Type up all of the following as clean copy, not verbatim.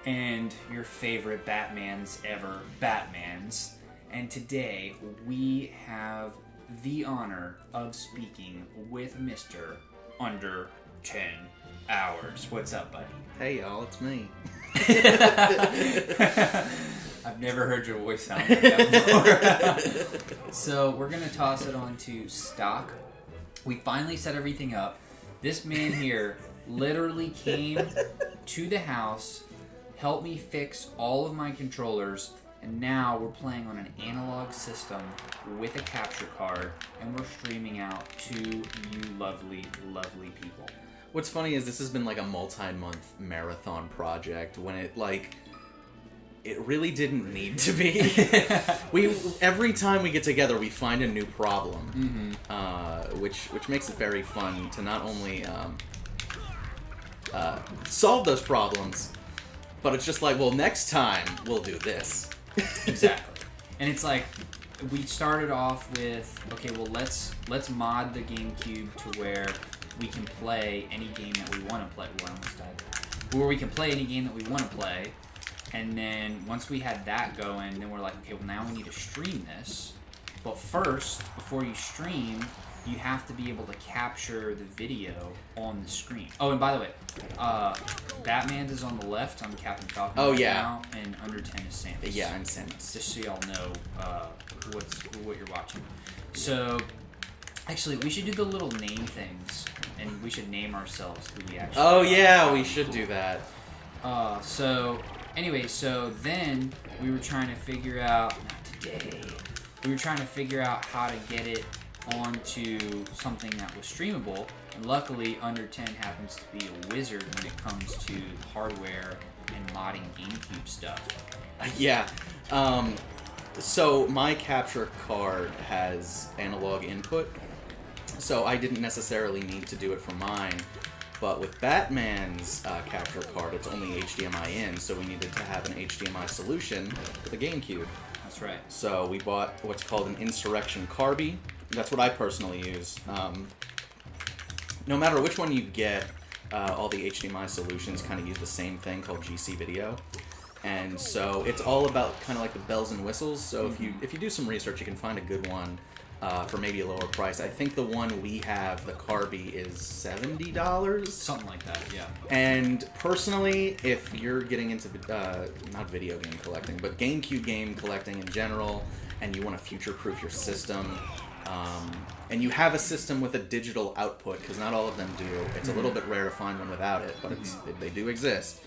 and your favorite Batmans ever, Batmans. And today we have the honor of speaking with Mr. Under 10 Hours. What's up, buddy? Hey, y'all, it's me. I've never heard your voice sound like that before. So we're going to toss it on to stock. We finally set everything up. This man here literally came to the house, helped me fix all of my controllers, and now we're playing on an analog system with a capture card, and we're streaming out to you lovely, lovely people. What's funny is this has been like a multi-month marathon project when it really didn't need to be. Every time we get together, we find a new problem, which makes it very fun to not only solve those problems, but it's just like, well, next time we'll do this. Exactly. And it's like, we started off with, okay, well, let's mod the GameCube to where we can play any game that we want to play. Well, I almost died. Where we can play any game that we want to play. And then once we had that going, then we're like, okay, well, now we need to stream this. But first, before you stream, you have to be able to capture the video on the screen. Oh, and by the way, Batman's is on the left. I'm Captain Falcon now, and Under 10 is Samus. Yeah, I'm Samus. Just so y'all know what you're watching. So, actually, we should do the little name things, and we should name ourselves who we actually are. Oh, yeah, we should do that. Anyway, so then we were trying to figure out, we were trying to figure out how to get it onto something that was streamable, and luckily Under 10 happens to be a wizard when it comes to hardware and modding GameCube stuff. Yeah. So my capture card has analog input, so I didn't necessarily need to do it for mine. But with Batman's capture card, it's only HDMI in, so we needed to have an HDMI solution for the GameCube. That's right. So we bought what's called an Insurrection Carby. That's what I personally use. No matter which one you get, all the HDMI solutions kind of use the same thing called GC Video. And so it's all about kind of like the bells and whistles. So if you do some research, you can find a good one. For maybe a lower price. I think the one we have, the Carby, is $70. Something like that, yeah. And personally, if you're getting into, not video game collecting, but GameCube game collecting in general, and you want to future-proof your system, and you have a system with a digital output, because not all of them do. It's a little bit rare to find one without it, but they do exist.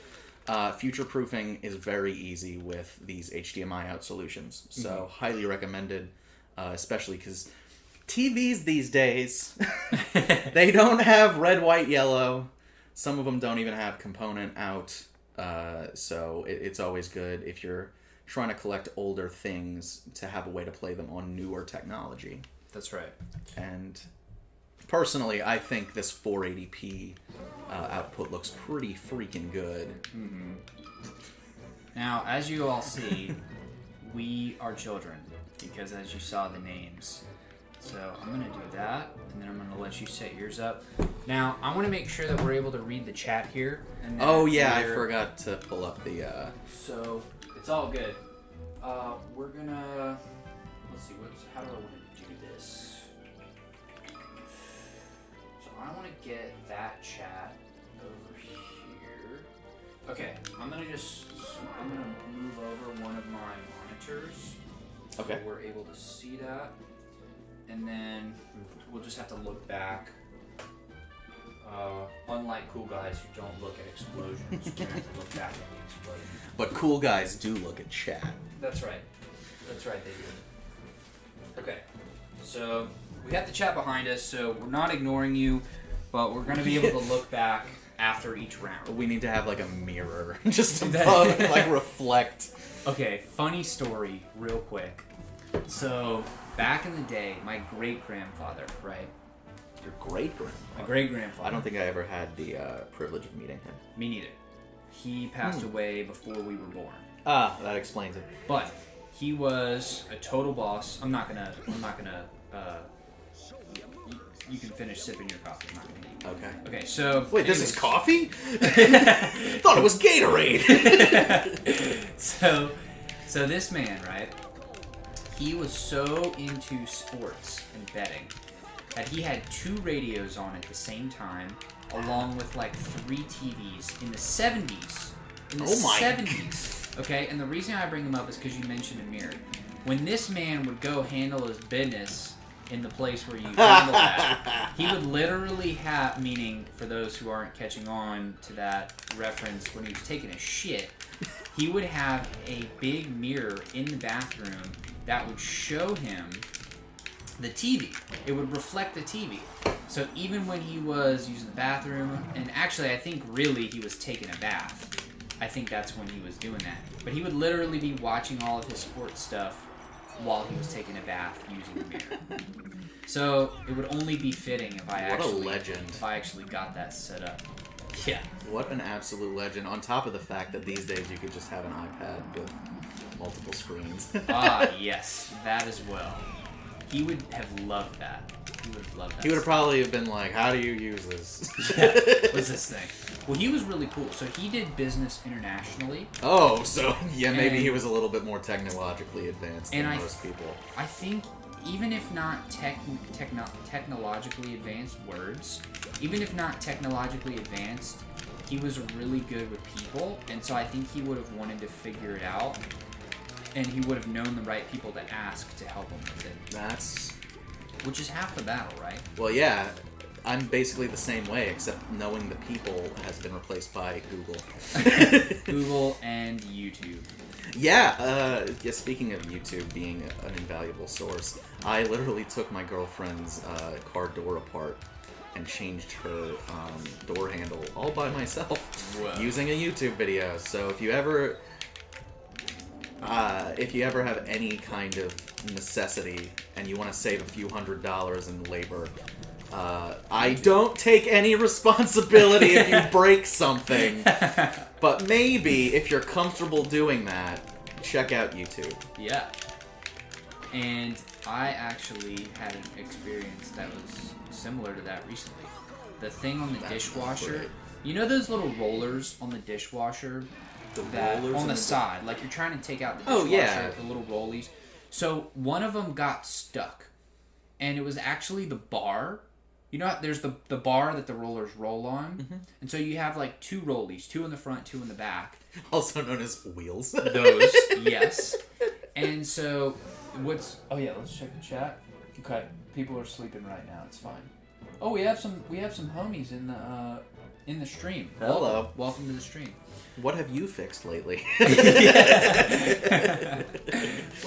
Future-proofing is very easy with these HDMI out solutions. So highly recommended. Especially because TVs these days, they don't have red, white, yellow. Some of them don't even have component out. So it's always good if you're trying to collect older things to have a way to play them on newer technology. That's right. And personally, I think this 480p output looks pretty freaking good. Mm-hmm. Now, as you all see, we are children. Because as you saw the names. So I'm going to do that, and then I'm going to let you set yours up. Now, I want to make sure that we're able to read the chat here. And oh, yeah, I forgot to pull up the... So, it's all good. We're going to... Let's see, how do I want to do this? So I want to get that chat over here. Okay, I'm going to move over one of my monitors. Okay. So we're able to see that, and then we'll just have to look back. Unlike cool guys who don't look at explosions, we're going to have to look back at the explosion. But cool guys do look at chat. That's right. That's right, they do. Okay, so we got the chat behind us, so we're not ignoring you, but we're going to be able to look back after each round. We need to have like a mirror just to like reflect. Okay, funny story, real quick. So, back in the day, my great-grandfather, right? Your great-grandfather? My great-grandfather. I don't think I ever had the privilege of meeting him. Me neither. He passed away before we were born. Ah, that explains it. But he was a total boss. I'm not gonna you can finish sipping your coffee. I'm not gonna hit you. Okay. Okay, so... Wait, anyways. this is coffee? Thought it was Gatorade. So this man, right? He was so into sports and betting that he had 2 radios on at the same time, along with like 3 TVs in the 70s. In the 70s. Okay, and the reason I bring him up is because you mentioned a mirror. When this man would go handle his business in the place where you handle that, he would literally have, meaning for those who aren't catching on to that reference, when he was taking a shit, he would have a big mirror in the bathroom that would show him the TV. It would reflect the TV. So even when he was using the bathroom, and actually I think really he was taking a bath. I think that's when he was doing that. But he would literally be watching all of his sports stuff while he was taking a bath using the mirror. So it would only be fitting if I actually got that set up. Yeah. What an absolute legend. On top of the fact that these days you could just have an iPad with multiple screens. Yes, that as well. He would have loved that. He would have loved that. He would have probably been like, how do you use this? Yeah. What's this thing? Well, he was really cool. So he did business internationally. Oh, so yeah, maybe he was a little bit more technologically advanced than most people. I think even if not technologically advanced words, even if not technologically advanced, he was really good with people, and so I think he would have wanted to figure it out, and he would have known the right people to ask to help him with it. Which is half the battle, right? Well, yeah. I'm basically the same way, except knowing the people has been replaced by Google. Google and YouTube. Yeah, speaking of YouTube being an invaluable source, I literally took my girlfriend's car door apart and changed her door handle all by myself. Whoa. Using a YouTube video. So if you ever have any kind of necessity and you want to save a few $100s in labor, I don't take any responsibility if you break something. But maybe, if you're comfortable doing that, check out YouTube. Yeah. And I actually had an experience that was similar to that recently. The thing on the dishwasher, great. You know those little rollers on the dishwasher? On the side, like you're trying to take out the dishwasher, the little rollies. So one of them got stuck, and it was actually the bar. You know, there's the bar that the rollers roll on, and so you have like 2 rollies, 2 in the front, 2 in the back. Also known as wheels. Those, yes. And so, oh yeah, let's check the chat. Okay, people are sleeping right now. It's fine. Oh, we have some homies in the stream. Hello. Welcome to the stream. What have you fixed lately? What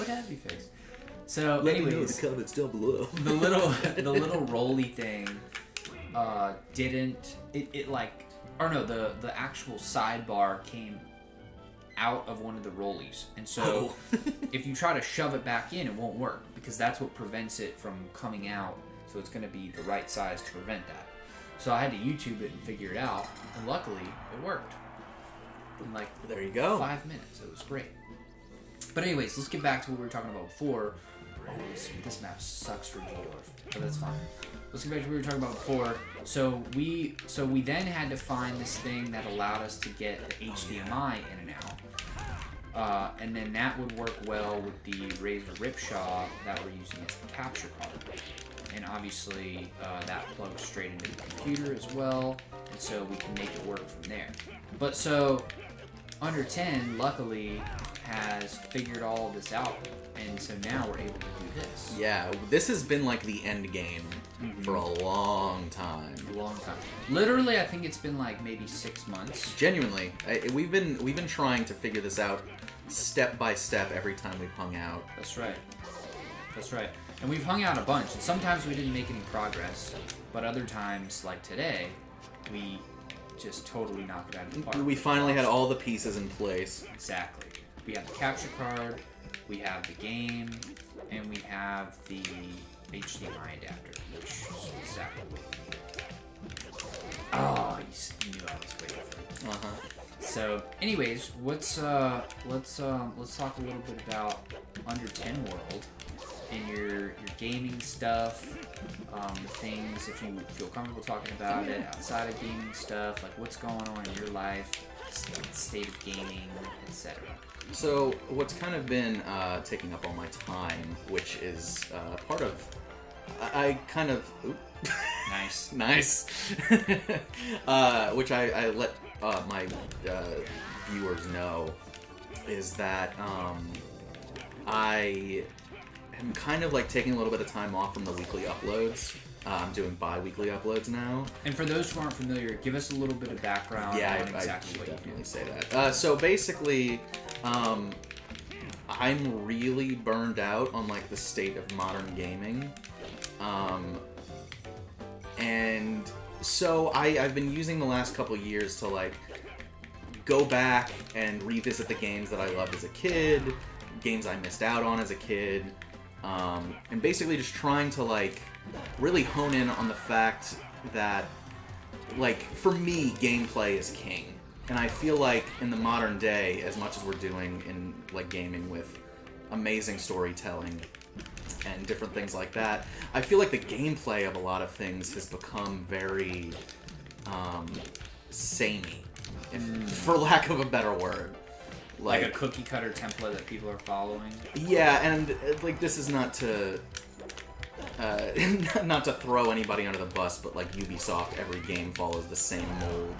have you fixed? So, Let anyways, me know in the comments down below. the little rolly thing didn't the actual sidebar came out of one of the rollies, and so if you try to shove it back in, it won't work because that's what prevents it from coming out. So it's going to be the right size to prevent that. So I had to YouTube it and figure it out, and luckily it worked. In like there you go. 5 minutes, it was great. But anyways, let's get back to what we were talking about before. Oh, this map sucks for G-Dorf, but that's fine. Let's get back to what we were talking about before. So we then had to find this thing that allowed us to get the HDMI in and out. And then that would work well with the Razer Ripsaw that we're using as the capture card. And obviously that plugs straight into the computer as well, and so we can make it work from there. But so Under 10 luckily has figured all of this out, and so now we're able to do this. Yeah, this has been like the end game for a long time. Literally, I think it's been like maybe 6 months. Genuinely, we've been trying to figure this out step by step every time we've hung out. That's right. And we've hung out a bunch, and sometimes we didn't make any progress, but other times, like today, we just totally knocked it out of the park. We finally had all the pieces in place. Exactly. We have the capture card, we have the game, and we have the HDMI adapter, which is exactly what we need. Oh, you knew I was waiting for it. So, anyways, let's talk a little bit about Under 10 World. your gaming stuff, things, if you feel comfortable talking about it, outside of gaming stuff, like what's going on in your life, state of gaming, etc. So what's kind of been taking up all my time, which is part of, I kind of, nice, which I let my viewers know, is that I am kind of like taking a little bit of time off from the weekly uploads. I'm doing bi-weekly uploads now. And for those who aren't familiar, give us a little bit of background on exactly I what should you definitely say that. So basically, I'm really burned out on like the state of modern gaming. And so I've been using the last couple years to like go back and revisit the games that I loved as a kid, games I missed out on as a kid, and basically just trying to like really hone in on the fact that, like, for me, gameplay is king. And I feel like in the modern day, as much as we're doing in like gaming with amazing storytelling and different things like that, I feel like the gameplay of a lot of things has become very samey, for lack of a better word. Like a cookie cutter template that people are following. Yeah, and like this is not to not to throw anybody under the bus, but like Ubisoft, every game follows the same mold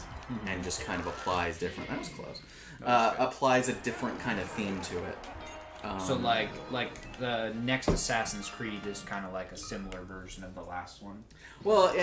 and just kind of applies different. That was close. Applies a different kind of theme to it. So like the next Assassin's Creed is kind of like a similar version of the last one. Well,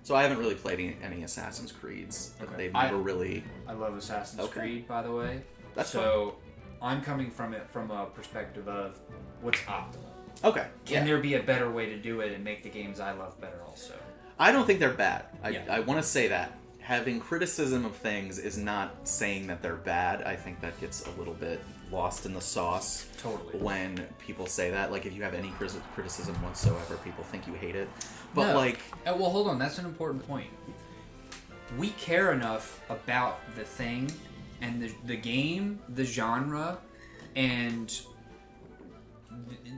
so I haven't really played any Assassin's Creeds. Okay. They've never really. I love Assassin's Creed, by the way. That's so. I'm coming from it from a perspective of what's optimal. Okay. Can there be a better way to do it and make the games I love better also? I don't think they're bad. I want to say that. Having criticism of things is not saying that they're bad. I think that gets a little bit lost in the sauce. Totally. When people say that. Like, if you have any criticism whatsoever, people think you hate it. But, no. like... Well, hold on. That's an important point. We care enough about the thing and the game, the genre, and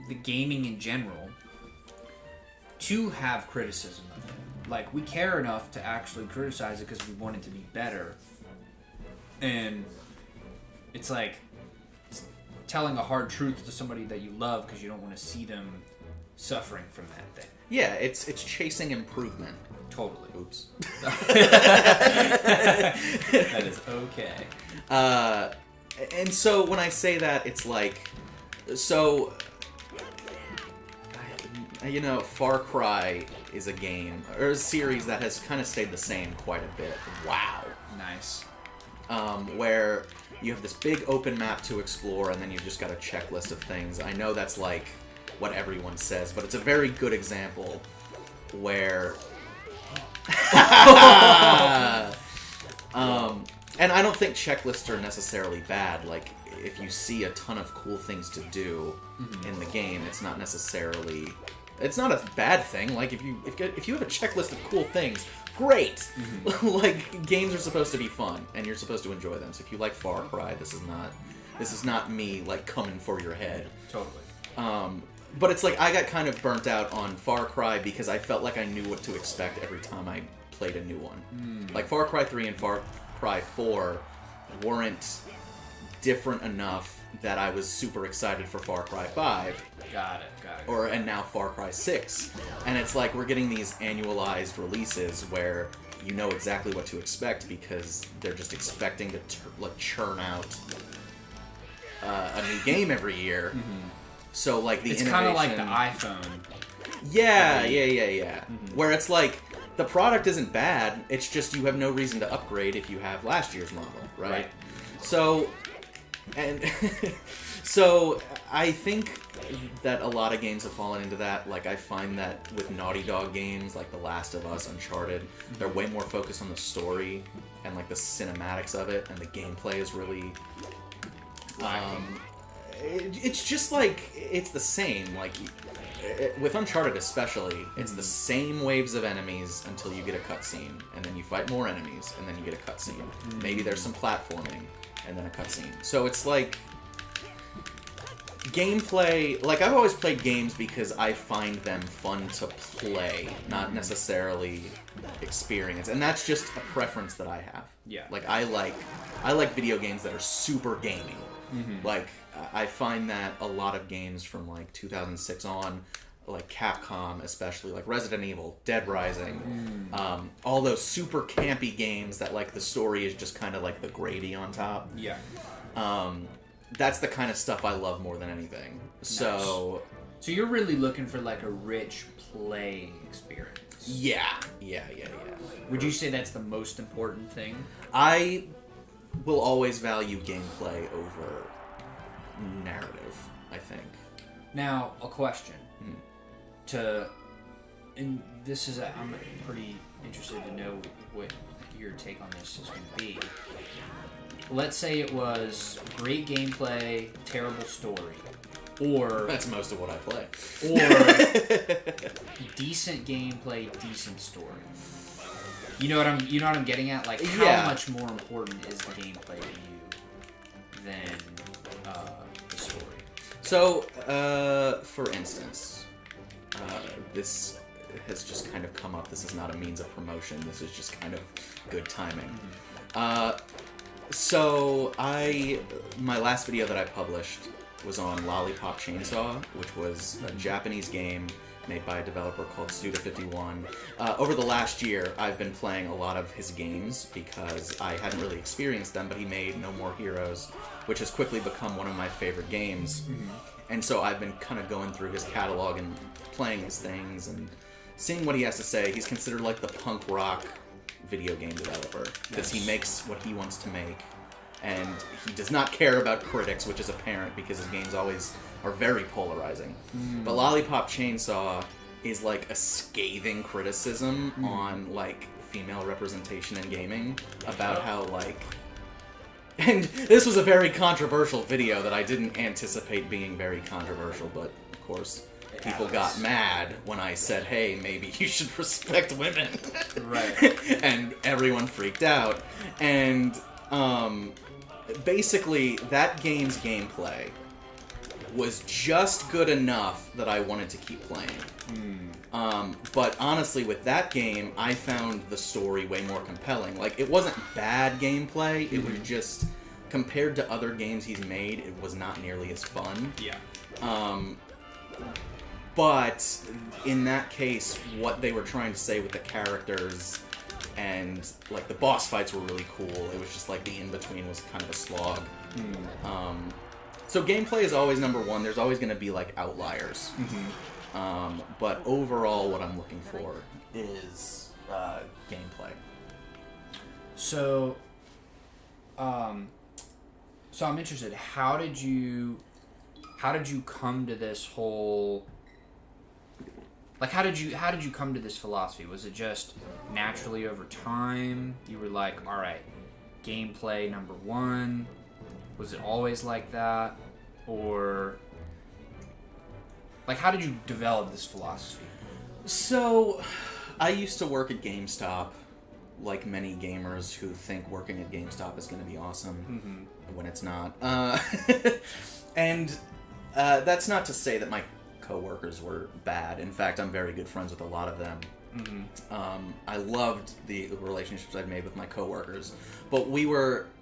the gaming in general to have criticism of it. Like, we care enough to actually criticize it because we want it to be better. And it's like telling a hard truth to somebody that you love because you don't want to see them suffering from that thing. Yeah, it's chasing improvement. Totally. Oops. That is okay. And so when I say that, it's like, so, you know, Far Cry is a game, or a series that has kind of stayed the same quite a bit. Wow. Nice. Where you have this big open map to explore, and then you've just got a checklist of things. I know that's like what everyone says, but it's a very good example where... and I don't think checklists are necessarily bad. Like, if you see a ton of cool things to do in the game, it's not necessarily... It's not a bad thing. Like, if you have a checklist of cool things, great! Like, games are supposed to be fun, and you're supposed to enjoy them. So if you like Far Cry, this is not me, like, coming for your head. Totally. But it's like, I got kind of burnt out on Far Cry because I felt like I knew what to expect every time I played a new one. Like, Far Cry 3 and Far Cry 4 weren't different enough that I was super excited for Far Cry 5. Got it. And now Far Cry 6. And it's like, we're getting these annualized releases where you know exactly what to expect because they're just expecting to churn out a new game every year. So, like, the innovation... It's kind of like the iPhone. Yeah. Where it's like, the product isn't bad, it's just you have no reason to upgrade if you have last year's model, right? So, and... so, I think that a lot of games have fallen into that. Like, I find that with Naughty Dog games, like The Last of Us, Uncharted, they're way more focused on the story and, like, the cinematics of it, and the gameplay is really... it's just like, it's the same. Like, with Uncharted especially, it's the same waves of enemies until you get a cutscene, and then you fight more enemies, and then you get a cutscene. Maybe there's some platforming, and then a cutscene. So it's like, gameplay, like, I've always played games because I find them fun to play, not necessarily experience. And that's just a preference that I have. Yeah. Like, I like video games that are super gamey. Like, I find that a lot of games from, like, 2006 on, like Capcom especially, like Resident Evil, Dead Rising, all those super campy games that, like, the story is just kind of like the gravy on top. Yeah. That's the kind of stuff I love more than anything. Nice. So you're really looking for, like, a rich play experience. Yeah. Would you say that's the most important thing? I will always value gameplay over narrative, I think. Now, a question. And this is, I'm pretty interested to know what your take on this is going to be. Let's say it was great gameplay, terrible story, or That's most of what I play. or decent gameplay, decent story. You know what I'm getting at? Like, how much more important is the gameplay to you than the story? So, for instance, this has just kind of come up. This is not a means of promotion. This is just kind of good timing. So my last video that I published was on Lollipop Chainsaw, which was a Japanese game made by a developer called Suda51. Over the last year, I've been playing a lot of his games because I hadn't really experienced them, but he made No More Heroes, which has quickly become one of my favorite games. And so I've been kind of going through his catalog and playing his things and seeing what he has to say. He's considered like the punk rock video game developer because he makes what he wants to make, and he does not care about critics, which is apparent because his games always are very polarizing. But Lollipop Chainsaw is like a scathing criticism on like female representation in gaming, about how like, and this was a very controversial video that I didn't anticipate being very controversial, but of course people got mad when I said, hey, maybe you should respect women. Right. And everyone freaked out. And basically, that game's gameplay was just good enough that I wanted to keep playing. But honestly, with that game, I found the story way more compelling. Like, it wasn't bad gameplay, it was just, compared to other games he's made, it was not nearly as fun. Yeah. But in that case, what they were trying to say with the characters and like the boss fights were really cool. It was just like the in-between was kind of a slog. So gameplay is always number one. There's always going to be like outliers. But overall, what I'm looking for is gameplay. So I'm interested. How did you come to this whole? Like, how did you come to this philosophy? Was it just naturally over time? You were like, all right, gameplay number one. Was it always like that, or like how did you develop this philosophy? So, I used to work at GameStop, like many gamers who think working at GameStop is going to be awesome when it's not. And that's not to say that my co-workers were bad. In fact, I'm very good friends with a lot of them. I loved the relationships I'd made with my co-workers, but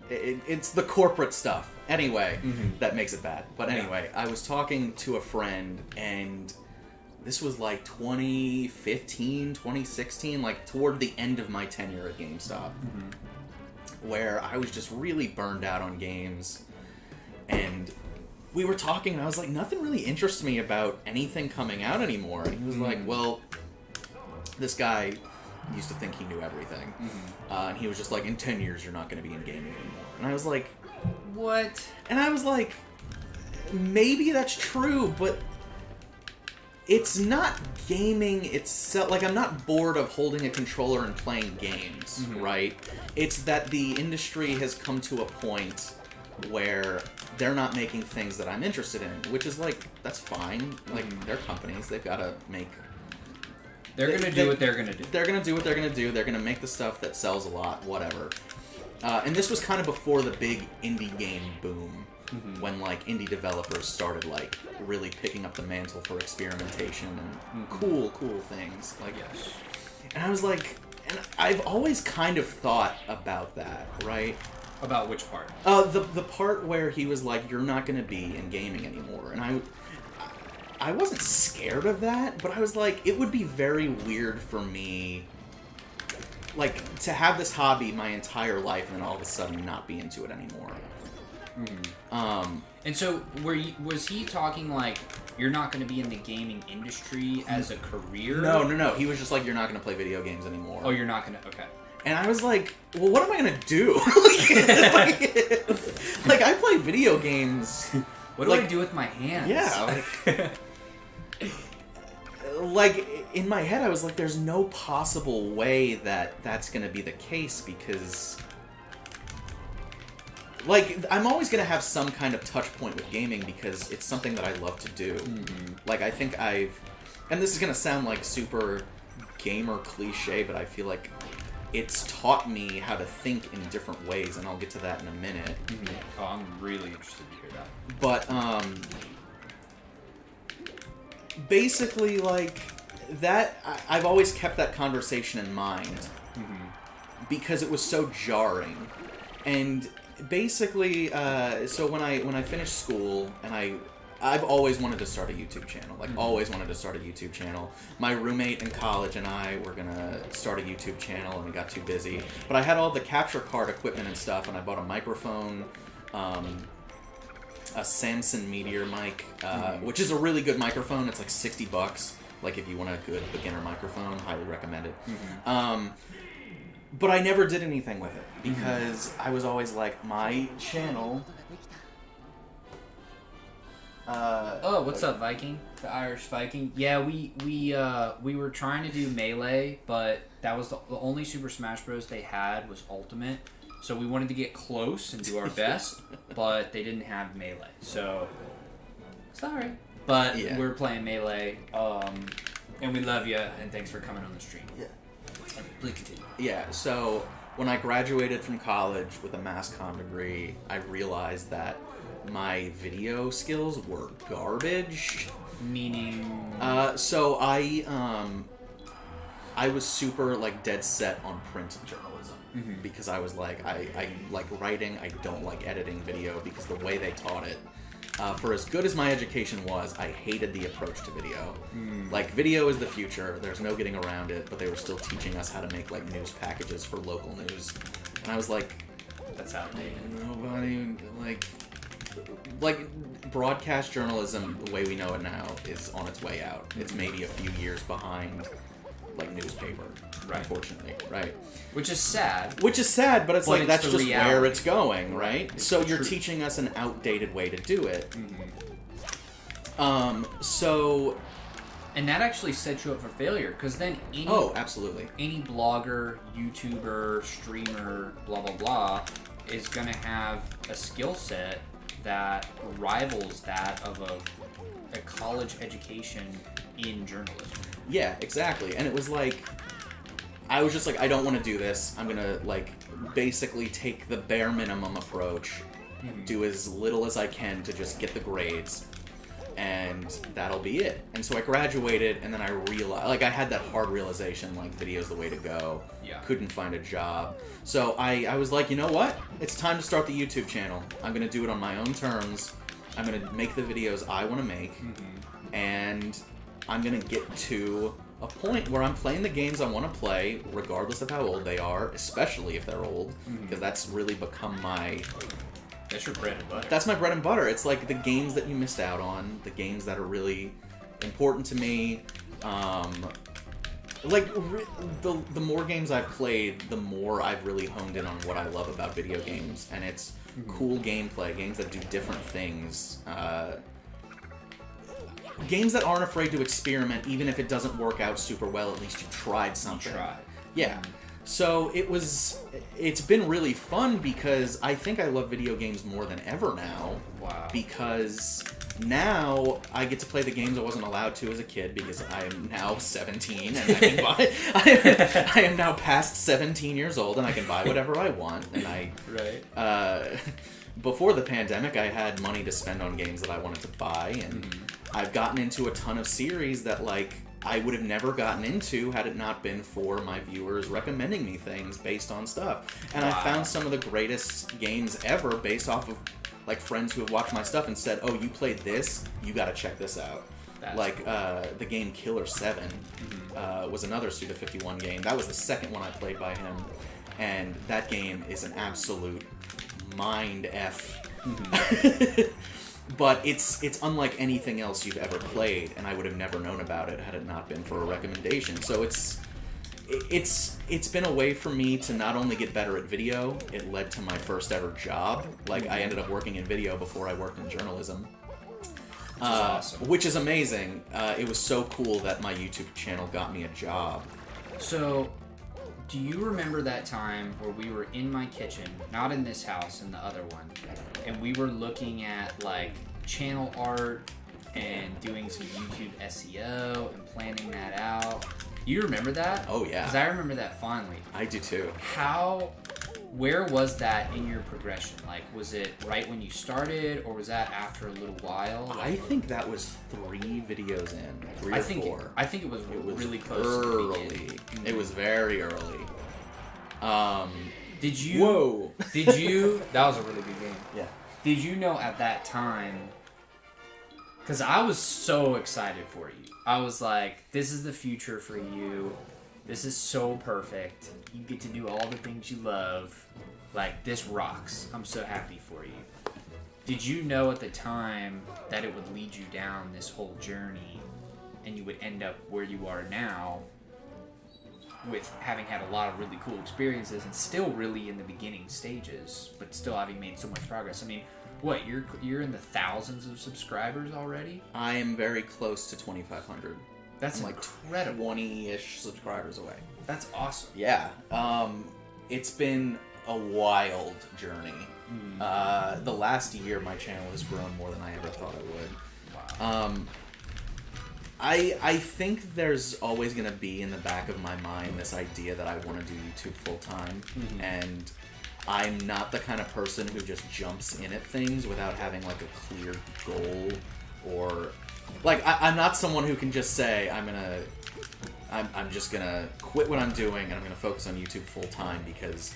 it's the corporate stuff anyway that makes it bad. But anyway, I was talking to a friend, and this was like 2015, 2016, like toward the end of my tenure at GameStop, where I was just really burned out on games, and we were talking, and I was like, nothing really interests me about anything coming out anymore. And he was like, well, this guy used to think he knew everything. And he was just like, in 10 years, you're not going to be in gaming anymore. And I was like, what? And I was like, maybe that's true, but it's not gaming itself. Like, I'm not bored of holding a controller and playing games, right? It's that the industry has come to a point where they're not making things that I'm interested in, which is like, that's fine. Like, they're companies, they've got to make... They're going to do what they're going to do. They're going to do what they're going to do. They're going to make the stuff that sells a lot, whatever. And this was kind of before the big indie game boom. when like indie developers started like really picking up the mantle for experimentation and cool things. Like, yes. And I was like, and I've always kind of thought about that, right? About which part? The part where he was like, "You're not going to be in gaming anymore," and I wasn't scared of that, but I was like, it would be very weird for me, like, to have this hobby my entire life and then all of a sudden not be into it anymore. And so, was he talking like you're not going to be in the gaming industry as a career? No. He was just like, "You're not going to play video games anymore." Oh, you're not going to. Okay. And I was like, well, what am I going to do? like, I play video games. What do I do with my hands? Yeah. Like, in my head, I was like, there's no possible way that that's going to be the case because... Like, I'm always going to have some kind of touch point with gaming because it's something that I love to do. Like, I think I've... And this is going to sound like super gamer cliche, but I feel like it's taught me how to think in different ways, and I'll get to that in a minute. Oh, I'm really interested to hear that. But, basically, like, that... I've always kept that conversation in mind because it was so jarring. And... Basically, so when I finished school, and I've always wanted to start a YouTube channel. Like, always wanted to start a YouTube channel. My roommate in college and I were gonna start a YouTube channel, and we got too busy. But I had all the capture card equipment and stuff, and I bought a microphone, a Samson Meteor mic, which is a really good microphone. It's like $60. Like, if you want a good beginner microphone, highly recommend it. But I never did anything with it because I was always like, my channel. Oh, what's up, Viking? The Irish Viking. Yeah, we were trying to do Melee, but that was the only Super Smash Bros. They had was Ultimate. So we wanted to get close and do our best, but they didn't have Melee. So sorry, but we're playing Melee. And we love you, and thanks for coming on the stream. Yeah. Please continue. Yeah, so when I graduated from college with a mass comm degree, I realized that my video skills were garbage. Meaning? So I was super, like, dead set on print journalism. Because I was like, I like writing, I don't like editing video, because the way they taught it, for as good as my education was, I hated the approach to video. Like, video is the future, there's no getting around it, but they were still teaching us how to make, like, news packages for local news. And I was like, that's outdated. Nobody, like, broadcast journalism, the way we know it now, is on its way out. It's maybe a few years behind, like, newspaper, unfortunately, right? Which is sad. But it's like, that's just reality. where it's going, right? It's so the you're truth. teaching us an outdated way to do it. So... And that actually sets you up for failure, because then absolutely. Any blogger, YouTuber, streamer, blah, blah, blah, is going to have a skill set that rivals that of a college education in journalism. Yeah, exactly. And it was like, I was just like, I don't want to do this. I'm going to, like, basically take the bare minimum approach, do as little as I can to just get the grades, and that'll be it. And so I graduated, and then I realized, like, I had that hard realization, like, video's the way to go. Yeah. Couldn't find a job. So I was like, you know what? It's time to start the YouTube channel. I'm going to do it on my own terms. I'm going to make the videos I want to make, and I'm going to get to a point where I'm playing the games I want to play, regardless of how old they are, especially if they're old, because that's really become my... That's your bread and butter. That's my bread and butter. It's like the games that you missed out on, the games that are really important to me. The more games I've played, the more I've really honed in on what I love about video games, and it's cool gameplay, games that do different things, games that aren't afraid to experiment, even if it doesn't work out super well. At least you tried something. You tried. Yeah. So it's been really fun because I think I love video games more than ever now. Wow. Because now I get to play the games I wasn't allowed to as a kid because I am now 17 and I can buy. I am now past 17 years old and I can buy whatever I want. And Right. Before the pandemic, I had money to spend on games that I wanted to buy, and I've gotten into a ton of series that I would have never gotten into had it not been for my viewers recommending me things based on stuff. And I found some of the greatest games ever based off of friends who have watched my stuff and said, "Oh, you played this? You got to check this out." The game Killer 7 was another Suda51 game. That was the second one I played by him, and that game is an absolute mind F. But it's unlike anything else you've ever played, and I would have never known about it had it not been for a recommendation. So it's been a way for me to not only get better at video, it led to my first ever job. I ended up working in video before I worked in journalism. Awesome. Which is amazing. It was so cool that my YouTube channel got me a job. So, do you remember that time where we were in my kitchen, not in this house, in the other one, and we were looking at channel art and doing some YouTube SEO and planning that out? You remember that? Oh yeah. Because I remember that fondly. I do too. Where was that in your progression? Was it right when you started, or was that after a little while? I think that was 3 videos in. 3 or 4. I think it was really close early. to the beginning. It was very early. Did you... Whoa! Did you... That was a really good game. Yeah. Did you know at that time... Because I was so excited for you. I was like, this is the future for you. This is so perfect. You get to do all the things you love. This rocks. I'm so happy for you. Did you know at the time that it would lead you down this whole journey and you would end up where you are now with having had a lot of really cool experiences and still really in the beginning stages, but still having made so much progress? I mean, what, you're in the thousands of subscribers already? I am very close to 2,500. That's incredible. 20-ish subscribers away. That's awesome. Yeah. It's been a wild journey. The last year, my channel has grown more than I ever thought it would. Wow. I think there's always going to be in the back of my mind this idea that I want to do YouTube full time, and I'm not the kind of person who just jumps in at things without having a clear goal, or I'm not someone who can just say I'm just gonna quit what I'm doing and I'm gonna focus on YouTube full time, because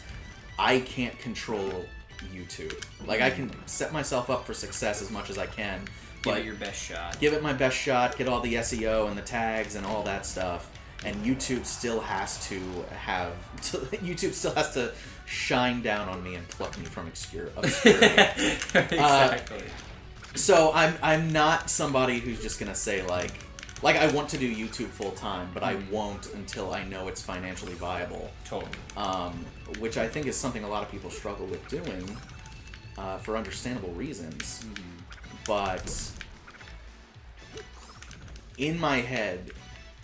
I can't control YouTube. I can set myself up for success as much as I can. Give it your best shot. Give it my best shot, get all the SEO and the tags and all that stuff, and YouTube still has to shine down on me and pluck me from obscurity. Exactly. So I'm not somebody who's just gonna say I want to do YouTube full time, but I won't until I know it's financially viable. Totally. Which I think is something a lot of people struggle with doing, for understandable reasons. But in my head,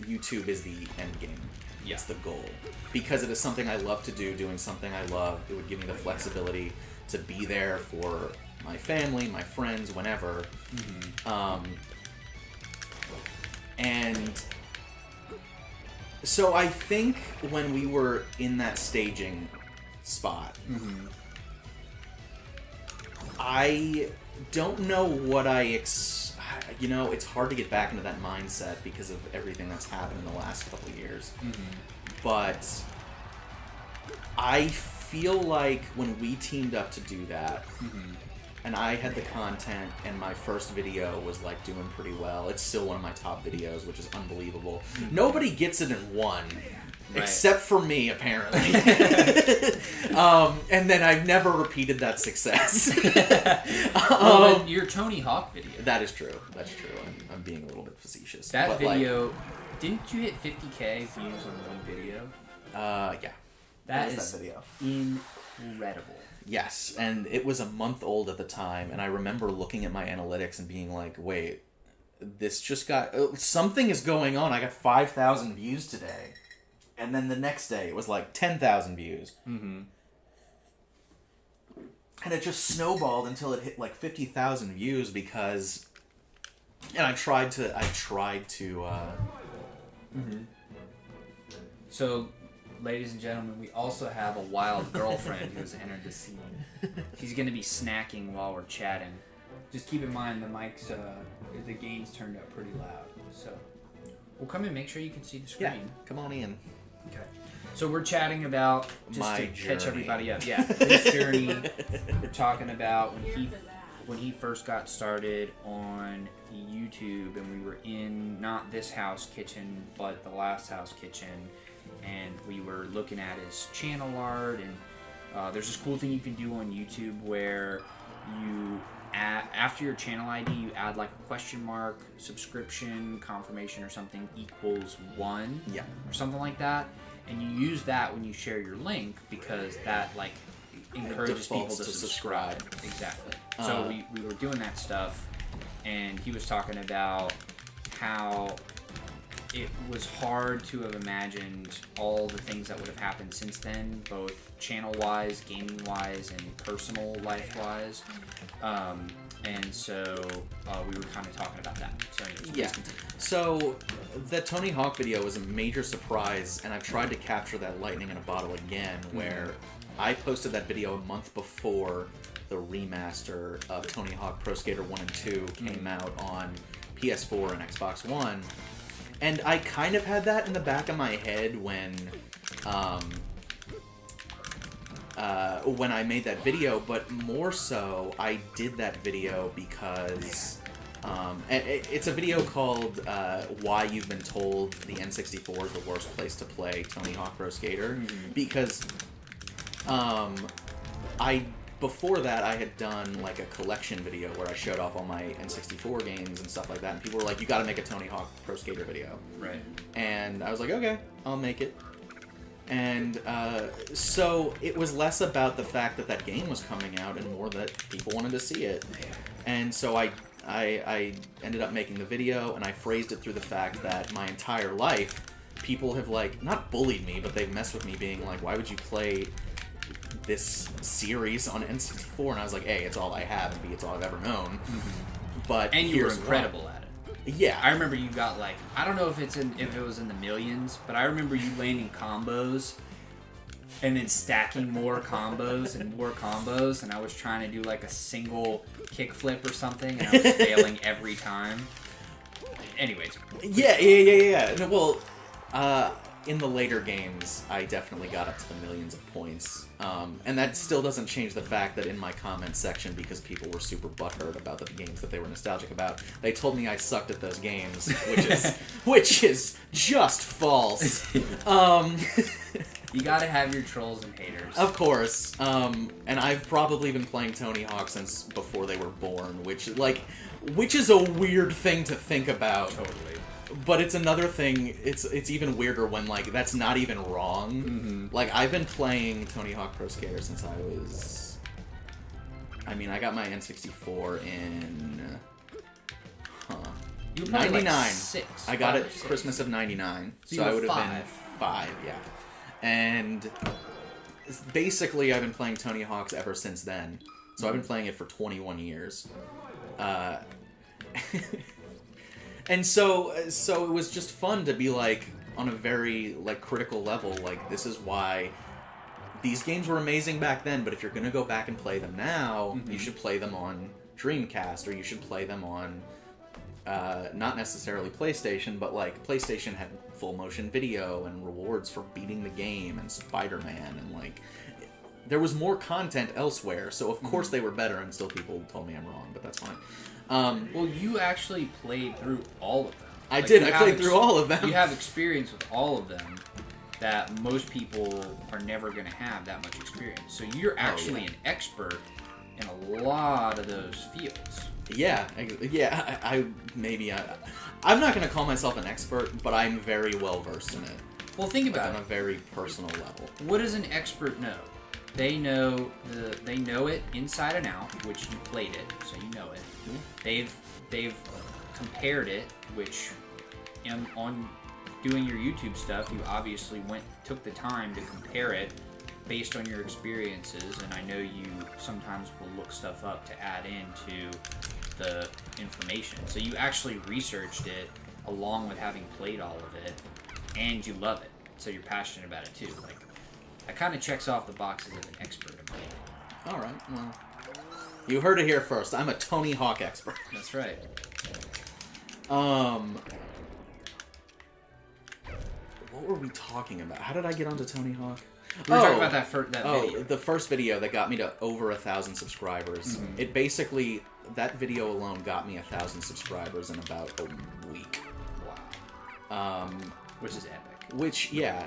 YouTube is the end game. Yeah. It's the goal. Because it is something I love to do, doing something I love. It would give me the flexibility to be there for my family, my friends, whenever. And so I think when we were in that staging spot, I don't know what it's hard to get back into that mindset because of everything that's happened in the last couple of years. But I feel like when we teamed up to do that, and I had the content, and my first video was doing pretty well. It's still one of my top videos, which is unbelievable. Nobody gets it in one. Right. Except for me, apparently. And then I've never repeated that success. Your Tony Hawk video. That is true. That's true. I'm being a little bit facetious. That video, didn't you hit 50K views on one video? Yeah. That is that video. Incredible. Yes, and it was a month old at the time, and I remember looking at my analytics and being like, wait, this just got... something is going on. I got 5,000 views today. And then the next day, it was like 10,000 views. Mm-hmm. And it just snowballed until it hit like 50,000 views because... And I tried to... Mm-hmm. So, ladies and gentlemen, we also have a wild girlfriend who's entered the scene. She's going to be snacking while we're chatting. Just keep in mind the mics, the gain's turned up pretty loud. So, we'll come and make sure you can see the screen. Yeah, come on in. Okay. So we're chatting about, just My to journey. catch everybody up. Yeah, his journey. We're talking about when he first got started on YouTube, and we were in not this house kitchen, but the last house kitchen, and we were looking at his channel art. And there's this cool thing you can do on YouTube where you after your channel ID, you add like a question mark, subscription, confirmation, or something equals 1, Yeah, or something like that. And you use that when you share your link because that like encourages people to subscribe. Exactly. So we were doing that stuff, and he was talking about how it was hard to have imagined all the things that would have happened since then, both channel-wise, gaming-wise, and personal life-wise. And so we were kind of talking about that. So anyways, yeah. So the Tony Hawk video was a major surprise, and I've tried to capture that lightning in a bottle again, where I posted that video a month before the remaster of Tony Hawk Pro Skater 1 and 2 came out on PS4 and Xbox One. And I kind of had that in the back of my head when I made that video, but more so, I did that video because it's a video called Why You've Been Told the N64 is the Worst Place to Play Tony Hawk Pro Skater, because before that, I had done like a collection video where I showed off all my N64 games and stuff like that, and people were like, you gotta make a Tony Hawk Pro Skater video. Right. And I was like, okay, I'll make it. And so it was less about the fact that that game was coming out and more that people wanted to see it. And so I ended up making the video, and I phrased it through the fact that my entire life, people have like, not bullied me, but they've messed with me being like, why would you play this series on N64? And I was like, A, it's all I have, and B, it's all I've ever known. But and you were incredible at it. Yeah, I remember you got like, I don't know if it was in the millions, but I remember you landing combos and then stacking more combos, and I was trying to do like a single kickflip or something, and I was failing every time. Anyways. Yeah. No, well, in the later games, I definitely got up to the millions of points. And that still doesn't change the fact that in my comments section, because people were super butthurt about the games that they were nostalgic about, they told me I sucked at those games, which is just false. You gotta have your trolls and haters. Of course. And I've probably been playing Tony Hawk since before they were born, which is a weird thing to think about. Totally. But it's another thing, it's even weirder when, like, that's not even wrong. Like, I've been playing Tony Hawk Pro Skater since I was... I mean, I got my N64 in... You were probably 99. Like 6. I got it Christmas of 99. So I would have been 5, yeah. And basically, I've been playing Tony Hawk's ever since then. So I've been playing it for 21 years. And so it was just fun to be, like, on a very, like, critical level, like, this is why these games were amazing back then, but if you're gonna go back and play them now, you should play them on Dreamcast, or you should play them on, not necessarily PlayStation, but, like, PlayStation had full motion video and rewards for beating the game, and Spider-Man, and, like, there was more content elsewhere, so of course they were better, and still people told me I'm wrong, but that's fine. Well, you actually played through all of them. I did. I played through all of them. You have experience with all of them that most people are never going to have that much experience. So you're actually an expert in a lot of those fields. Yeah. I'm not going to call myself an expert, but I'm very well versed in it. Well, think about it. On a very personal level. What does an expert know? They know it inside and out, which you played it, so you know it. They've compared it, which doing your YouTube stuff, you obviously took the time to compare it based on your experiences, and I know you sometimes will look stuff up to add into the information. So you actually researched it along with having played all of it, and you love it. So you're passionate about it too. Like, that kind of checks off the boxes of an expert in my opinion. All right, well, you heard it here first. I'm a Tony Hawk expert. That's right. What were we talking about? How did I get onto Tony Hawk? We were talking about that video. The first video that got me to over 1,000 subscribers. Mm-hmm. It basically, that video alone got me 1,000 subscribers in about a week. Wow. Which is epic. Yeah.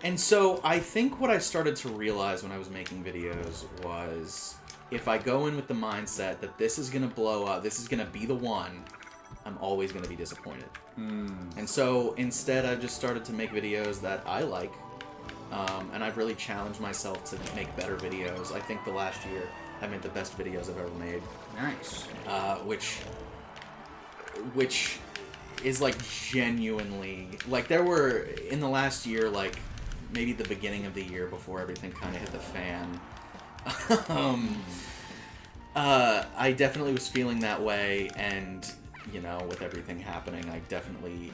And so I think what I started to realize when I was making videos was, if I go in with the mindset that this is going to blow up, this is going to be the one, I'm always going to be disappointed. And so instead I just started to make videos that I like. And I've really challenged myself to make better videos. I think the last year I made the best videos I've ever made. Nice. Which is like genuinely, like, there were in the last year, like maybe the beginning of the year before everything kind of hit the fan. I definitely was feeling that way, and you know, with everything happening, I definitely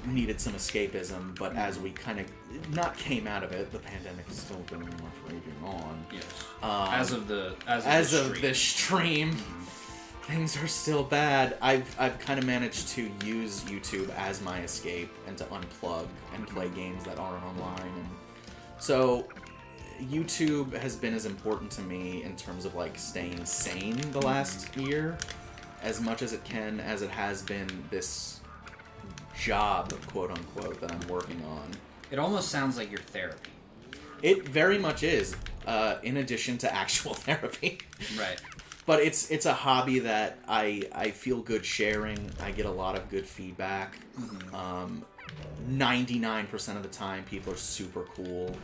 needed some escapism. But as we kind of not came out of it, the pandemic is still very much raging on. Yes. As of this stream, things are still bad. I've kind of managed to use YouTube as my escape and to unplug and play games that aren't online. And so YouTube has been as important to me in terms of like staying sane the last year, as much as it can, as it has been this job, quote unquote, that I'm working on. It almost sounds like your therapy. It very much is, in addition to actual therapy. Right. But it's a hobby that I feel good sharing. I get a lot of good feedback. 99% of the time, people are super cool.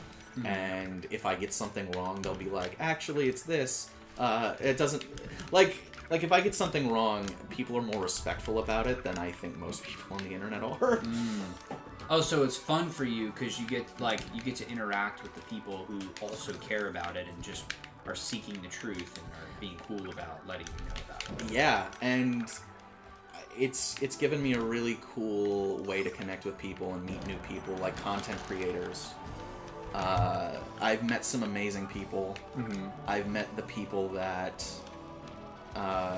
And if I get something wrong, they'll be like, actually, it's this. It doesn't... Like, if I get something wrong, people are more respectful about it than I think most people on the internet are. Oh, so it's fun for you because you get to interact with the people who also care about it and just are seeking the truth and are being cool about letting you know about it. Yeah, and it's given me a really cool way to connect with people and meet new people, like content creators. I've met some amazing people. I've met the people that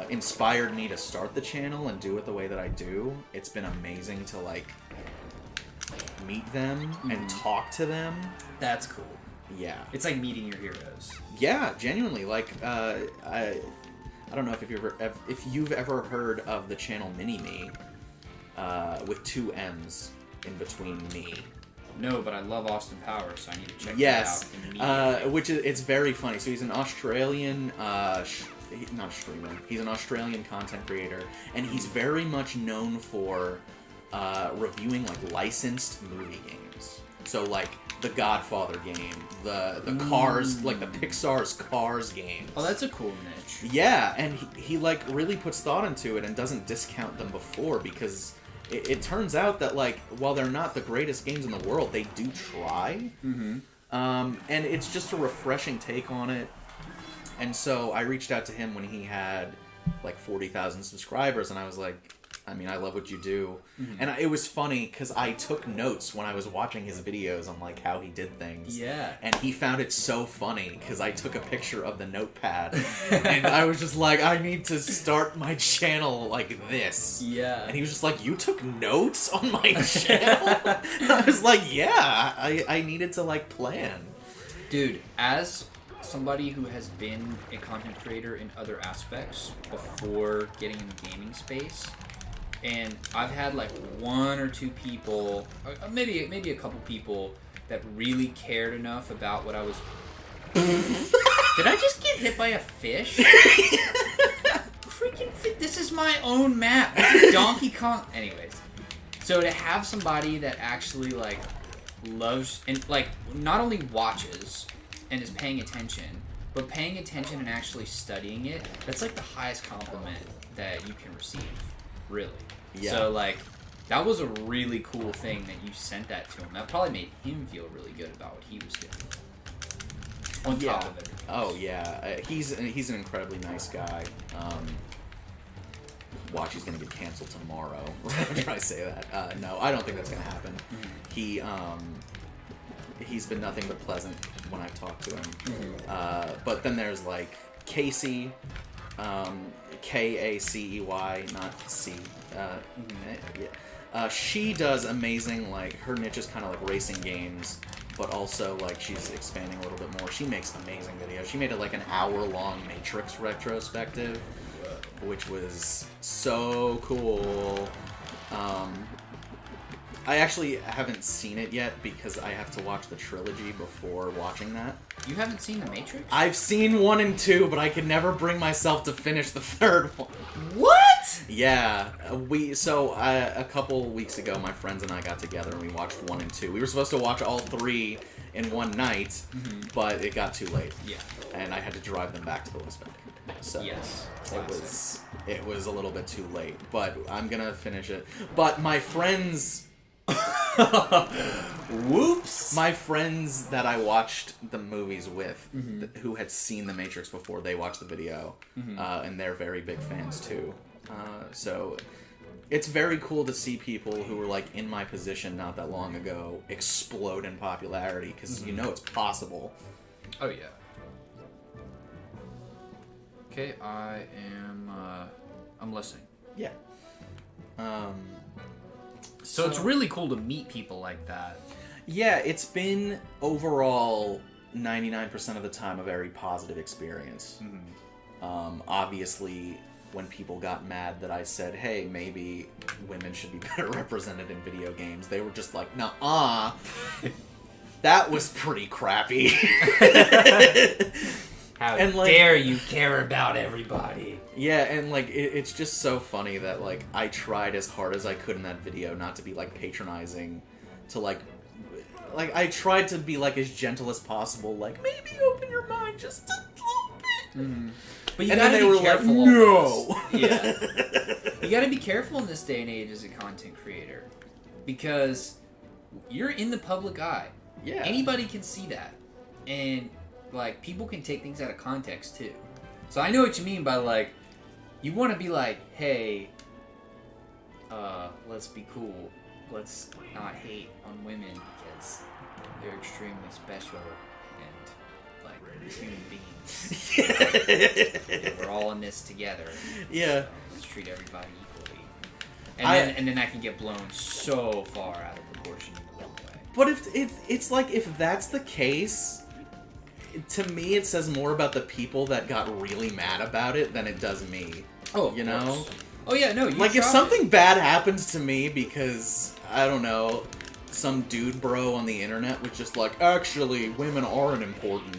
inspired me to start the channel and do it the way that I do. It's been amazing to like meet them and talk to them. That's cool. Yeah, it's like meeting your heroes. Yeah, genuinely. Like, I don't know if you've ever heard of the channel Mini Me, with 2 M's in between me. No, but I love Austin Powers, so I need to check yes, that out. Which is, it's very funny. So he's an Australian, not streamer. He's an Australian content creator, and he's very much known for reviewing like licensed movie games. So like the Godfather game, the Cars, like the Pixar's Cars games. Oh, that's a cool niche. Yeah, and he like really puts thought into it and doesn't discount them before, because it turns out that like while they're not the greatest games in the world, they do try. And it's just a refreshing take on it. And so I reached out to him when he had like 40,000 subscribers, and I was like, I mean, I love what you do. And it was funny because I took notes when I was watching his videos on like how he did things. Yeah. And he found it so funny because I took a picture of the notepad and I was just like, I need to start my channel like this. Yeah. And he was just like, you took notes on my channel? I was like, yeah, I needed to like plan. Dude, as somebody who has been a content creator in other aspects before getting in the gaming space, and I've had like 1 or 2 people, or maybe a couple people that really cared enough about what I was... Did I just get hit by a fish? Freaking fish. This is my own map. This is Donkey Kong. Anyways, so to have somebody that actually like loves and like not only watches and is paying attention, but paying attention and actually studying it, that's like the highest compliment that you can receive. Really. Yeah. So like That was a really cool thing that you sent that to him. That probably made him feel really good about what he was doing. On top of it. Oh yeah, he's an incredibly nice guy. Watch, he's gonna get canceled tomorrow. After I say that, no, I don't think that's gonna happen. He's been nothing but pleasant when I've talked to him. But then there's like Casey, Kacey, not C. She does amazing. Like her niche is kind of like racing games, but also like she's expanding a little bit more. She makes amazing videos. She made like an hour-long Matrix retrospective, which was so cool. I actually haven't seen it yet because I have to watch the trilogy before watching that. You haven't seen The Matrix? I've seen 1 and 2, but I could never bring myself to finish the third one. What? Yeah. A couple weeks ago, my friends and I got together and we watched 1 and 2. We were supposed to watch all 3 in one night, but it got too late. Yeah. And I had to drive them back to the West Bank. So yes. it was a little bit too late, but I'm gonna finish it. But my friends... Whoops! My friends that I watched the movies with, who had seen The Matrix before they watched the video, and they're very big fans too. So it's very cool to see people who were like in my position not that long ago explode in popularity, because you know it's possible. Oh yeah. Okay, I'm listening. Yeah. So it's really cool to meet people like that. Yeah, it's been overall 99% of the time a very positive experience. Obviously, when people got mad that I said, hey, maybe women should be better represented in video games, they were just like, nuh-uh. That was pretty crappy. How dare you care about everybody? Yeah, and like it's just so funny that like I tried as hard as I could in that video not to be like patronizing, to like I tried to be like as gentle as possible, like maybe open your mind just a little bit. But you and gotta then they be were careful. like, no. Yeah, you gotta be careful in this day and age as a content creator, because you're in the public eye. Yeah, anybody can see that, and like people can take things out of context too. So I know what you mean by like, you want to be like, hey, let's be cool. Let's not hate on women because they're extremely special and like human beings. And we're all in this together. Yeah. So let's treat everybody equally. And then that can get blown so far out of proportion in the wrong way. But it's like if that's the case, to me it says more about the people that got really mad about it than it does me. Oh, you know? Oh yeah, no. Like if something bad happens to me because I don't know, some dude bro on the internet was just like, actually, women aren't important.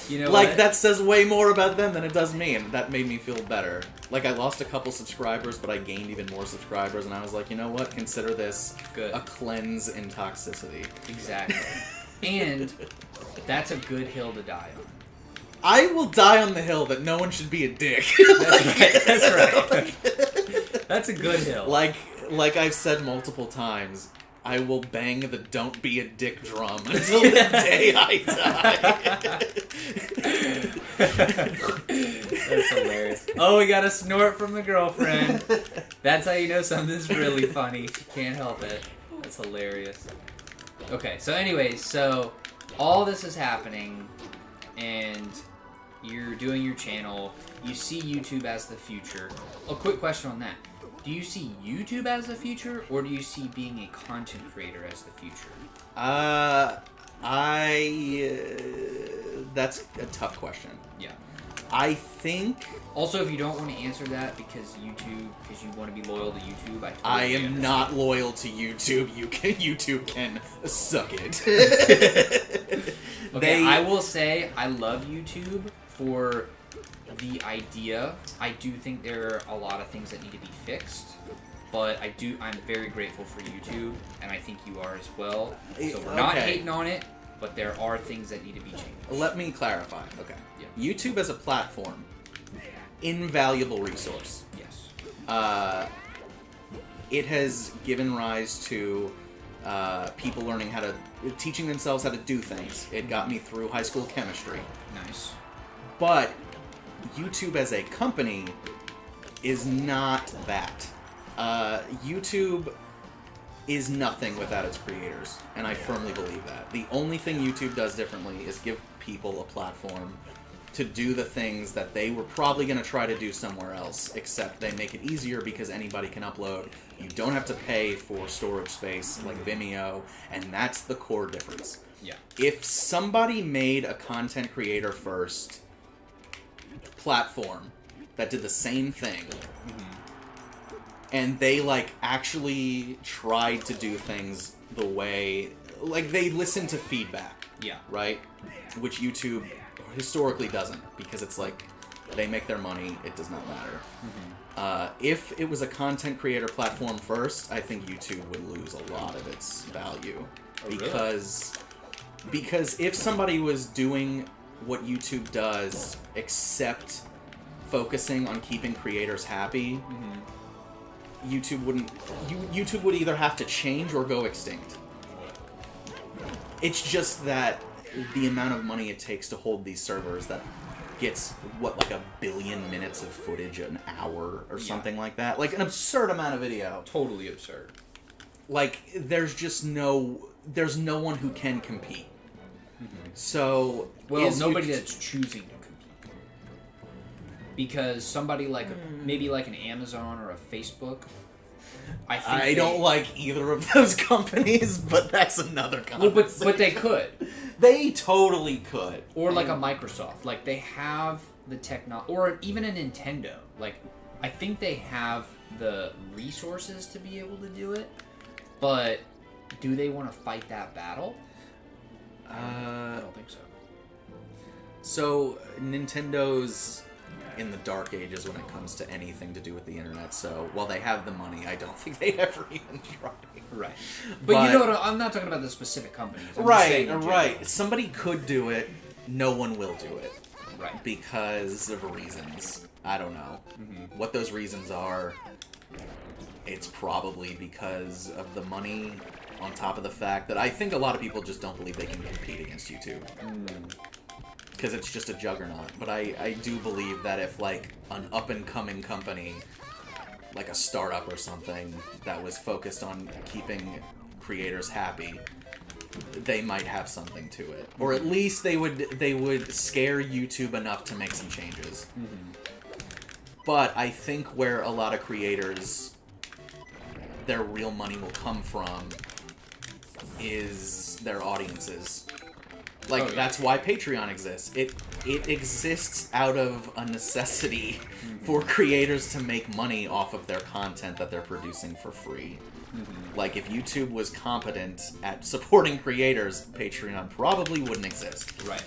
You know, like what? that says way more about them than it does me, and that made me feel better. Like I lost a couple subscribers, but I gained even more subscribers, and I was like, you know what? Consider this a cleanse in toxicity. Exactly. And that's a good hill to die on. I will die on the hill that no one should be a dick. That's right. That's right. That's a good hill. Like I've said multiple times, I will bang the "Don't be a dick" drum until the day I die. That's hilarious. Oh, we got a snort from the girlfriend. That's how you know something's really funny. She can't help it. That's hilarious. Okay, so anyways, so all this is happening, and you're doing your channel. You see YouTube as the future. A quick question on that. Do you see YouTube as the future, or do you see being a content creator as the future? That's a tough question. Yeah. I think... Also, if you don't want to answer that because you want to be loyal to YouTube, I am not loyal to YouTube. YouTube can suck it. Okay, I will say I love YouTube for the idea. I do think there are a lot of things that need to be fixed, but I'm very grateful for YouTube, and I think you are as well. So we're not hating on it, but there are things that need to be changed. Let me clarify. Okay. Yeah. YouTube as a platform, invaluable resource. Yes. it has given rise to people learning how to, teaching themselves how to do things. It got me through high school chemistry. Nice. But YouTube as a company is not that. YouTube is nothing without its creators, and I firmly believe that. The only thing YouTube does differently is give people a platform to do the things that they were probably going to try to do somewhere else, except they make it easier because anybody can upload. You don't have to pay for storage space like Vimeo, and that's the core difference. Yeah. If somebody made a content creator first platform that did the same thing, and they, like, actually tried to do things the way... Like, they listen to feedback. Yeah. Right? Which YouTube historically doesn't, because it's like, they make their money, it does not matter. If it was a content creator platform first, I think YouTube would lose a lot of its value. Oh, because if somebody was doing what YouTube does, except focusing on keeping creators happy... YouTube would either have to change or go extinct. It's just that the amount of money it takes to hold these servers that gets, like 1 billion minutes of footage an hour or something like that. Like, an absurd amount of video. Totally absurd. Like, there's no one who can compete. So... Well, nobody that's choosing to compete. Because somebody like maybe like an Amazon or a Facebook, I don't like either of those companies, but that's another conversation. Well, but they could. They totally could. Or like a Microsoft, like they have the technology, or even a Nintendo. Like, I think they have the resources to be able to do it, but do they want to fight that battle? I don't think so. So Nintendo's in the dark ages when it comes to anything to do with the internet, so while they have the money, I don't think they'd ever even try. Right. But you know what, I'm not talking about the specific companies. I'm just right, saying right. Somebody could do it, no one will do it. Right. Because of reasons. I don't know. What those reasons are, it's probably because of the money, on top of the fact that I think a lot of people just don't believe they can compete against YouTube. Because it's just a juggernaut. But I do believe that if, like, an up-and-coming company, like a startup or something, that was focused on keeping creators happy, they might have something to it. Or at least they would scare YouTube enough to make some changes. But I think where a lot of creators, their real money will come from is their audiences. Like, that's why Patreon exists. It exists out of a necessity for creators to make money off of their content that they're producing for free. Like, if YouTube was competent at supporting creators, Patreon probably wouldn't exist. Right.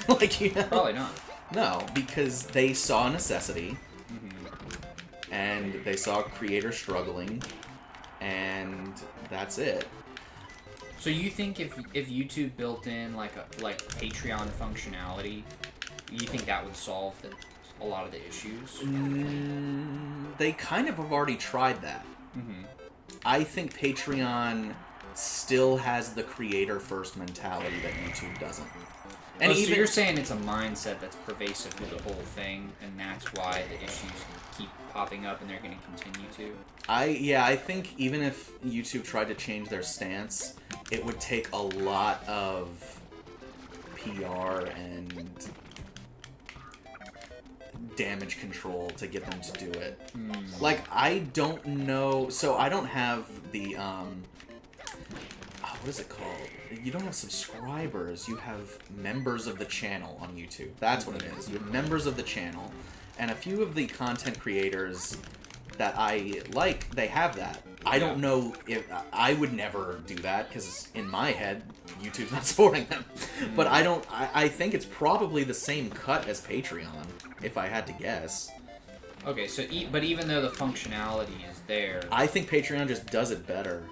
Like, you know? Probably not. No, because they saw necessity, and they saw creators struggling, and that's it. So you think if YouTube built in like Patreon functionality, you think that would solve a lot of the issues? They kind of have already tried that. I think Patreon still has the creator-first mentality that YouTube doesn't. And so you're saying it's a mindset that's pervasive through the whole thing, and that's why the issues keep popping up and they're going to continue to? I think even if YouTube tried to change their stance, it would take a lot of PR and damage control to get them to do it. Like, I don't know... So, I don't have the, what is it called? You don't have subscribers, you have members of the channel on YouTube. That's what it is. You have members of the channel. And a few of the content creators that I like, they have that. I don't know if... I would never do that, because in my head, YouTube's not supporting them. But I think it's probably the same cut as Patreon, if I had to guess. Okay, so but even though the functionality is there... I think Patreon just does it better,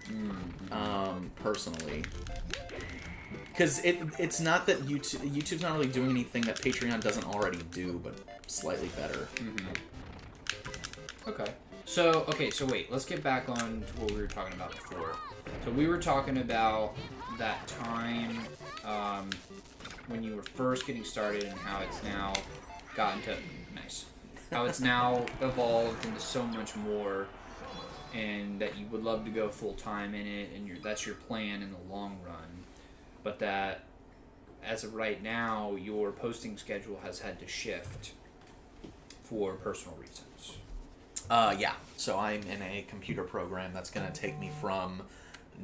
personally. Because it's not that YouTube's not really doing anything that Patreon doesn't already do, but slightly better. Okay. So, okay, so wait, let's get back on to what we were talking about before. So we were talking about that time when you were first getting started and how it's now gotten to... Nice. How it's now evolved into so much more, and that you would love to go full-time in it, and that's your plan in the long run. But that, as of right now, your posting schedule has had to shift for personal reasons. Yeah. So I'm in a computer program that's going to take me from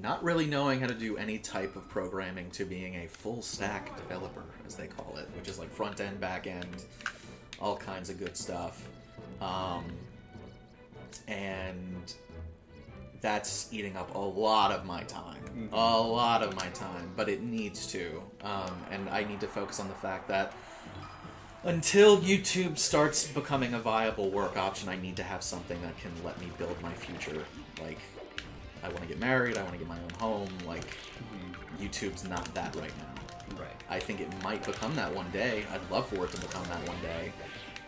not really knowing how to do any type of programming to being a full stack developer, as they call it, which is like front end, back end, all kinds of good stuff. And that's eating up a lot of my time. Mm-hmm. A lot of my time, but it needs to. And I need to focus on the fact that until YouTube starts becoming a viable work option, I need to have something that can let me build my future. Like, I want to get married, I want to get my own home, like, YouTube's not that right now. Right. I think it might become that one day. I'd love for it to become that one day.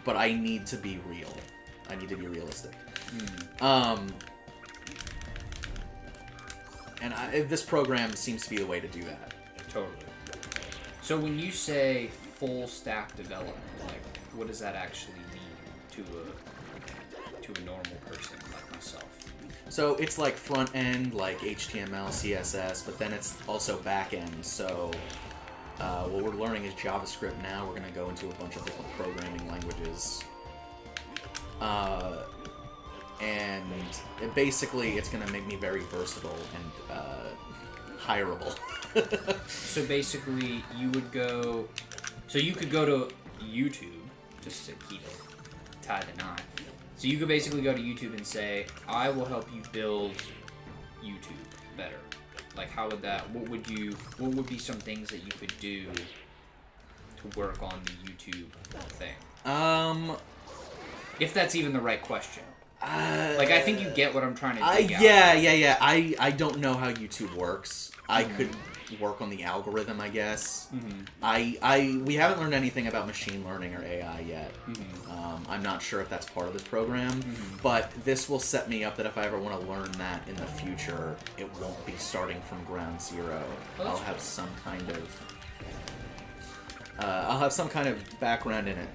But I need to be real. I need to be realistic. And this program seems to be the way to do that. Totally. So when you say full stack development, like, what does that actually mean to a normal person like myself? So it's like front end, like HTML, CSS, but then it's also back end. So what we're learning is JavaScript now. We're going to go into a bunch of different programming languages. And basically, it's going to make me very versatile and hireable. So basically, you could go to YouTube, just to keep it tied to knot. So you could basically go to YouTube and say, I will help you build YouTube better. Like, how would that, what would be some things that you could do to work on the YouTube thing? If that's even the right question. Like, I think you get what I'm trying to dig out. Yeah. I don't know how YouTube works. I could work on the algorithm, I guess. We haven't learned anything about machine learning or AI yet. I'm not sure if that's part of this program, but this will set me up that if I ever want to learn that in the future, it won't be starting from ground zero. I'll have some kind of background in it.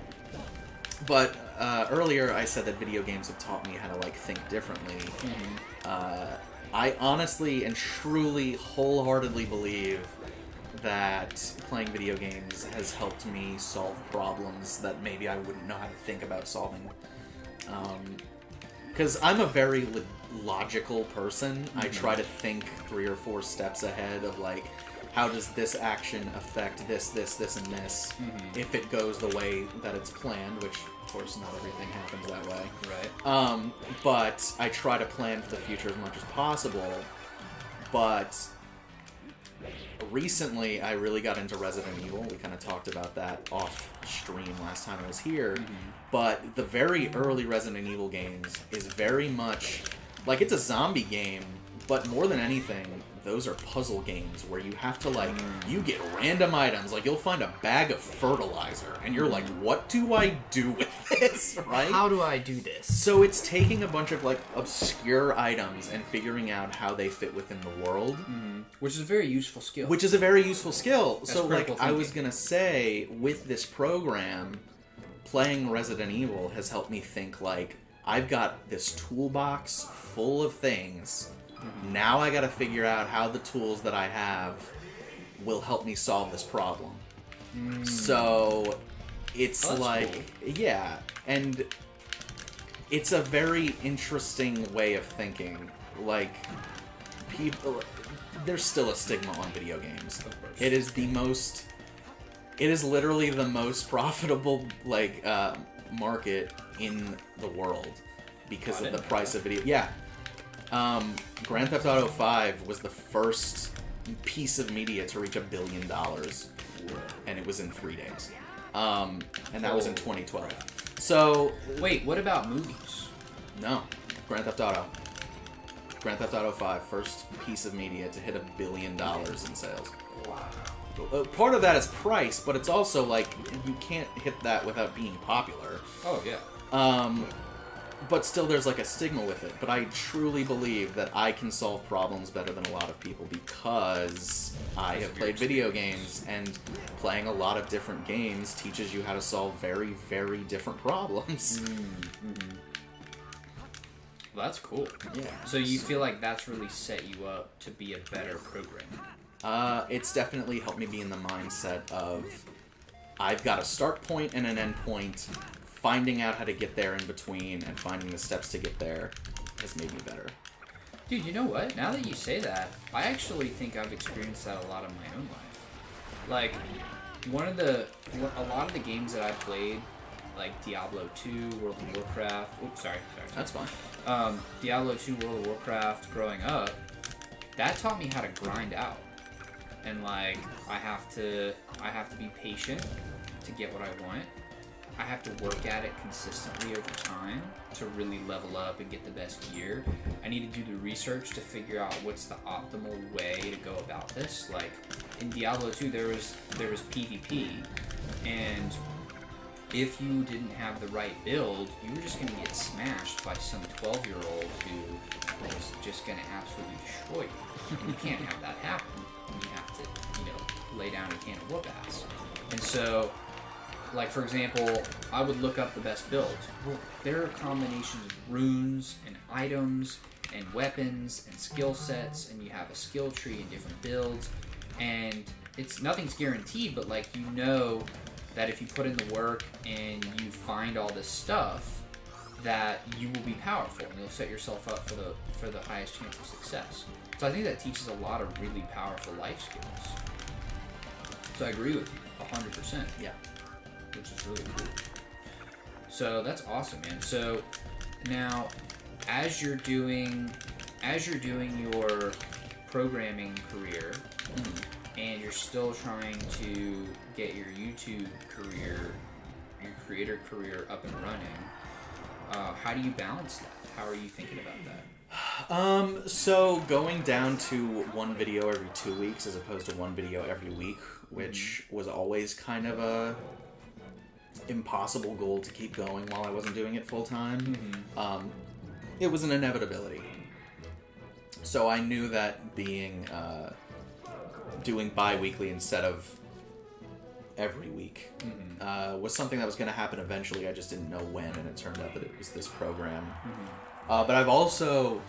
But earlier I said that video games have taught me how to, like, think differently. I honestly and truly, wholeheartedly believe that playing video games has helped me solve problems that maybe I wouldn't know how to think about solving. Because I'm a very logical person. I try to think 3 or 4 steps ahead of, like, how does this action affect this, and this, if it goes the way that it's planned, which, of course, not everything happens that way. Right. But I try to plan for the future as much as possible. But recently, I really got into Resident Evil. We kind of talked about that off stream last time I was here. But the very early Resident Evil games is very much like, it's a zombie game, but more than anything, those are puzzle games where you have to, like, you get random items. Like, you'll find a bag of fertilizer, and you're like, what do I do with this, right? How do I do this? So it's taking a bunch of, like, obscure items and figuring out how they fit within the world. Which is a very useful skill. Which is a very useful skill. That's so, like, critical I was thinking. going to say, with this program, playing Resident Evil has helped me think, like, I've got this toolbox full of things. Now I gotta figure out how the tools that I have will help me solve this problem. So it's cool. Yeah, and it's a very interesting way of thinking. Like, people, there's still a stigma on video games. It is literally the most profitable, like, market in the world because of the price of video. Yeah. Grand Theft Auto 5 was the first piece of media to reach $1 billion, and it was in 3 days. And that was in 2012. So, wait, what about movies? No, Grand Theft Auto. Grand Theft Auto 5, first piece of media to hit $1 billion in sales. Wow. Part of that is price, but it's also, like, you can't hit that without being popular. Oh, yeah. but still there's like a stigma with it. But I truly believe that I can solve problems better than a lot of people because I have played video games, and playing a lot of different games teaches you how to solve very, very different problems. Well, that's cool. Yeah. So you feel like that's really set you up to be a better programmer? It's definitely helped me be in the mindset of I've got a start point and an end point. Finding out how to get there in between and finding the steps to get there has made me better. Dude, you know what? Now that you say that, I actually think I've experienced that a lot in my own life. Like, a lot of the games that I played, like Diablo 2, World of Warcraft. Oops, sorry. That's fine. Diablo 2, World of Warcraft, growing up, that taught me how to grind out. And like, I have to be patient to get what I want. I have to work at it consistently over time to really level up and get the best gear. I need to do the research to figure out what's the optimal way to go about this. Like in Diablo 2, there was PvP, and if you didn't have the right build, you were just going to get smashed by some 12-year-old who was just going to absolutely destroy you. And you can't have that happen. You have to, lay down a can of whoop ass. And so, like, for example, I would look up the best build. Well, there are combinations of runes and items and weapons and skill sets, and you have a skill tree and different builds, and nothing's guaranteed, but like, you know that if you put in the work and you find all this stuff, that you will be powerful and you'll set yourself up for the highest chance of success. So I think that teaches a lot of really powerful life skills. So I agree with you 100%. Yeah. Which is really cool. So that's awesome, man. So now, as you're doing your programming career, and you're still trying to get your YouTube career, your creator career up and running, how do you balance that? How are you thinking about that? So going down to one video every 2 weeks as opposed to one video every week, which was always kind of a impossible goal to keep going while I wasn't doing it full time. It was an inevitability. So I knew that being doing bi-weekly instead of every week was something that was going to happen eventually. I just didn't know when, and it turned out that it was this program. But I've also,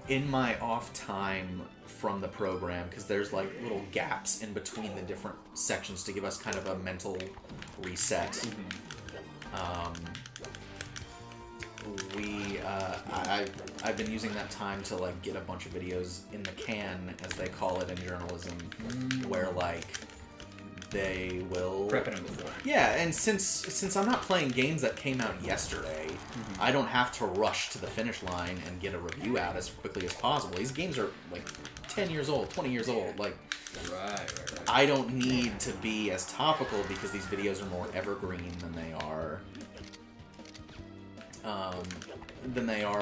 in my off time from the program, because there's like little gaps in between the different sections to give us kind of a mental reset. I've been using that time to like get a bunch of videos in the can, as they call it in journalism, where like they will prepping them before. Yeah, and since I'm not playing games that came out yesterday, I don't have to rush to the finish line and get a review out as quickly as possible. These games are like 10 years old, 20 years old. Like, right. I don't need to be as topical because these videos are more evergreen than they are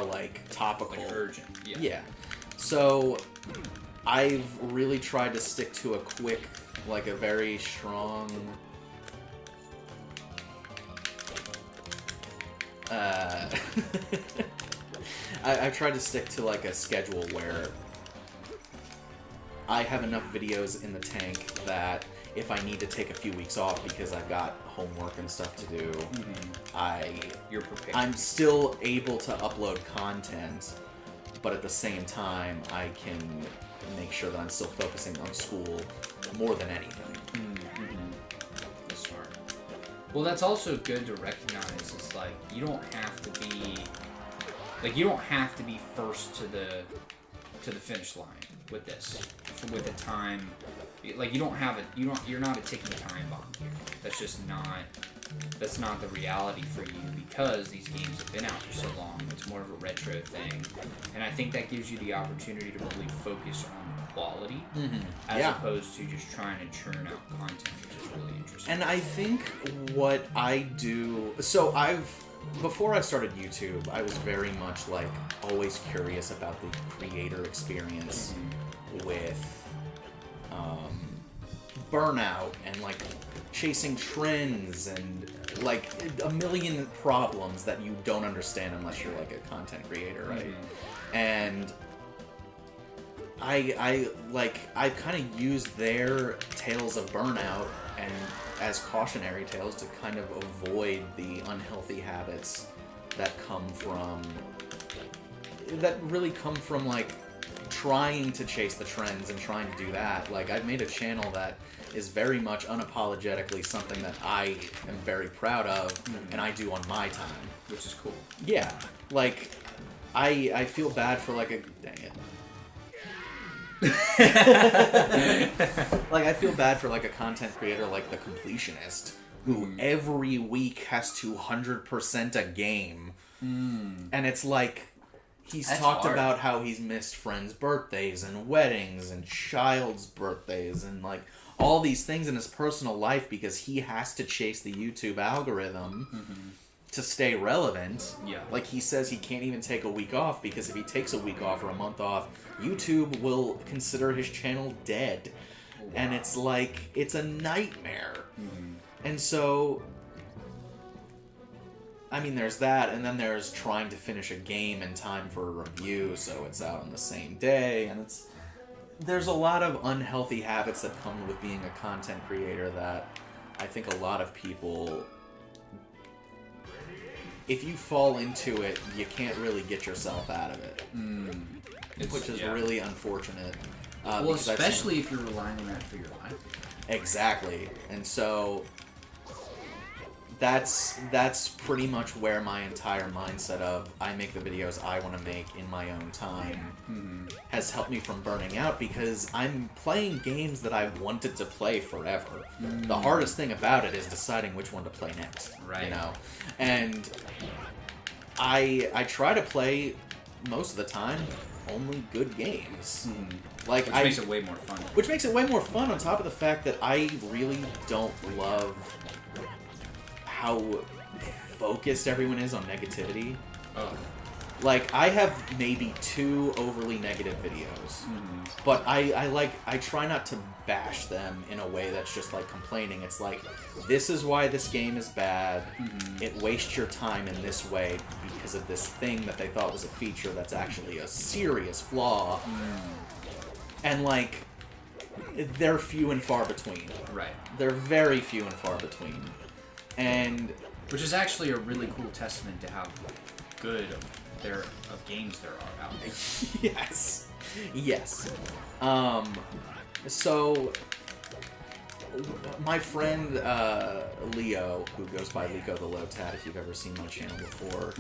like topical. Like urgent. Yeah. So I've really tried to stick to a very strong I've tried to stick to like a schedule where I have enough videos in the tank that if I need to take a few weeks off because I've got homework and stuff to do, You're prepared. I'm still able to upload content, but at the same time, I can make sure that I'm still focusing on school more than anything. That's smart. Well, that's also good to recognize. It's like you don't have to be first to the finish line with this. With the time, like you're not a ticking time bomb here. That's not the reality for you because these games have been out for so long. It's more of a retro thing, and I think that gives you the opportunity to really focus on quality as opposed to just trying to churn out content, which is really interesting. And I think what I do, before I started YouTube, I was very much like always curious about the creator experience with burnout and like chasing trends and like a million problems that you don't understand unless you're like a content creator, right? Mm-hmm. And I've kind of used their tales of burnout and as cautionary tales to kind of avoid the unhealthy habits that really come from like trying to chase the trends and trying to do that. Like, I've made a channel that is very much unapologetically something that I am very proud of, and I do on my time. Which is cool. Yeah. Like, I feel bad for like a... Dang it. Like, I feel bad for like a content creator like the Completionist, who every week has to 100% a game. And it's like... He's talked about how he's missed friends' birthdays and weddings and child's birthdays and like all these things in his personal life because he has to chase the YouTube algorithm to stay relevant. Yeah. Like, he says he can't even take a week off because if he takes a week off or a month off, YouTube will consider his channel dead. Wow. And it's like, it's a nightmare. And so... I mean, there's that, and then there's trying to finish a game in time for a review, so it's out on the same day, and there's a lot of unhealthy habits that come with being a content creator that I think a lot of people, if you fall into it, you can't really get yourself out of it, which is really unfortunate. Well, especially if you're relying on that for your life. Exactly, and so... That's pretty much where my entire mindset of I make the videos I want to make in my own time has helped me from burning out because I'm playing games that I've wanted to play forever. The hardest thing about it is deciding which one to play next, right? You know, and I try to play most of the time only good games. Like which makes it way more fun. Which makes it way more fun on top of the fact that I really don't love how focused everyone is on negativity. Like, I have maybe 2 overly negative videos, but I try not to bash them in a way that's just like complaining. It's like, this is why this game is bad. It wastes your time in this way because of this thing that they thought was a feature that's actually a serious flaw. And like, they're few and far between. Right. They're very few and far between. And which is actually a really cool testament to how good of games there are out there. Yes. So my friend Leo, who goes by Lico the Low Tat, if you've ever seen my channel before,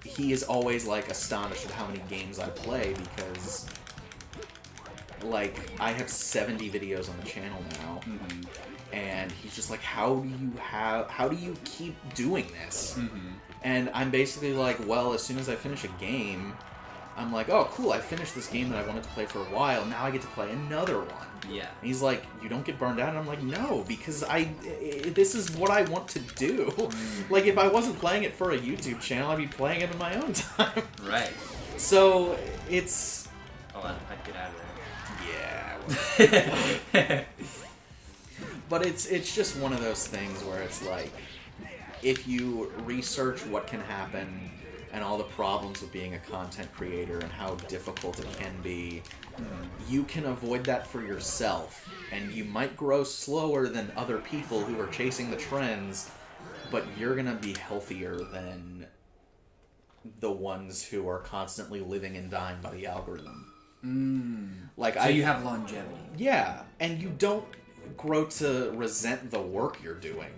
he is always like astonished at how many games I play because like I have 70 videos on the channel now. And he's just like, how do you keep doing this? And I'm basically like, well, as soon as I finish a game, I'm like, oh, cool, I finished this game that I wanted to play for a while. Now I get to play another one. Yeah. And he's like, you don't get burned out? And I'm like, no, because this is what I want to do. Like, if I wasn't playing it for a YouTube channel, I'd be playing it in my own time. Right. So, it's... Oh, I'd get out of there. Yeah. But it's just one of those things where it's like, if you research what can happen and all the problems with being a content creator and how difficult it can be, you can avoid that for yourself. And you might grow slower than other people who are chasing the trends, but you're going to be healthier than the ones who are constantly living and dying by the algorithm. Like, so you have longevity. Yeah, and you don't grow to resent the work you're doing,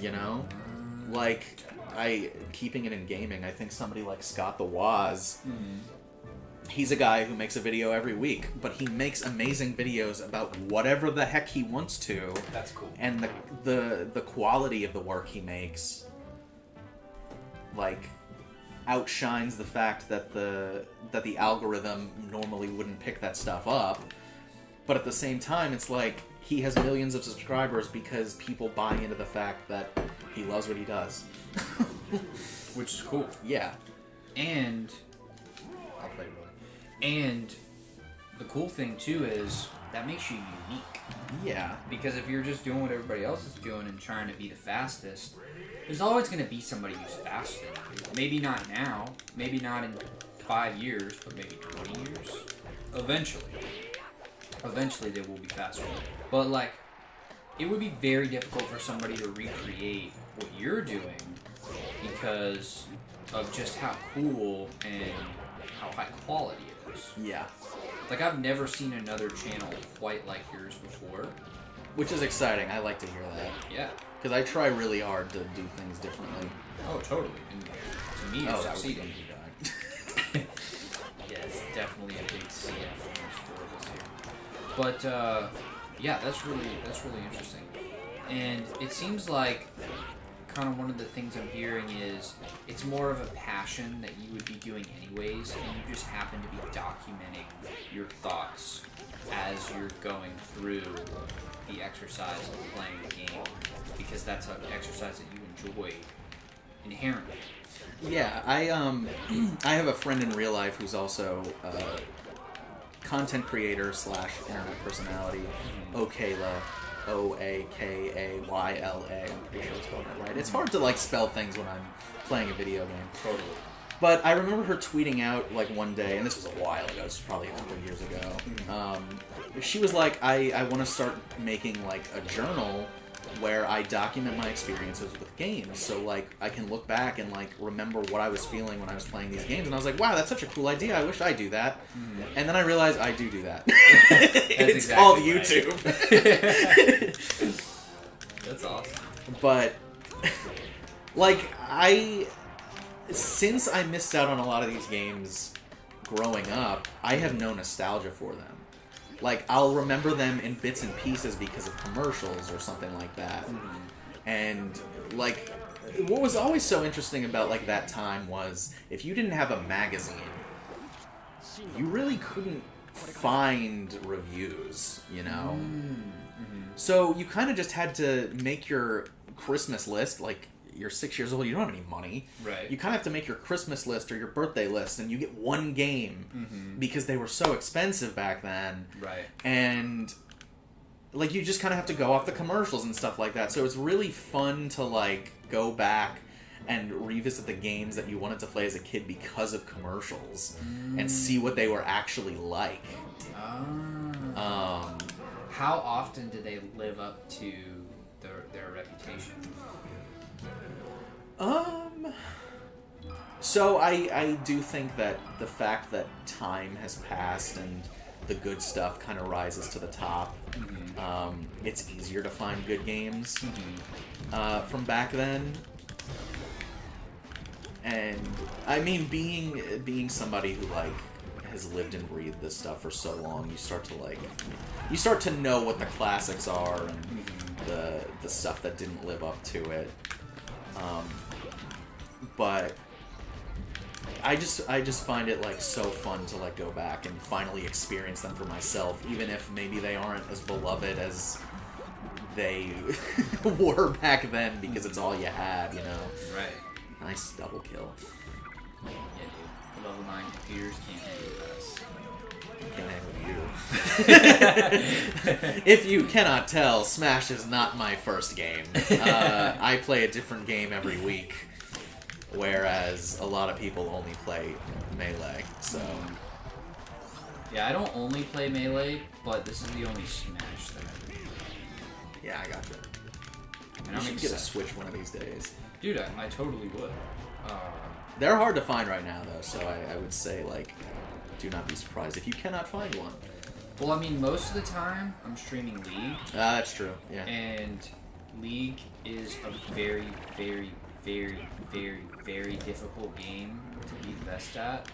you know? Like, keeping it in gaming, I think somebody like Scott the Woz, he's a guy who makes a video every week, but he makes amazing videos about whatever the heck he wants to. That's cool. And the quality of the work he makes, like, outshines the fact that the algorithm normally wouldn't pick that stuff up. But at the same time, it's like, he has millions of subscribers because people buy into the fact that he loves what he does. Which is cool. Yeah. And I'll play really. And the cool thing too is that makes you unique. Yeah. Because if you're just doing what everybody else is doing and trying to be the fastest, there's always going to be somebody who's faster than you. Maybe not now, maybe not in 5 years, but maybe 20 years. Eventually they will be faster. But like, it would be very difficult for somebody to recreate what you're doing because of just how cool and how high quality it is. Yeah. Like, I've never seen another channel quite like yours before. Which is exciting. I like to hear that. Yeah. Because I try really hard to do things differently. Oh, totally. And to me, you're succeeding. Yeah, it's definitely a big CF for us here. But, yeah, that's really interesting. And it seems like kind of one of the things I'm hearing is it's more of a passion that you would be doing anyways, and you just happen to be documenting your thoughts as you're going through the exercise of playing the game, because that's an exercise that you enjoy inherently. Yeah, I have a friend in real life who's also a content creator / internet personality, Okayla. Okayla. I'm pretty sure it's spelled that right. It's hard to like spell things when I'm playing a video game. Totally. But I remember her tweeting out like one day, and this was a while ago. This was probably a couple of years ago. She was like, "I want to start making like a journal where I document my experiences with games, so like I can look back and like remember what I was feeling when I was playing these games." And I was like, "Wow, that's such a cool idea. I wish I do that." And then I realized I do that. It's exactly called YouTube. That's awesome. But like since I missed out on a lot of these games growing up, I have no nostalgia for them. Like, I'll remember them in bits and pieces because of commercials or something like that. And, like, what was always so interesting about, like, that time was if you didn't have a magazine, you really couldn't find reviews, you know? So you kind of just had to make your Christmas list, like, you're 6 years old, you don't have any money. Right. You kind of have to make your Christmas list or your birthday list, and you get one game because they were so expensive back then. Right. And, like, you just kind of have to go off the commercials and stuff like that. So it's really fun to, like, go back and revisit the games that you wanted to play as a kid because of commercials and see what they were actually like. How often did they live up to their reputation? So I do think that the fact that time has passed and the good stuff kind of rises to the top. It's easier to find good games from back then. And I mean, being somebody who like has lived and breathed this stuff for so long, you start to know what the classics are and the stuff that didn't live up to it. But I just find it like so fun to like go back and finally experience them for myself, even if maybe they aren't as beloved as they were back then because it's all you had, you know. Right. Nice double kill. Yeah, dude. The level 9 computers can't hang with us. Can't hang with you. If you cannot tell, Smash is not my first game. I play a different game every week, whereas a lot of people only play Melee, so... Yeah, I don't only play Melee, but this is the only Smash that I do. Yeah, I gotcha. And You should get a Switch one of these days. Dude, I totally would. They're hard to find right now, though, so I would say, like, do not be surprised if you cannot find one. Well, I mean, most of the time, I'm streaming League. That's true, yeah. And League is a very, very, very, very, very difficult game to be the best at.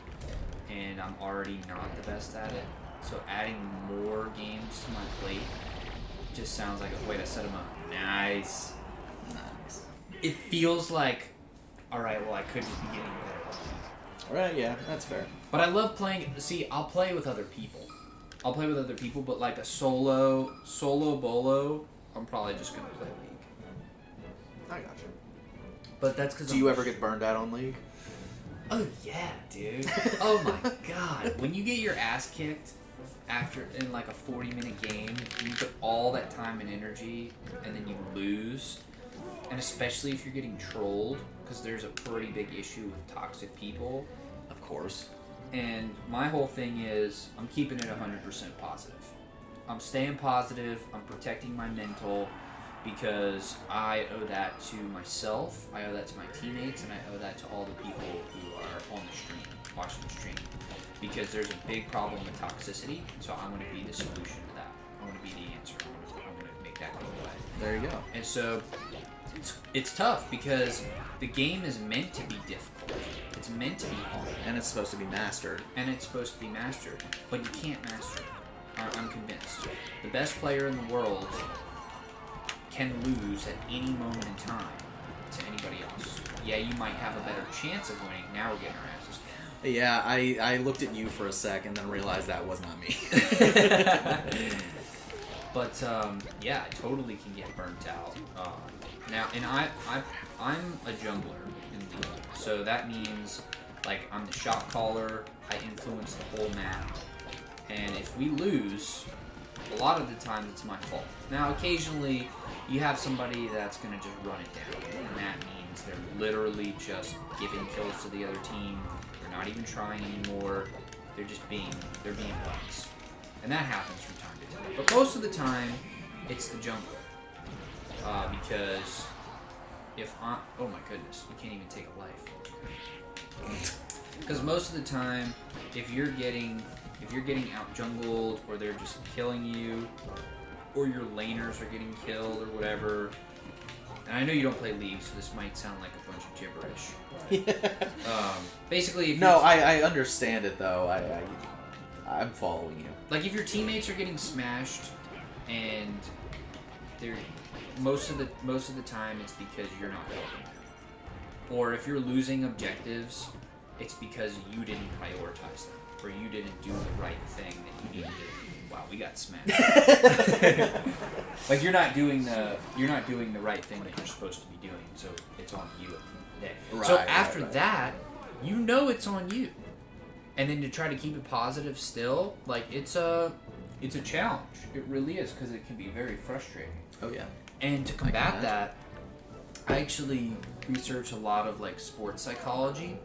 And I'm already not the best at it. So adding more games to my plate just sounds like a way to set them up. Nice. It feels like, alright, well, I could just be getting better. Alright, yeah, that's fair. But I love playing, see, I'll play with other people. But like a solo bolo, I'm probably just going to play League. I gotcha. But that's because Do you ever get burned out on League? Oh, yeah, dude. Oh, my God. When you get your ass kicked in like a 40-minute game, you put all that time and energy, and then you lose, and especially if you're getting trolled, because there's a pretty big issue with toxic people. Of course. And my whole thing is, I'm keeping it 100% positive. I'm staying positive, I'm protecting my mental, because I owe that to myself, I owe that to my teammates, and I owe that to all the people who are on the stream, watching the stream. Because there's a big problem with toxicity, so I'm going to be the solution to that. I'm going to be the answer. I'm going to make that go away. There you go. And so, it's tough, because the game is meant to be difficult. It's meant to be hard. And it's supposed to be mastered. But you can't master it. I'm convinced. The best player in the world can lose at any moment in time to anybody else. Yeah, you might have a better chance of winning. Now we're getting our asses kicked. Yeah, I looked at you for a sec and then realized that was not me. But yeah, I totally can get burnt out. Now, and I'm a jungler in League, so that means like I'm the shot caller. I influence the whole map, and if we lose, a lot of the time it's my fault. Now, occasionally you have somebody that's gonna just run it down, and that means they're literally just giving kills to the other team. They're not even trying anymore. They're being bugs, and that happens from time to time. But most of the time, it's the jungler. Because if I... Oh my goodness, you can't even take a life. Because most of the time, if you're getting out jungled, or they're just killing you, or your laners are getting killed, or whatever... And I know you don't play League, so this might sound like a bunch of gibberish. Basically, if no, I understand it though. I'm following you. Like if your teammates are getting smashed, and they're most of the time it's because you're not helping them. Or if you're losing objectives, it's because you didn't prioritize them, or you didn't do the right thing that you needed to do. Wow, we got smashed. Like you're not doing the right thing that you're supposed to be doing, so it's on you at the end of the day. Right, so after right. that, you know it's on you. And then to try to keep it positive still, like it's a challenge. It really is, because it can be very frustrating. Oh yeah. And to combat that, I actually research a lot of like sports psychology,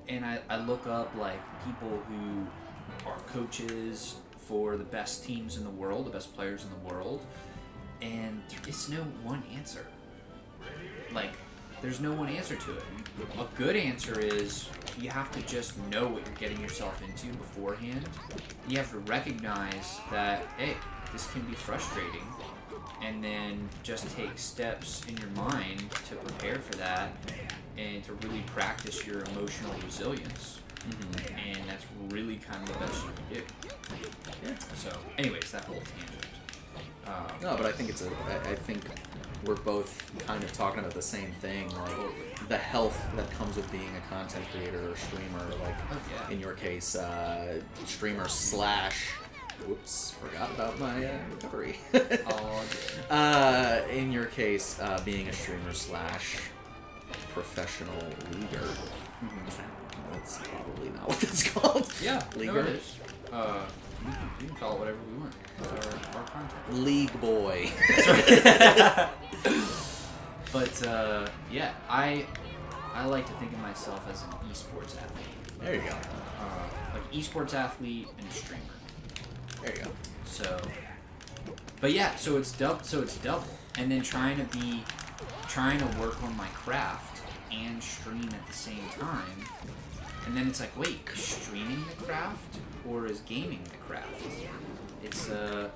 and I look up like people who are coaches for the best teams in the world, the best players in the world, and it's no one answer. Like, there's no one answer to it. A good answer is you have to just know what you're getting yourself into beforehand. You have to recognize that, hey, this can be frustrating, and then just take steps in your mind to prepare for that and to really practice your emotional resilience. Mm-hmm. And that's really kind of the best you can do. Yeah. So, anyways, that whole tangent. No, but I think I think we're both kind of talking about the same thing, like the health that comes with being a content creator or streamer, like in your case, streamer slash. Whoops, forgot about my recovery. In your case, being a streamer slash professional leaguer. Mm-hmm. That's probably not what that's called. Yeah, leaguer. No, it is. We can call it whatever we want. It's our content. League boy. But yeah, I like to think of myself as an esports athlete. There you go. Like esports athlete and a streamer. There you go. So, but yeah, so it's double, and then trying to work on my craft and stream at the same time, and then it's like, wait, is streaming the craft or is gaming the craft? It's it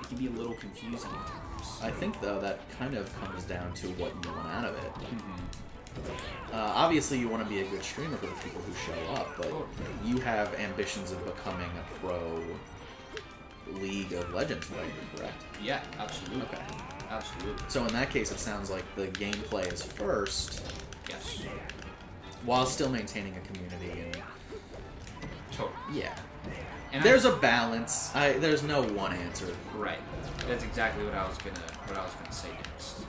can be a little confusing at times. I think though that kind of comes down to what you want out of it. Mm-hmm. Obviously, you want to be a good streamer for the people who show up, but you have ambitions of becoming a pro League of Legends player, correct? Yeah, absolutely. Okay. Absolutely. So in that case, it sounds like the gameplay is first. Yes. While still maintaining a community and. Totally. Yeah. And there's a balance. There's no one answer. Right. That's exactly what I was gonna say next.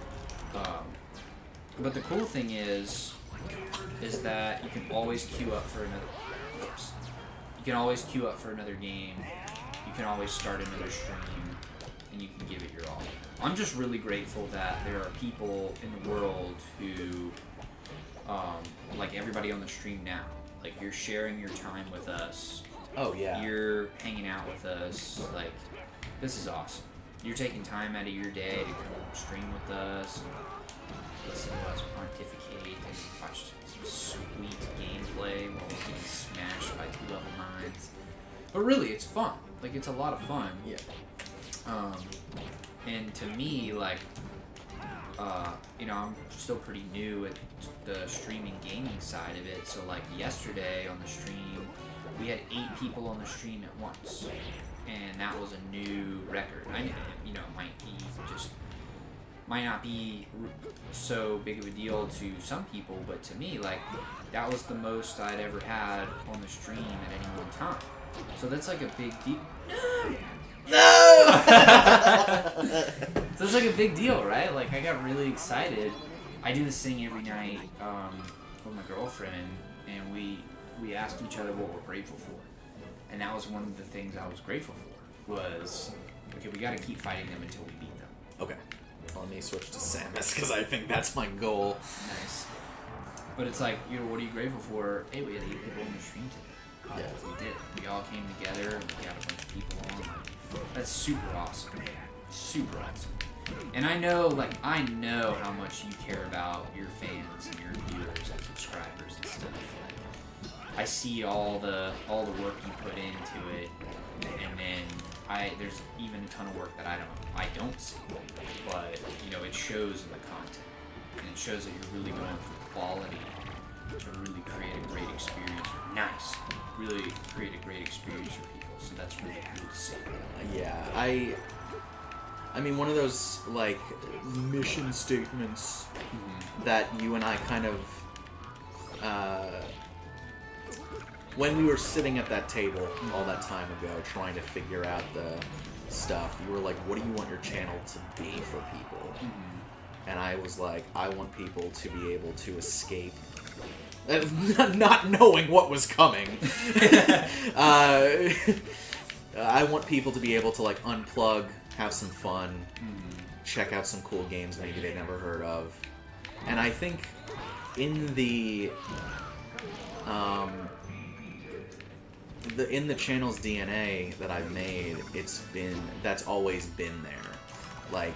But the cool thing is that you can always queue up for another. Oops. You can always queue up for another game. You you can always start another stream and you can give it your all. I'm just really grateful that there are people in the world who, like everybody on the stream now, like you're sharing your time with us. Oh yeah. You're hanging out with us. Like, this is awesome. You're taking time out of your day to come stream with us, and listen to us pontificate, and watch some sweet gameplay while we're getting smashed by 2 level 9s. But really, it's fun. Like, it's a lot of fun. Yeah. And to me, like, you know, I'm still pretty new at the streaming gaming side of it. So, like, yesterday on the stream, we had 8 people on the stream at once. And that was a new record. You know, might not be so big of a deal to some people, but to me, like, that was the most I'd ever had on the stream at any one time. So that's like a big deal. No! So it's like a big deal, right? Like, I got really excited. I do this thing every night with my girlfriend, and we ask each other what we're grateful for. And that was one of the things I was grateful for, was, okay, we gotta keep fighting them until we beat them. Okay. Well, let me switch to Samus, because I think that's my goal. Nice. But it's like, you know, what are you grateful for? Hey, we had 8 people on the stream today. Yeah. We did. We all came together, and we got a bunch of people on. That's super awesome. Super awesome. And I know how much you care about your fans and your viewers and subscribers and stuff. Like, I see all the work you put into it, and then there's even a ton of work that I don't see. But you know, it shows in the content, and it shows that you're really going for quality to really create a great experience. Nice. Really create a great experience for people. So that's really cool to see. Yeah, I mean, one of those, like, mission statements that you and I kind of, when we were sitting at that table all that time ago trying to figure out the stuff, you were like, what do you want your channel to be for people? And I was like, I want people to be able to escape not knowing what was coming. I want people to be able to, like, unplug, have some fun, check out some cool games maybe they never heard of. And I think in the channel's DNA that I've made, that's always been there. Like,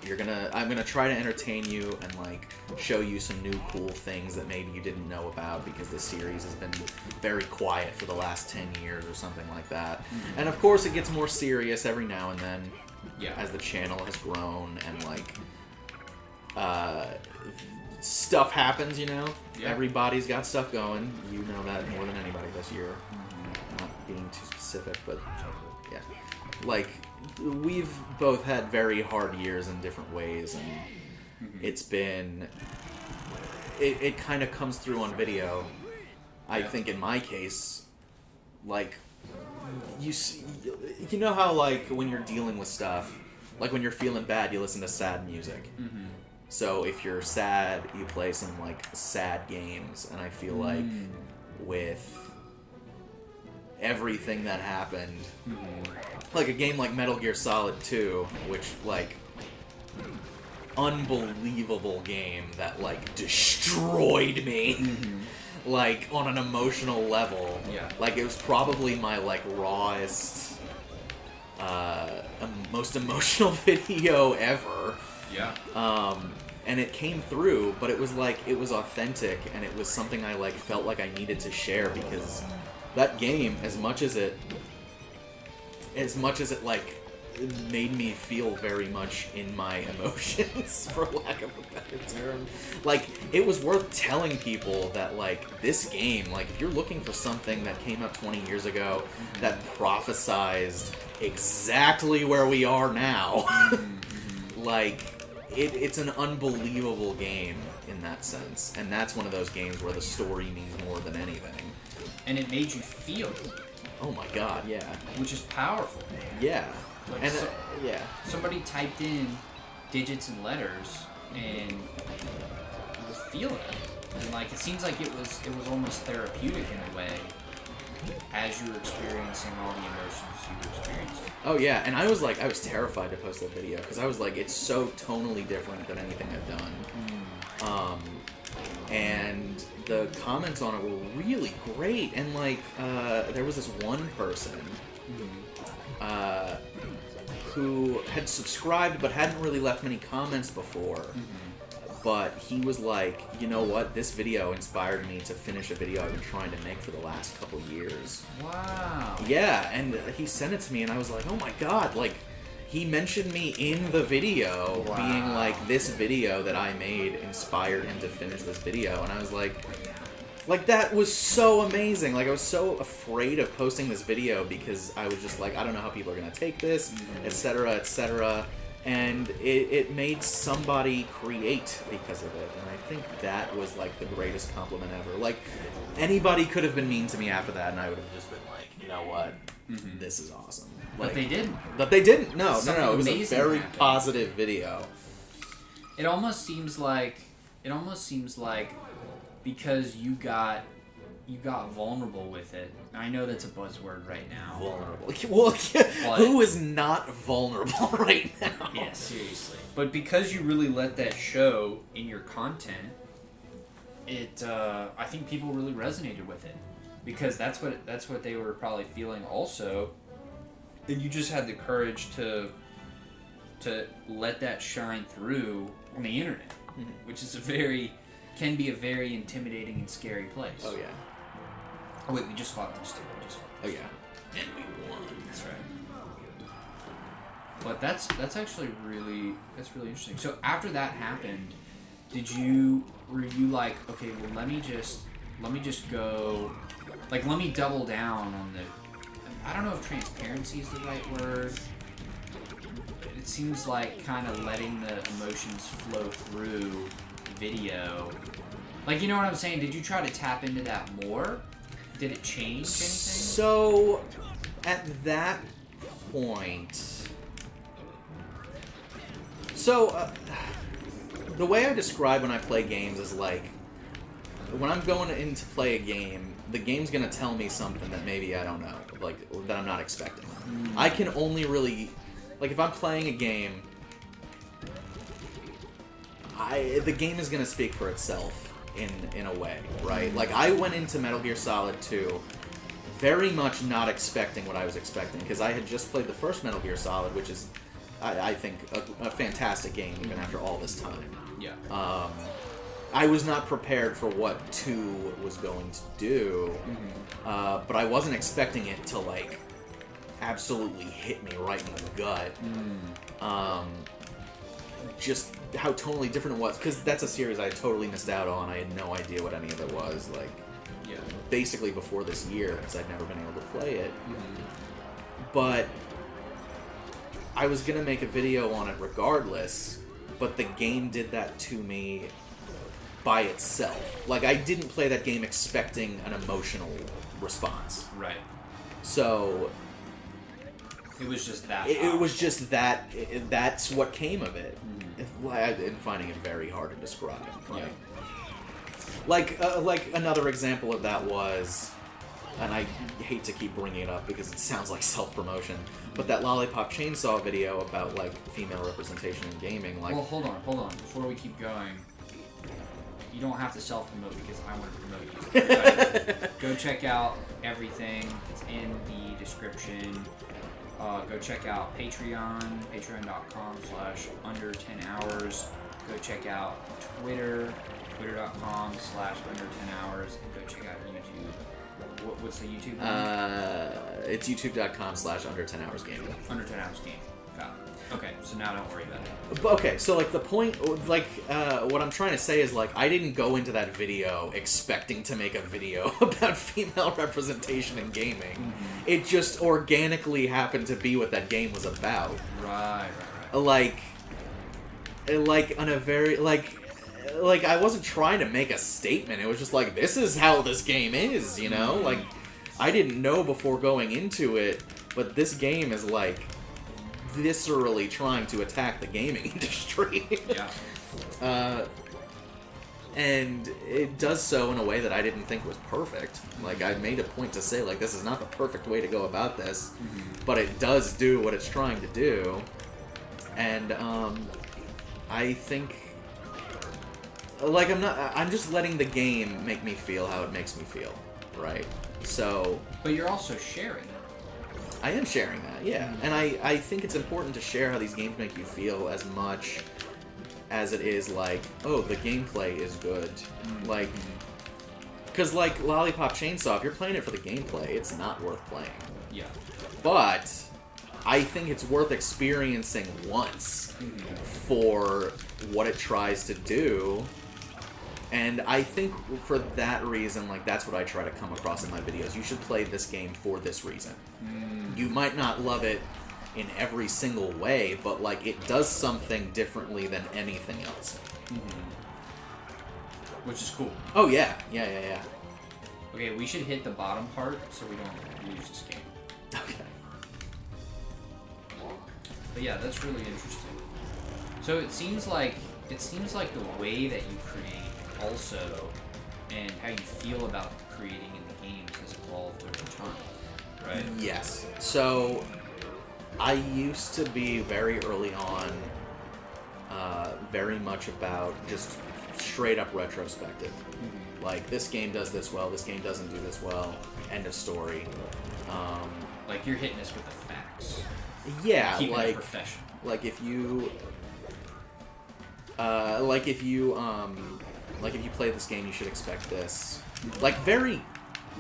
I'm gonna try to entertain you and, like, show you some new cool things that maybe you didn't know about, because the series has been very quiet for the last 10 years or something like that. And of course it gets more serious every now and then, as the channel has grown and, like, stuff happens, you know? Everybody's got stuff going. You know that more than anybody this year. Not being too specific, but yeah. Like, we've both had very hard years in different ways, and it's been... It kind of comes through on video. I think in my case, like, you know how, like, when you're dealing with stuff, like when you're feeling bad, you listen to sad music. So if you're sad, you play some, like, sad games, and I feel like with everything that happened, like a game like Metal Gear Solid 2, which, like, unbelievable game that, like, destroyed me, like, on an emotional level. Like, it was probably my, like, rawest, most emotional video ever. And it came through, but it was, like, it was authentic, and it was something I, like, felt like I needed to share, because that game, as much as it, like, it made me feel very much in my emotions, for lack of a better term. Like, it was worth telling people that, like, this game, like, if you're looking for something that came out 20 years ago that prophesized exactly where we are now, like, it's an unbelievable game in that sense. And that's one of those games where the story means more than anything. And it made you feel it. Oh my god, yeah. Which is powerful. Yeah. Like, and somebody typed in digits and letters, and you feel it. And, like, it seems like it was almost therapeutic in a way as you were experiencing all the emotions you were experiencing. Oh yeah, and I was terrified to post that video because I was like, it's so tonally different than anything I've done. And the comments on it were really great, and like there was this one person who had subscribed but hadn't really left many comments before. But he was like, you know what? This video inspired me to finish a video I've been trying to make for the last couple years. Wow. Yeah, and he sent it to me, and I was like, oh my god, like, he mentioned me in the video, being like, this video that I made inspired him to finish this video, and I was like, that was so amazing. Like, I was so afraid of posting this video because I was just like, I don't know how people are going to take this, etc., etc., and it made somebody create because of it, and I think that was, like, the greatest compliment ever. Like, anybody could have been mean to me after that, and I would have just been like, you know what, this is awesome. Like, but they didn't. But they didn't. No. It was a Amazing very happened. positive video. It almost seems like because you got vulnerable with it. I know that's a buzzword right now. Vulnerable. Well, yeah, who is not vulnerable right now? Yeah, seriously. But because you really let that show in your content, I think people really resonated with it because that's what they were probably feeling also, and you just had the courage to let that shine through on the internet, which is can be a very intimidating and scary place. Oh yeah. Oh wait, we just fought those two. Oh yeah. And we won. That's right. But that's actually really interesting. So after that happened, were you like, okay, well let me just go, like let me double down on I don't know if transparency is the right word. It seems like kind of letting the emotions flow through video. Like, you know what I'm saying? Did you try to tap into that more? Did it change anything? So, at that point... the way I describe when I play games is like, when I'm going in to play a game, the game's going to tell me something that maybe I don't know, like, that I'm not expecting. I can only really... Like, if I'm playing a game, the game is going to speak for itself in a way, right? Like, I went into Metal Gear Solid 2 very much not expecting what I was expecting, because I had just played the first Metal Gear Solid, which is, I think, a fantastic game, even after all this time. Yeah. I was not prepared for what 2 was going to do, but I wasn't expecting it to, like, absolutely hit me right in the gut. Just how totally different it was, because that's a series I totally missed out on. I had no idea what any of it was, like, basically before this year, because I'd never been able to play it. But I was going to make a video on it regardless, but the game did that to me by itself. Like, I didn't play that game expecting an emotional response. Right. So... It was just that. It was just that. That's what came of it. I'm finding it very hard to describe. Like another example of that was, and I hate to keep bringing it up because it sounds like self-promotion, but that Lollipop Chainsaw video about, like, female representation in gaming. Like, well, hold on. Before we keep going, you don't have to self-promote because I want to promote you. Go check out everything. It's in the description. Go check out Patreon, patreon.com/under10hours. Go check out Twitter, twitter.com/under10hours. And go check out YouTube. What's the YouTube link? It's youtube.com/under10hours gaming. Under10hours game. Got it. Okay, so now don't worry about it. Okay, so, like, the point, like, what I'm trying to say is, like, I didn't go into that video expecting to make a video about female representation in gaming. It just organically happened to be what that game was about. Right. Like, on a very, like, I wasn't trying to make a statement. It was just like, this is how this game is, you know? Like, I didn't know before going into it, but this game is, like, viscerally trying to attack the gaming industry. And it does so in a way that I didn't think was perfect. Like, I made a point to say, like, this is not the perfect way to go about this, but it does do what it's trying to do. And, I think, like, I'm just letting the game make me feel how it makes me feel, right? So... But you're also sharing. I am sharing that, yeah. And I think it's important to share how these games make you feel as much as it is like, oh, the gameplay is good. Like, because like Lollipop Chainsaw, if you're playing it for the gameplay, it's not worth playing. Yeah. But I think it's worth experiencing once for what it tries to do. And I think for that reason, like, that's what I try to come across in my videos. You should play this game for this reason. You might not love it in every single way, but, like, it does something differently than anything else. Which is cool. Oh, yeah. Yeah. Okay, we should hit the bottom part so we don't lose this game. Okay. But yeah, that's really interesting. So it seems like the way that you create also, and how you feel about creating in the games has evolved over time, right? Yes. So, I used to be very early on very much about just straight up retrospective. Like, this game does this well, this game doesn't do this well, end of story. Like, you're hitting us with the facts. Yeah, Keeping like, it professional. like if you play this game, you should expect this. Like, very,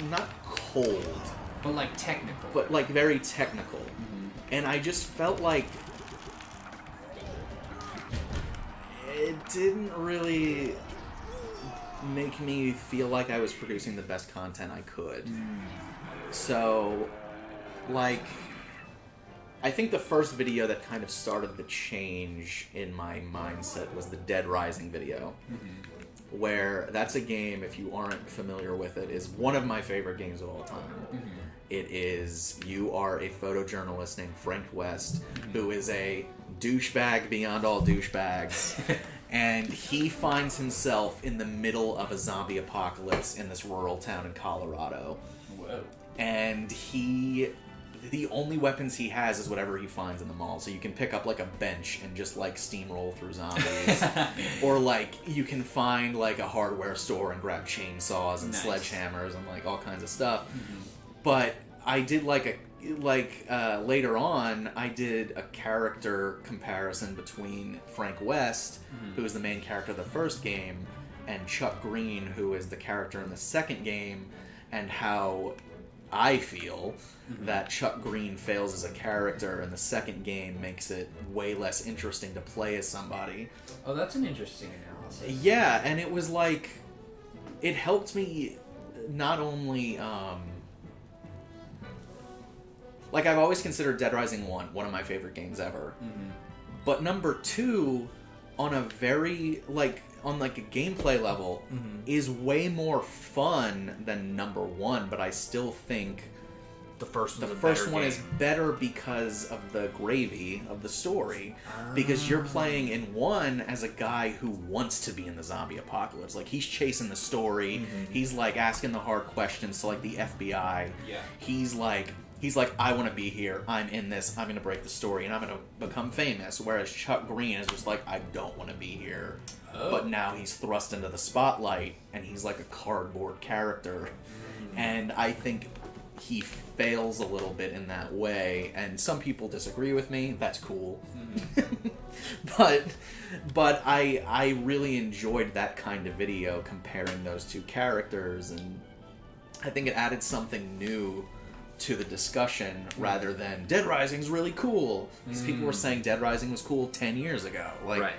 not cold, But like technical. but like very technical. And I just felt like it didn't really make me feel like I was producing the best content I could. So, like, I think the first video that kind of started the change in my mindset was the Dead Rising video. Where that's a game, if you aren't familiar with it, is one of my favorite games of all time. It is, you are a photojournalist named Frank West, who is a douchebag beyond all douchebags, and he finds himself in the middle of a zombie apocalypse in this rural town in Colorado. Whoa. And the only weapons he has is whatever he finds in the mall. So you can pick up, like, a bench and just, like, steamroll through zombies. Or, like, you can find, like, a hardware store and grab chainsaws and sledgehammers and, like, all kinds of stuff. But I did, later on, I did a character comparison between Frank West, who is the main character of the first game, and Chuck Green, who is the character in the second game, and how I feel that Chuck Green fails as a character and the second game makes it way less interesting to play as somebody. Oh, that's an interesting analysis. Yeah, and it was like, it helped me not only, like, I've always considered Dead Rising 1 one of my favorite games ever. But number 2, on a very, on a gameplay level, is way more fun than number 1, but I still think The first one is better because of the gravy of the story. Because you're playing in 1 as a guy who wants to be in the zombie apocalypse. Like, he's chasing the story. He's, like, asking the hard questions to, like, the FBI. Yeah. He's like, I want to be here. I'm in this. I'm going to break the story, and I'm going to become famous. Whereas Chuck Green is just like, I don't want to be here. But now he's thrust into the spotlight, and he's like a cardboard character. And I think he fails a little bit in that way, and some people disagree with me. That's cool. but I really enjoyed that kind of video comparing those two characters, and I think it added something new to the discussion rather than Dead Rising's really cool. Because people were saying Dead Rising was cool 10 years ago. Like, right.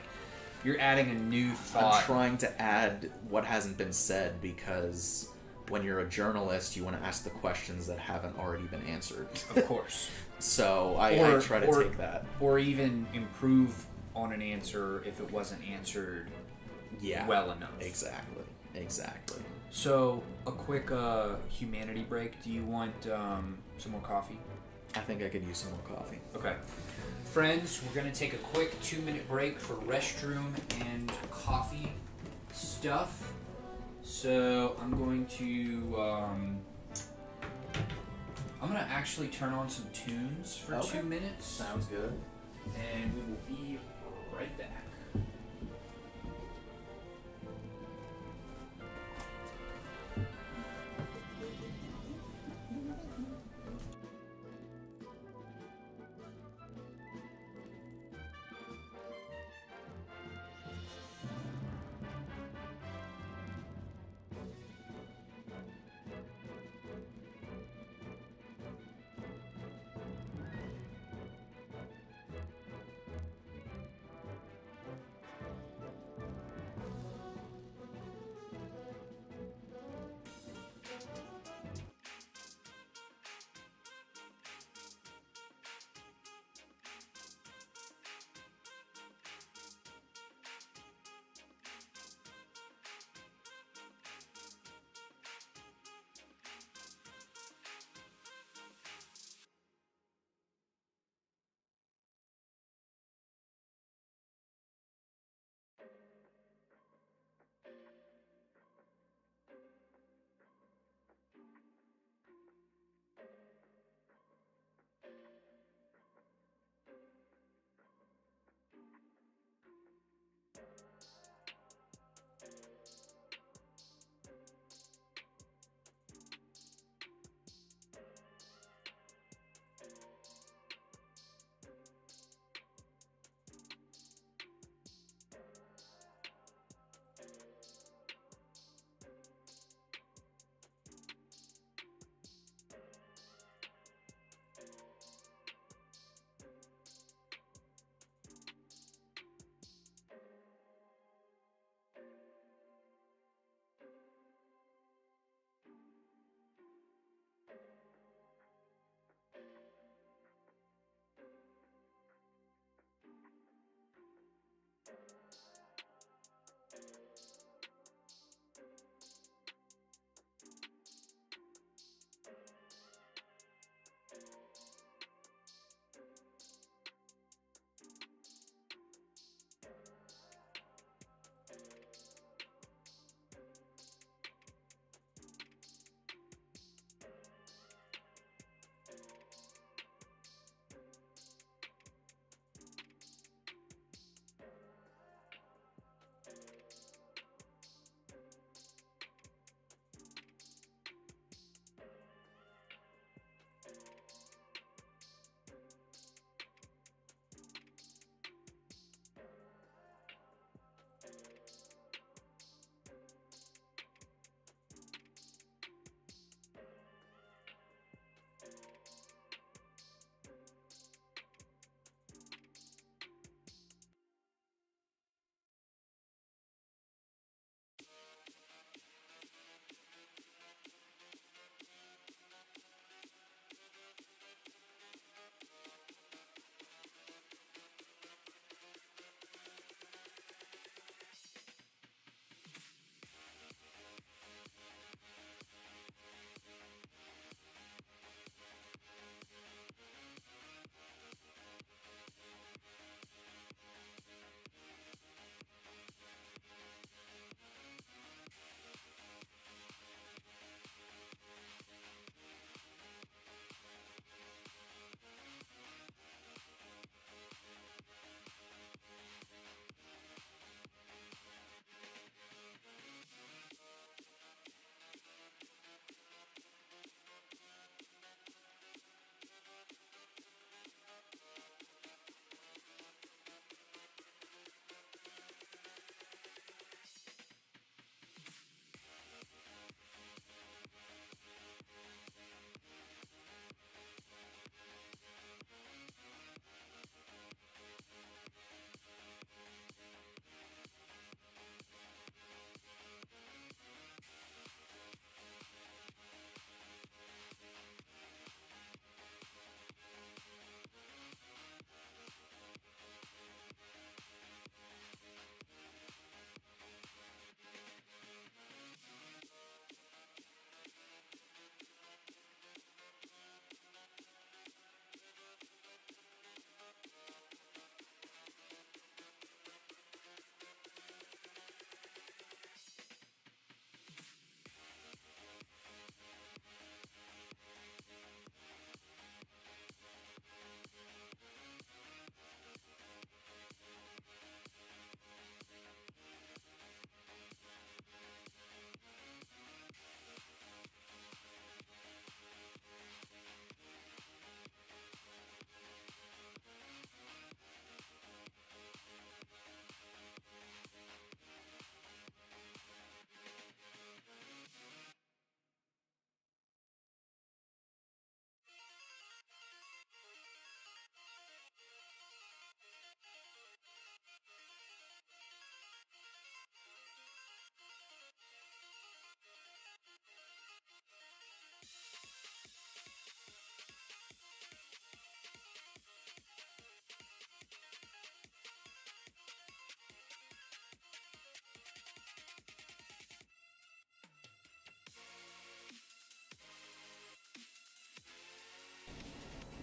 You're adding a new thought. I'm trying to add what hasn't been said, because when you're a journalist, you want to ask the questions that haven't already been answered. Of course. So I try to take that. Or even improve on an answer if it wasn't answered well enough. Exactly. So, a quick humanity break. Do you want some more coffee? I think I could use some more coffee. Okay. Friends, we're going to take a quick 2-minute break for restroom and coffee. stuff. So I'm going to I'm gonna actually turn on some tunes for 2 minutes, Sounds good. and we will be right back.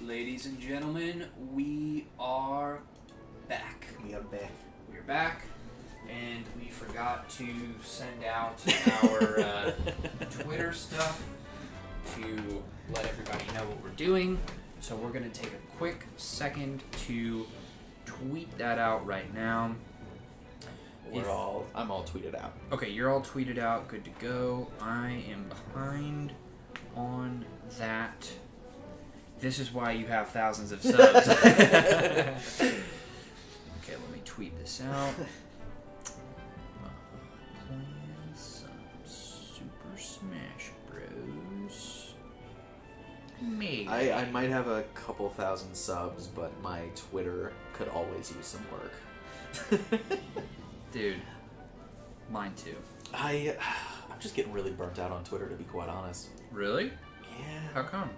Ladies and gentlemen, we are back. We are back. We're back, and we forgot to send out our Twitter stuff to let everybody know what we're doing. So we're going to take a quick second to tweet that out right now. I'm all tweeted out. Okay, you're all tweeted out. Good to go. I am behind on that. This is why you have thousands of subs. Okay, let me tweet this out. Playing some Super Smash Bros. Maybe. I might have a couple thousand subs, but my Twitter could always use some work. Dude, mine too. I'm just getting really burnt out on Twitter, to be quite honest. Really? Yeah. How come?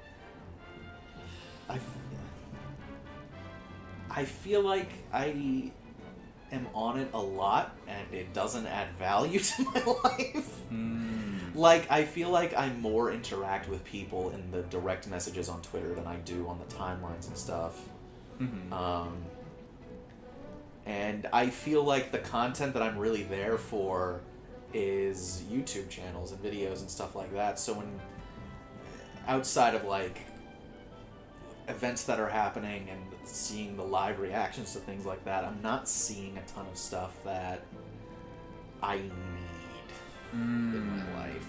I feel like I am on it a lot, and it doesn't add value to my life. Like, I feel like I more interact with people in the direct messages on Twitter than I do on the timelines and stuff. And I feel like the content that I'm really there for is YouTube channels and videos and stuff like that. So when outside of like events that are happening and seeing the live reactions to things like that, I'm not seeing a ton of stuff that I need in my life.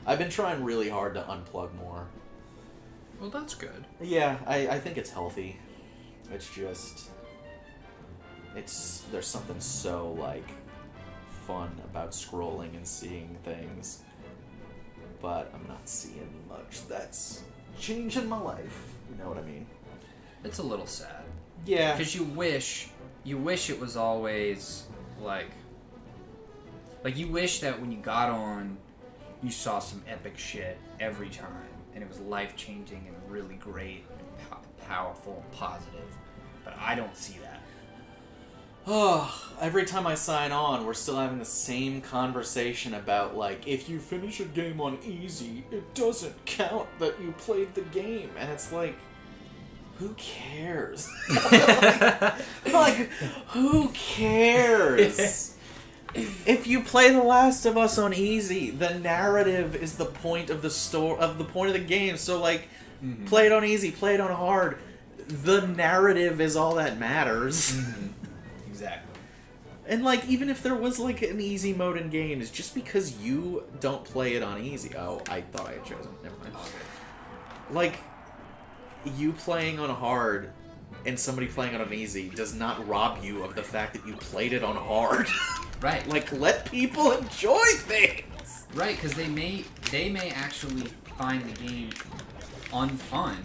I've been trying really hard to unplug more. Well, that's good. Yeah, I think it's healthy. It's just... there's something so, like, fun about scrolling and seeing things. But I'm not seeing much that's changing my life. You know what I mean? It's a little sad. Yeah. Because you wish it was always, like, you wish that when you got on, you saw some epic shit every time, and it was life-changing and really great, and powerful and positive. But I don't see that. Oh, every time I sign on, we're still having the same conversation about, like, if you finish a game on easy, it doesn't count that you played the game. And it's like, who cares? like, who cares? If you play The Last of Us on easy, the narrative is the point of the point of the game. So, like, play it on easy, play it on hard. The narrative is all that matters. Exactly. And, like, even if there was, like, an easy mode in games, just because you don't play it on easy... Oh, I thought I had chosen. Never mind. Okay. Like, you playing on hard and somebody playing it on easy does not rob you of the fact that you played it on hard. Right. Like, let people enjoy things! Right, because they may actually find the game unfun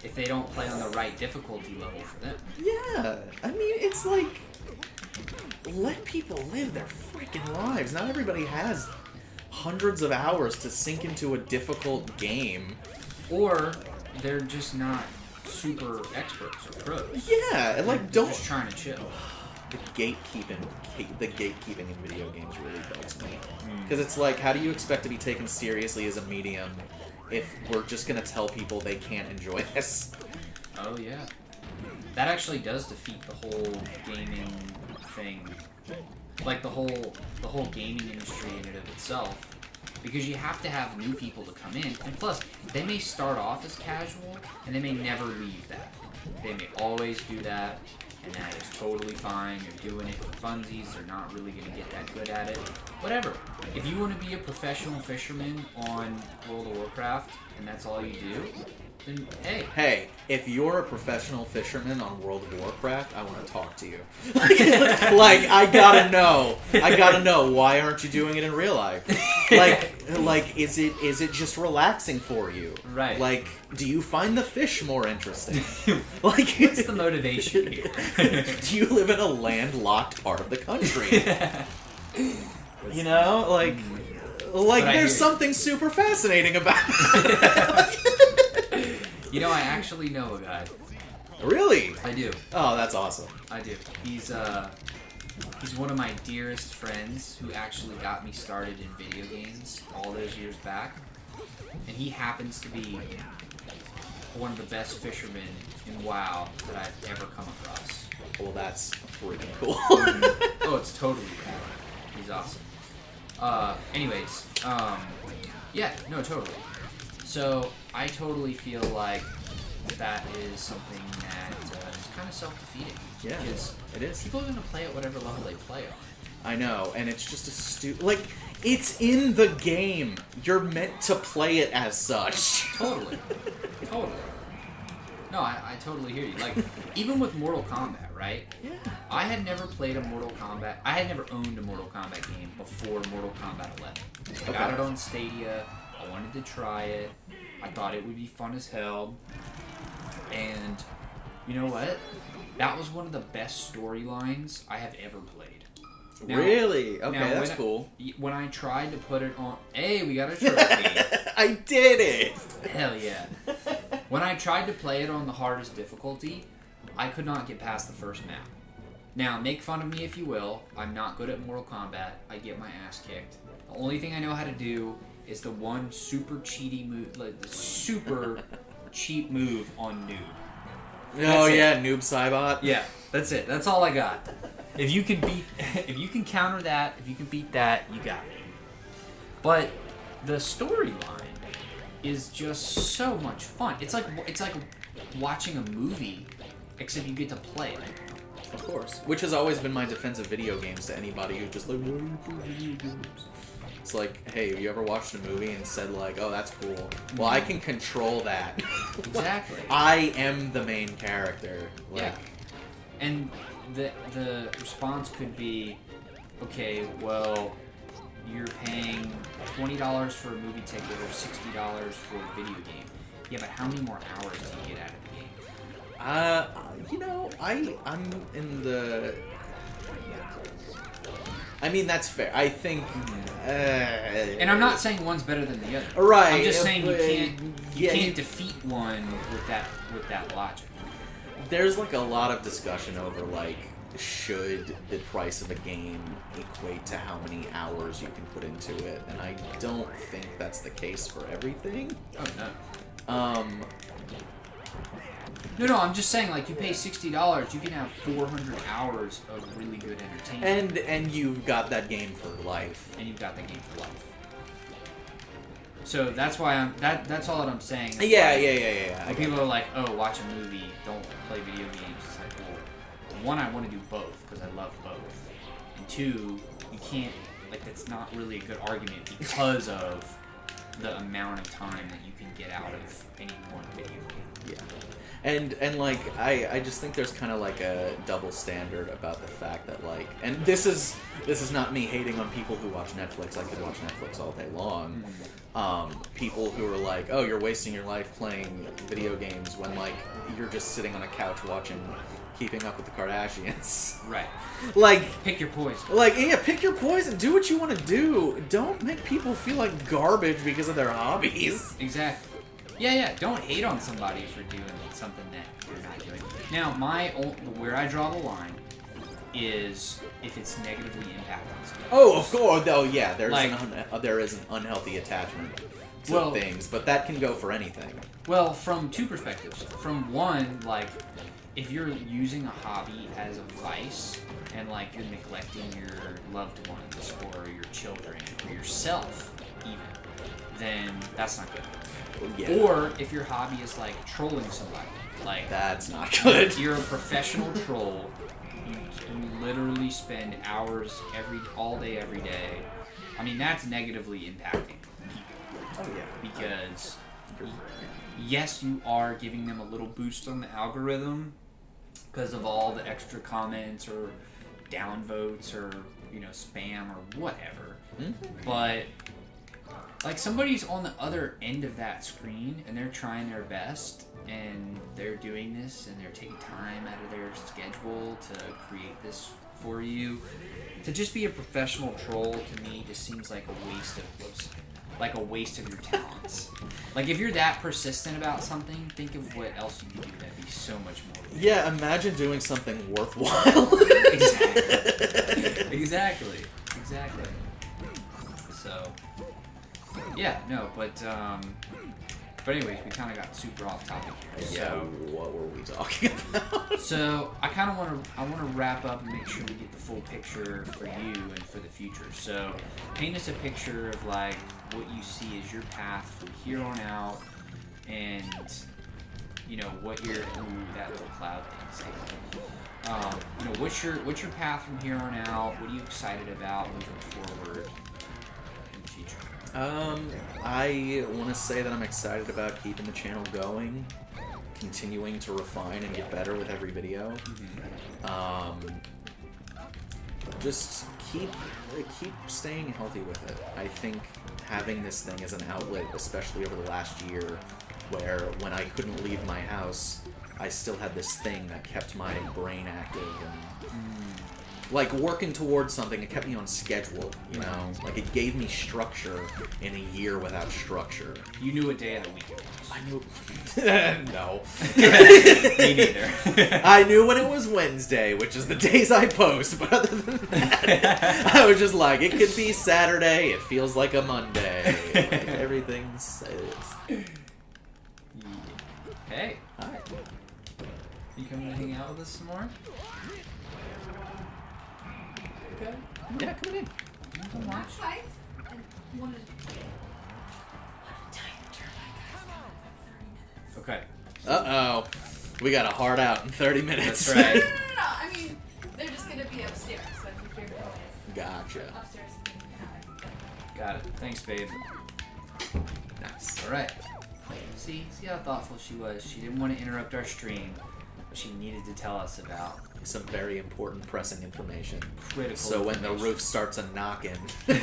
if they don't play on the right difficulty level for them. Yeah. I mean, it's like... Let people live their freaking lives. Not everybody has hundreds of hours to sink into a difficult game. Or they're just not super experts or pros. Yeah, like, They're just trying to chill. The gatekeeping in video games really bugs me. Because it's like, how do you expect to be taken seriously as a medium if we're just going to tell people they can't enjoy this? Oh, yeah. That actually does defeat the whole gaming thing. Like, the whole gaming industry in and of itself. Because you have to have new people to come in. And plus, they may start off as casual, and they may never leave that. They may always do that, and that is totally fine. You're doing it for funsies. They're not really going to get that good at it. Whatever. If you want to be a professional fisherman on World of Warcraft, and that's all you do, then hey. Hey, if you're a professional fisherman on World of Warcraft, I want to talk to you. Like, I gotta know, why aren't you doing it in real life? Like, is it just relaxing for you? Right. Like, do you find the fish more interesting? Like, what's the motivation here? Do you live in a landlocked part of the country? You know, like there's something super fascinating about it. You know, I actually know a guy. Really? I do. Oh, that's awesome. I do. He's one of my dearest friends who actually got me started in video games all those years back. And he happens to be one of the best fishermen in WoW that I've ever come across. Well, that's freaking cool. Oh, it's totally rad. He's awesome. Anyways, yeah, no, totally. So, I totally feel like that is something that is kind of self-defeating. Yeah, because it is. People are going to play at whatever level they play on. I know, and it's just like, it's in the game. You're meant to play it as such. Totally. Totally. No, I totally hear you. Like, even with Mortal Kombat, right? Yeah. I had never played a Mortal Kombat. I had never owned a Mortal Kombat game before Mortal Kombat 11. I got it on Stadia. I wanted to try it. I thought it would be fun as hell. And you know what? That was one of the best storylines I have ever played. Now, really? Okay, that's cool. When I tried to put it on... Hey, we got a trophy. I did it! Hell yeah. When I tried to play it on the hardest difficulty, I could not get past the first map. Now, make fun of me if you will. I'm not good at Mortal Kombat. I get my ass kicked. The only thing I know how to do is the one super cheaty move, like the super cheap move on Noob. Oh yeah, Noob Saibot. Yeah, that's it. That's all I got. If you can counter that, if you can beat that, you got it. But the storyline is just so much fun. It's like watching a movie, except you get to play it. Of course. Which has always been my defense of video games to anybody who just like, why do you play video games? It's like, hey, have you ever watched a movie and said like, oh, that's cool. Well, I can control that. Exactly. I am the main character. Like, yeah. And the response could be, okay, well, you're paying $20 for a movie ticket or $60 for a video game. Yeah, but how many more hours do you get out of the game? You know, I'm in the... I mean, that's fair. I think... and I'm not saying one's better than the other. Right. I'm just saying you can't defeat one with that logic. There's like a lot of discussion over like, should the price of a game equate to how many hours you can put into it, and I don't think that's the case for everything. Oh no. No, I'm just saying, like, you pay $60, you can have 400 hours of really good entertainment. And you've got that game for life. And you've got the game for life. So that's why that's all that I'm saying. Yeah. When people are like, oh, watch a movie, don't play video games. It's like, well, one, I want to do both, because I love both. And two, you can't, like, that's not really a good argument because of the amount of time that you can get out of any one video game. Yeah. And like, I just think there's kind of like a double standard about the fact that like, and this is not me hating on people who watch Netflix. I could watch Netflix all day long. People who are like, oh, you're wasting your life playing video games when like you're just sitting on a couch watching Keeping Up with the Kardashians. Right. Like, pick your poison. Like, yeah, pick your poison. Do what you want to do. Don't make people feel like garbage because of their hobbies. Exactly. Yeah. Don't hate on somebody for doing something that you're not doing. Now, where I draw the line is if it's negatively impacting somebody. Oh, of course. Oh, yeah. There is an unhealthy attachment to things, but that can go for anything. Well, from two perspectives. From one, like, if you're using a hobby as a vice and like you're neglecting your loved ones or your children or yourself even, then that's not good. Yeah. Or if your hobby is like trolling somebody, like that's not good. You're a professional troll. You literally spend hours all day, every day. I mean, that's negatively impacting people. Oh yeah. Because yes, you are giving them a little boost on the algorithm because of all the extra comments or downvotes or spam or whatever. Mm-hmm. But like somebody's on the other end of that screen and they're trying their best and they're doing this and they're taking time out of their schedule to create this for you. To just be a professional troll to me just seems like a waste of your talents. Like if you're that persistent about something, think of what else you could do that'd be so much more. Yeah, imagine doing something worthwhile. Exactly. So, yeah, no, but But anyways, we kind of got super off topic here. Yeah, So, what were we talking about? so I kind of want to wrap up and make sure we get the full picture for you and for the future. So paint us a picture of like what you see as your path from here on out, and you know what your that little cloud thing. You know, what's your path from here on out? What are you excited about moving forward in the future? I want to say that I'm excited about keeping the channel going, continuing to refine and get better with every video. Just keep staying healthy with it. I think having this thing as an outlet, especially over the last year, where when I couldn't leave my house, I still had this thing that kept my brain active and like working towards something. It kept me on schedule, you know? Like it gave me structure in a year without structure. You knew what day of the week it was. I knew. No. Me neither. I knew when it was Wednesday, which is the days I post, but other than that, I was just like, it could be Saturday, it feels like a Monday. Like, everything's... Hey. Hi. You coming to hang out with us some more? Okay. Yeah, come in. Come watch. I wanted Okay. Uh-oh. We got a hard out in 30 minutes. That's right. No. I mean, they're just gonna be upstairs, so if you figure out Gotcha. upstairs, you can have it. Got it. Thanks, babe. Nice. All right. See how thoughtful she was. She didn't want to interrupt our stream, but she needed to tell us about Some very important pressing information. critical. So when the information. roof starts a knocking, We're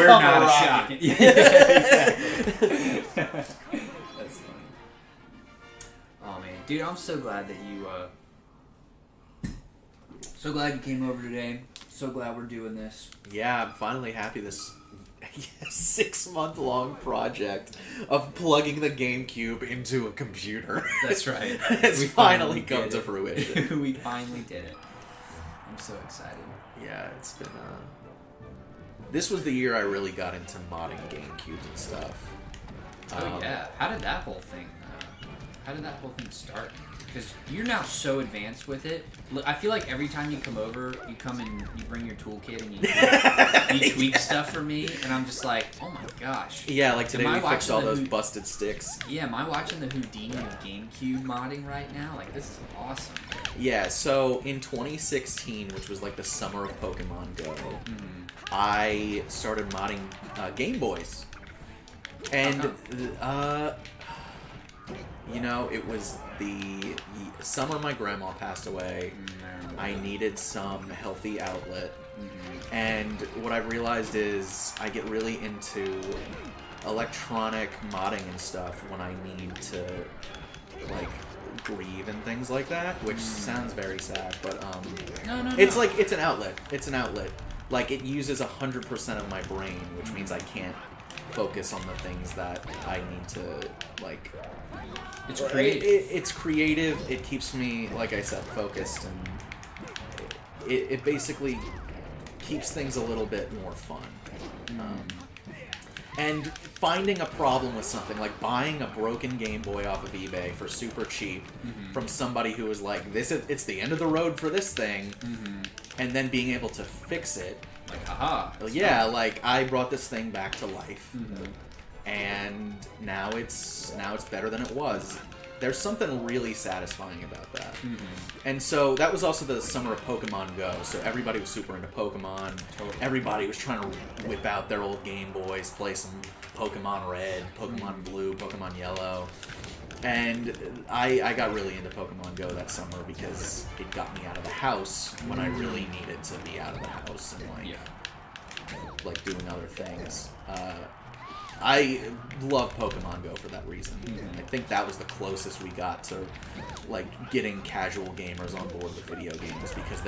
come not a-rocking. shocking. Yeah, exactly. That's funny. Oh man, dude, I'm so glad that you. So glad you came over today. So glad we're doing this. Yeah, I'm finally happy this 6-month-long project of plugging the GameCube into a computer. That's right. It's We finally did come to it. fruition. We finally did it. I'm so excited. Yeah, it's been this was the year I really got into modding GameCubes and stuff. Oh yeah. How did that whole thing start? Because you're now so advanced with it. I feel like every time you come over, you come and you bring your toolkit and you tweak stuff for me, and I'm just like, oh my gosh. Yeah, like today Am I we fixed watching all the those Houd- busted sticks. Yeah, am I watching the Houdini of GameCube modding right now? Like, this is awesome. Yeah, so in 2016, which was like the summer of Pokemon Go, I started modding Game Boys. And, you know, it was the summer my grandma passed away. I needed some healthy outlet. And what I've realized is I get really into electronic modding and stuff when I need to, like, grieve and things like that, which sounds very sad, but No. it's like it's an outlet. It's an outlet. Like it uses 100% of my brain, which means I can't focus on the things that I need to like. It's creative. It's creative. It keeps me, like I said, focused, and it basically keeps things a little bit more fun. And finding a problem with something, like buying a broken Game Boy off of eBay for super cheap from somebody who was like, it's the end of the road for this thing, and then being able to fix it. Like, haha. Yeah, like I brought this thing back to life, and now it's better than it was. There's something really satisfying about that. And so that was also the summer of Pokemon Go, so everybody was super into Pokemon. Everybody was trying to whip out their old Game Boys, play some Pokemon Red, Pokemon Blue, Pokemon Yellow. And I got really into Pokemon Go that summer because it got me out of the house when I really needed to be out of the house and like doing other things. I love Pokemon Go for that reason. I think that was the closest we got to like getting casual gamers on board with video games, because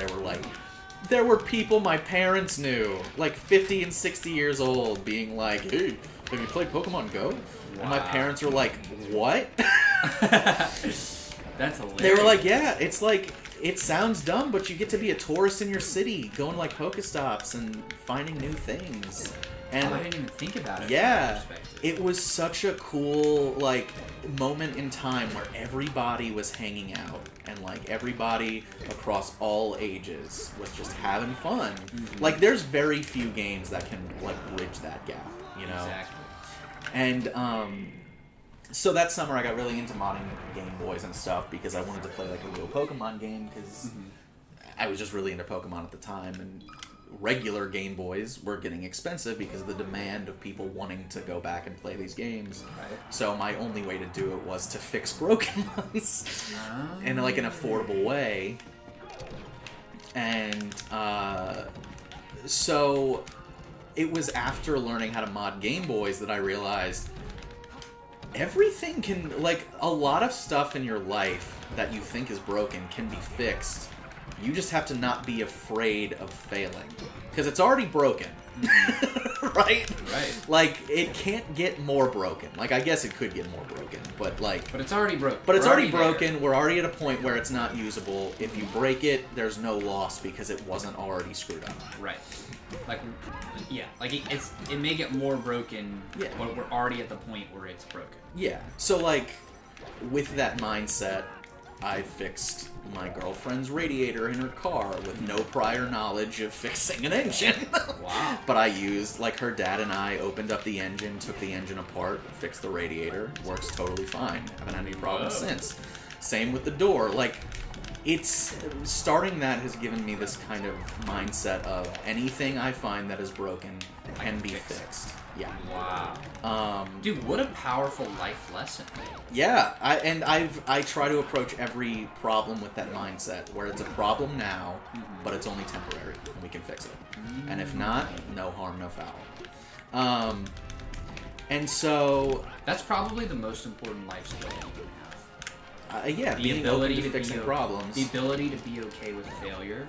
there were people my parents knew, like 50 and 60 years old, being like, "Hey, have you played Pokemon Go?" And my parents were like, "What?" That's hilarious. They were like, "Yeah, it's like, it sounds dumb, but you get to be a tourist in your city, going to like Pokestops and finding new things." And I didn't even think about it Yeah. from that perspective. it was such a cool, like, moment in time where everybody was hanging out, and, like, everybody across all ages was just having fun. Mm-hmm. Like, there's very few games that can, like, bridge that gap, you know? Exactly. And, so that summer I got really into modding Game Boys and stuff because I wanted to play, like, a real Pokemon game, because I was just really into Pokemon at the time, and regular Game Boys were getting expensive because of the demand of people wanting to go back and play these games. Right. So my only way to do it was to fix broken ones in, like, an affordable way. And so it was after learning how to mod Game Boys that I realized everything can, like, a lot of stuff in your life that you think is broken can be fixed. You just have to not be afraid of failing. Because it's already broken. Right? Right. Like, it can't get more broken. Like, I guess it could get more broken, but, like... But it's already broken. But it's We're already there. broken. We're already at a point where it's not usable. If you break it, there's no loss because it wasn't already screwed up. Right. Like, yeah. Like, it may get more broken, Yeah. but we're already at the point where it's broken. Yeah. So, like, with that mindset, I fixed my girlfriend's radiator in her car with no prior knowledge of fixing an engine. Wow. But I used, like, her dad and I opened up the engine, took the engine apart, fixed the radiator. Works totally fine. Haven't had any problems Whoa. since. Same with the door. Like, it's... Starting that has given me this kind of mindset of anything I find that is broken can be fixed. Yeah. Wow. Dude, what a powerful life lesson. Yeah, I try to approach every problem with that mindset, where it's a problem now, but it's only temporary, and we can fix it. And if not, no harm, no foul. And so... That's probably the most important life skill you can have. Yeah, The being ability open to to fixing be problems. The ability to be okay with failure,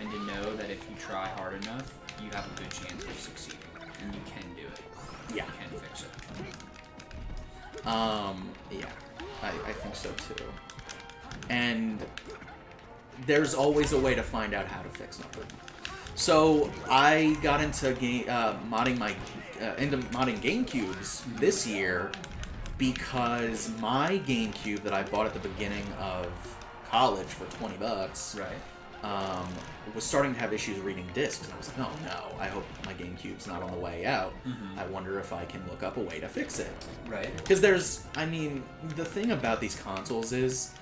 and to know that if you try hard enough, you have a good chance of succeeding, and you can do it. Yeah. You can fix it. Yeah, I think so too. And there's always a way to find out how to fix something. So I got into modding GameCubes this year because my GameCube that I bought at the beginning of college for $20, Right. was starting to have issues reading discs. And I was like, oh no, I hope my GameCube's not on the way out. I wonder if I can look up a way to fix it. Right. Because the thing about these consoles is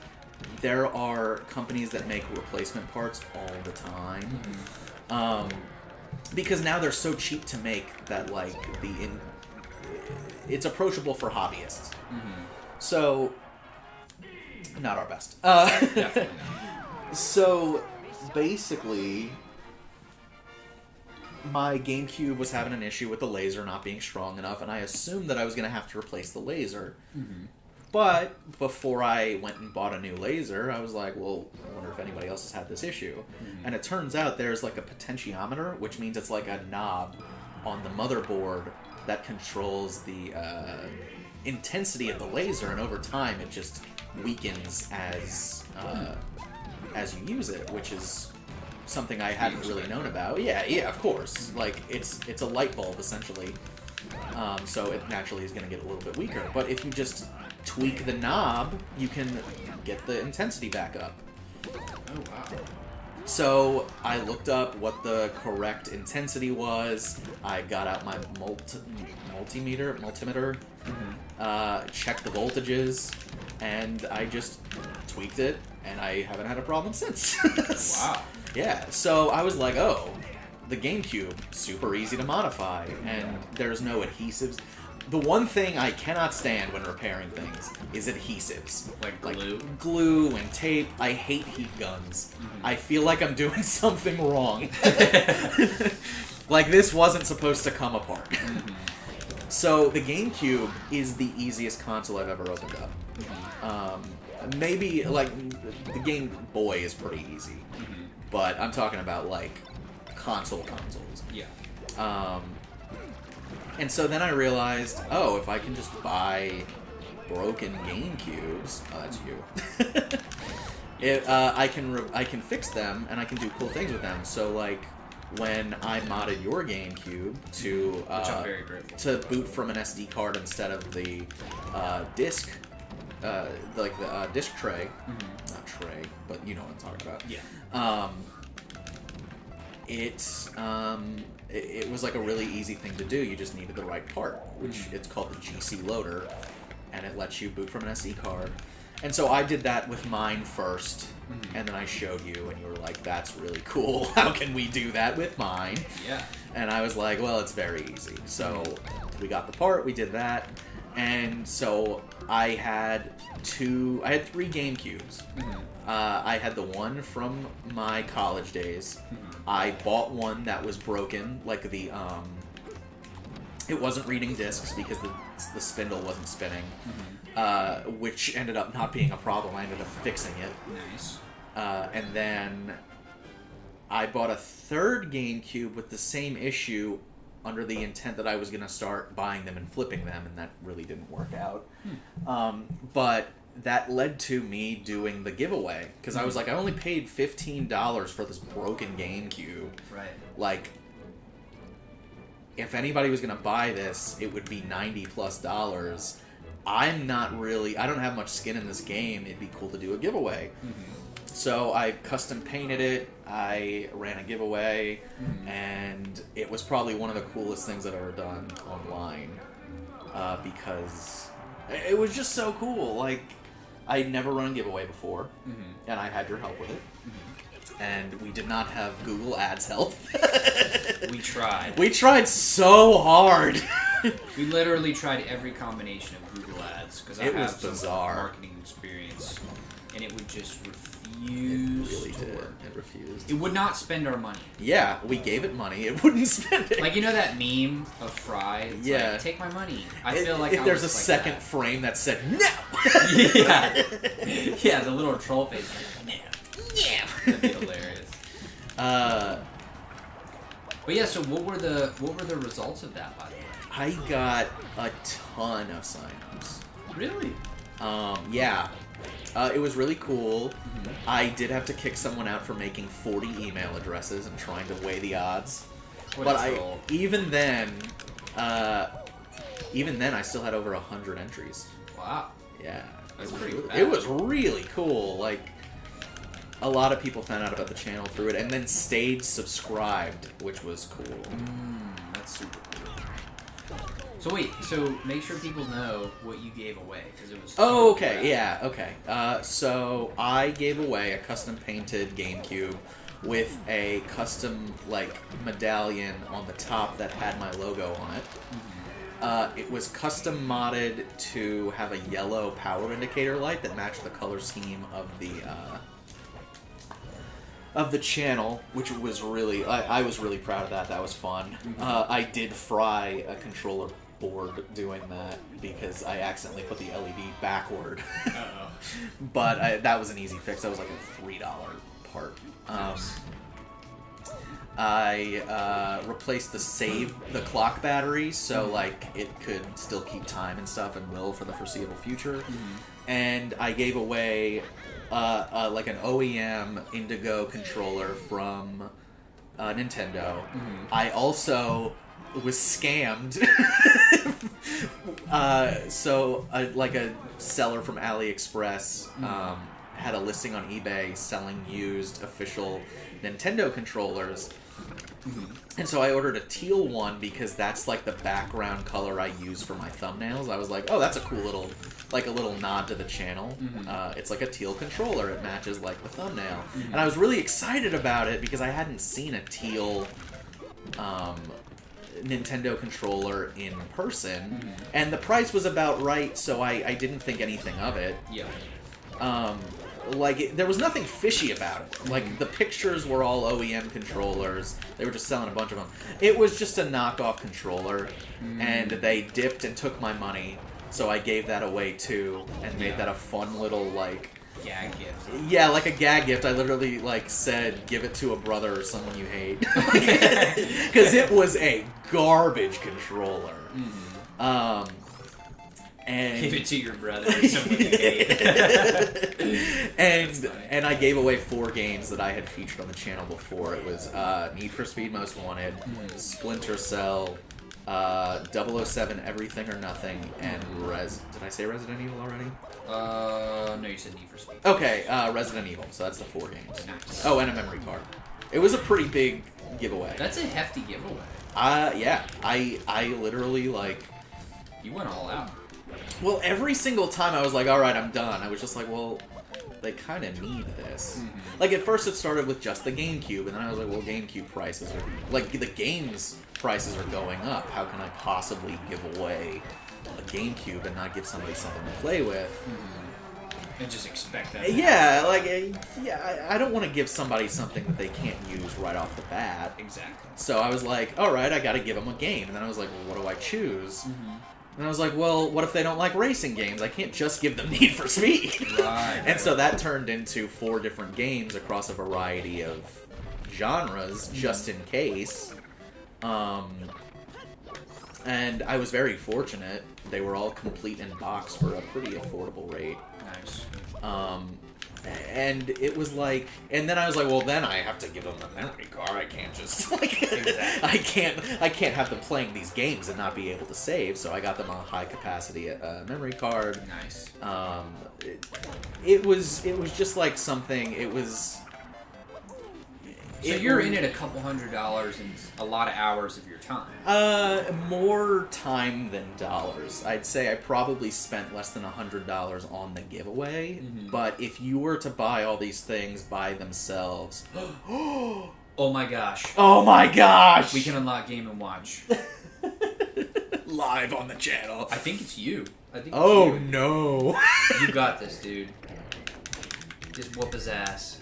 there are companies that make replacement parts all the time. Because now they're so cheap to make that, like, it's approachable for hobbyists. So, not our best. Definitely not. So, basically, my GameCube was having an issue with the laser not being strong enough, and I assumed that I was going to have to replace the laser. But before I went and bought a new laser, I was like, well, I wonder if anybody else has had this issue. And it turns out there's, like, a potentiometer, which means it's like a knob on the motherboard that controls the intensity of the laser, and over time it just weakens as you use it, which is something I hadn't really known about. Yeah, of course. Like, it's a light bulb, essentially. So it naturally is going to get a little bit weaker. But if you just tweak the knob, you can get the intensity back up. Oh, wow. So I looked up what the correct intensity was. I got out my multimeter, checked the voltages, and I just tweaked it, and I haven't had a problem since. Wow. Yeah, so I was like, oh, the GameCube, super easy to modify, and there's no adhesives. The one thing I cannot stand when repairing things is adhesives. Like glue? Like glue and tape. I hate heat guns. I feel like I'm doing something wrong. Like, this wasn't supposed to come apart. So the GameCube is the easiest console I've ever opened up. Maybe, like, the Game Boy is pretty easy. But I'm talking about, like, consoles. Yeah. And so then I realized, oh, if I can just buy broken GameCubes, oh, that's you. I can fix them, and I can do cool things with them. So, like, when I modded your GameCube to Which I'm very grateful to boot from an SD card instead of the disc, like the disc tray. Mm-hmm. Not tray, but you know what I'm talking about. Yeah. It was like a really easy thing to do. You just needed the right part, which it's called the GC loader, and it lets you boot from an SD card. And so I did that with mine first, and then I showed you, and you were like, that's really cool. How can we do that with mine? Yeah. And I was like, well, it's very easy. So we got the part, we did that, and so I had 3 GameCubes. I had the one from my college days. I bought one that was broken, like the it wasn't reading discs because the spindle wasn't spinning, which ended up not being a problem. I ended up fixing it. Nice. And then I bought a 3rd GameCube with the same issue under the intent that I was going to start buying them and flipping them, and that really didn't work out. But that led to me doing the giveaway, because I was like, I only paid $15 for this broken GameCube. Right. Like, if anybody was going to buy this, it would be $90+. I don't have much skin in this game. It'd be cool to do a giveaway. So I custom painted it, I ran a giveaway, and it was probably one of the coolest things I've ever done online, because it was just so cool. Like, I'd never run a giveaway before, and I had your help with it. And we did not have Google Ads help. We tried. We tried so hard. We literally tried every combination of Google Ads, because I have some bizarre marketing experience, and it would just refuse It really to did. work. It refused. It would not spend our money. Yeah, we gave it money. It wouldn't spend it. Like, you know that meme of Fry? It's Yeah. like, take my money. I feel like if I there's a was like second that. frame that said no. Yeah. Yeah, the little troll face. Like, Yeah. that'd be hilarious. But yeah, so what were the results of that, by the way? I got a ton of signups. Really? Yeah. It was really cool. I did have to kick someone out for making 40 email addresses and trying to weigh the odds. What a troll. even then I still had over 100 entries. Wow. Yeah. That's pretty really, bad. It was really cool. Like, a lot of people found out about the channel through it and then stayed subscribed, which was cool. That's super cool. So wait, so make sure people know what you gave away, because it was... Oh, okay, yeah, okay. So I gave away a custom painted GameCube with a custom, like, medallion on the top that had my logo on it. It was custom modded to have a yellow power indicator light that matched the color scheme of the channel, which was really... I was really proud of that. That was fun. I did fry a controller board doing that because I accidentally put the LED backward. Uh-oh. But that was an easy fix. That was like a $3 part. Nice. I replaced the clock battery so like it could still keep time and stuff, and will for the foreseeable future. And I gave away like an OEM Indigo controller from Nintendo. I also was scammed. Like a seller from AliExpress had a listing on eBay selling used official Nintendo controllers. And so I ordered a teal one because that's like the background color I use for my thumbnails. I was like, oh, that's a cool little, like a little nod to the channel. It's like a teal controller. It matches like the thumbnail. And I was really excited about it because I hadn't seen a teal Nintendo controller in person. And the price was about right, so I didn't think anything of it. Yeah. There was nothing fishy about it. Like, the pictures were all OEM controllers. They were just selling a bunch of them. It was just a knockoff controller, and they dipped and took my money, so I gave that away too, and made that a fun little, like... Gag gift. Yeah, like a gag gift. I literally, like, said, give it to a brother or someone you hate. Because it was a garbage controller. And Give it to your brother or someone you hate. and I gave away 4 games that I had featured on the channel before. It was Need for Speed Most Wanted, Splinter Cell, 007 Everything or Nothing, and Did I say Resident Evil already? No, you said Need for Speed. Okay, Resident Evil. So that's the 4 games. Nice. Oh, and a memory card. It was a pretty big giveaway. That's a hefty giveaway. Yeah. I literally, like... You went all out. Well, every single time I was like, alright, I'm done. I was just like, well, they kind of need this. Like, at first it started with just the GameCube, and then I was like, well, GameCube prices are... Like, the games prices are going up. How can I possibly give away a GameCube and not give somebody something to play with? And just expect that. Yeah, like, I don't want to give somebody something that they can't use right off the bat. Exactly. So I was like, alright, I gotta give them a game. And then I was like, well, what do I choose? And I was like, well, what if they don't like racing games? I can't just give them Need for Speed. Right. And so that turned into 4 different games across a variety of genres, just in case. And I was very fortunate. They were all complete in box for a pretty affordable rate. Nice. And it was like, and then I was like, well, then I have to give them a memory card. I can't just like, Exactly. I can't have them playing these games and not be able to save. So I got them a high capacity memory card. Nice. It was just like something. It was. So you're in it a couple $100 and a lot of hours of your time. More time than dollars. I'd say I probably spent less than $100 on the giveaway. But if you were to buy all these things by themselves, Oh my gosh. oh my gosh, We can unlock Game & Watch. live on the channel. I think it's you. I think it's Oh you. no! You got this, dude. Just whoop his ass.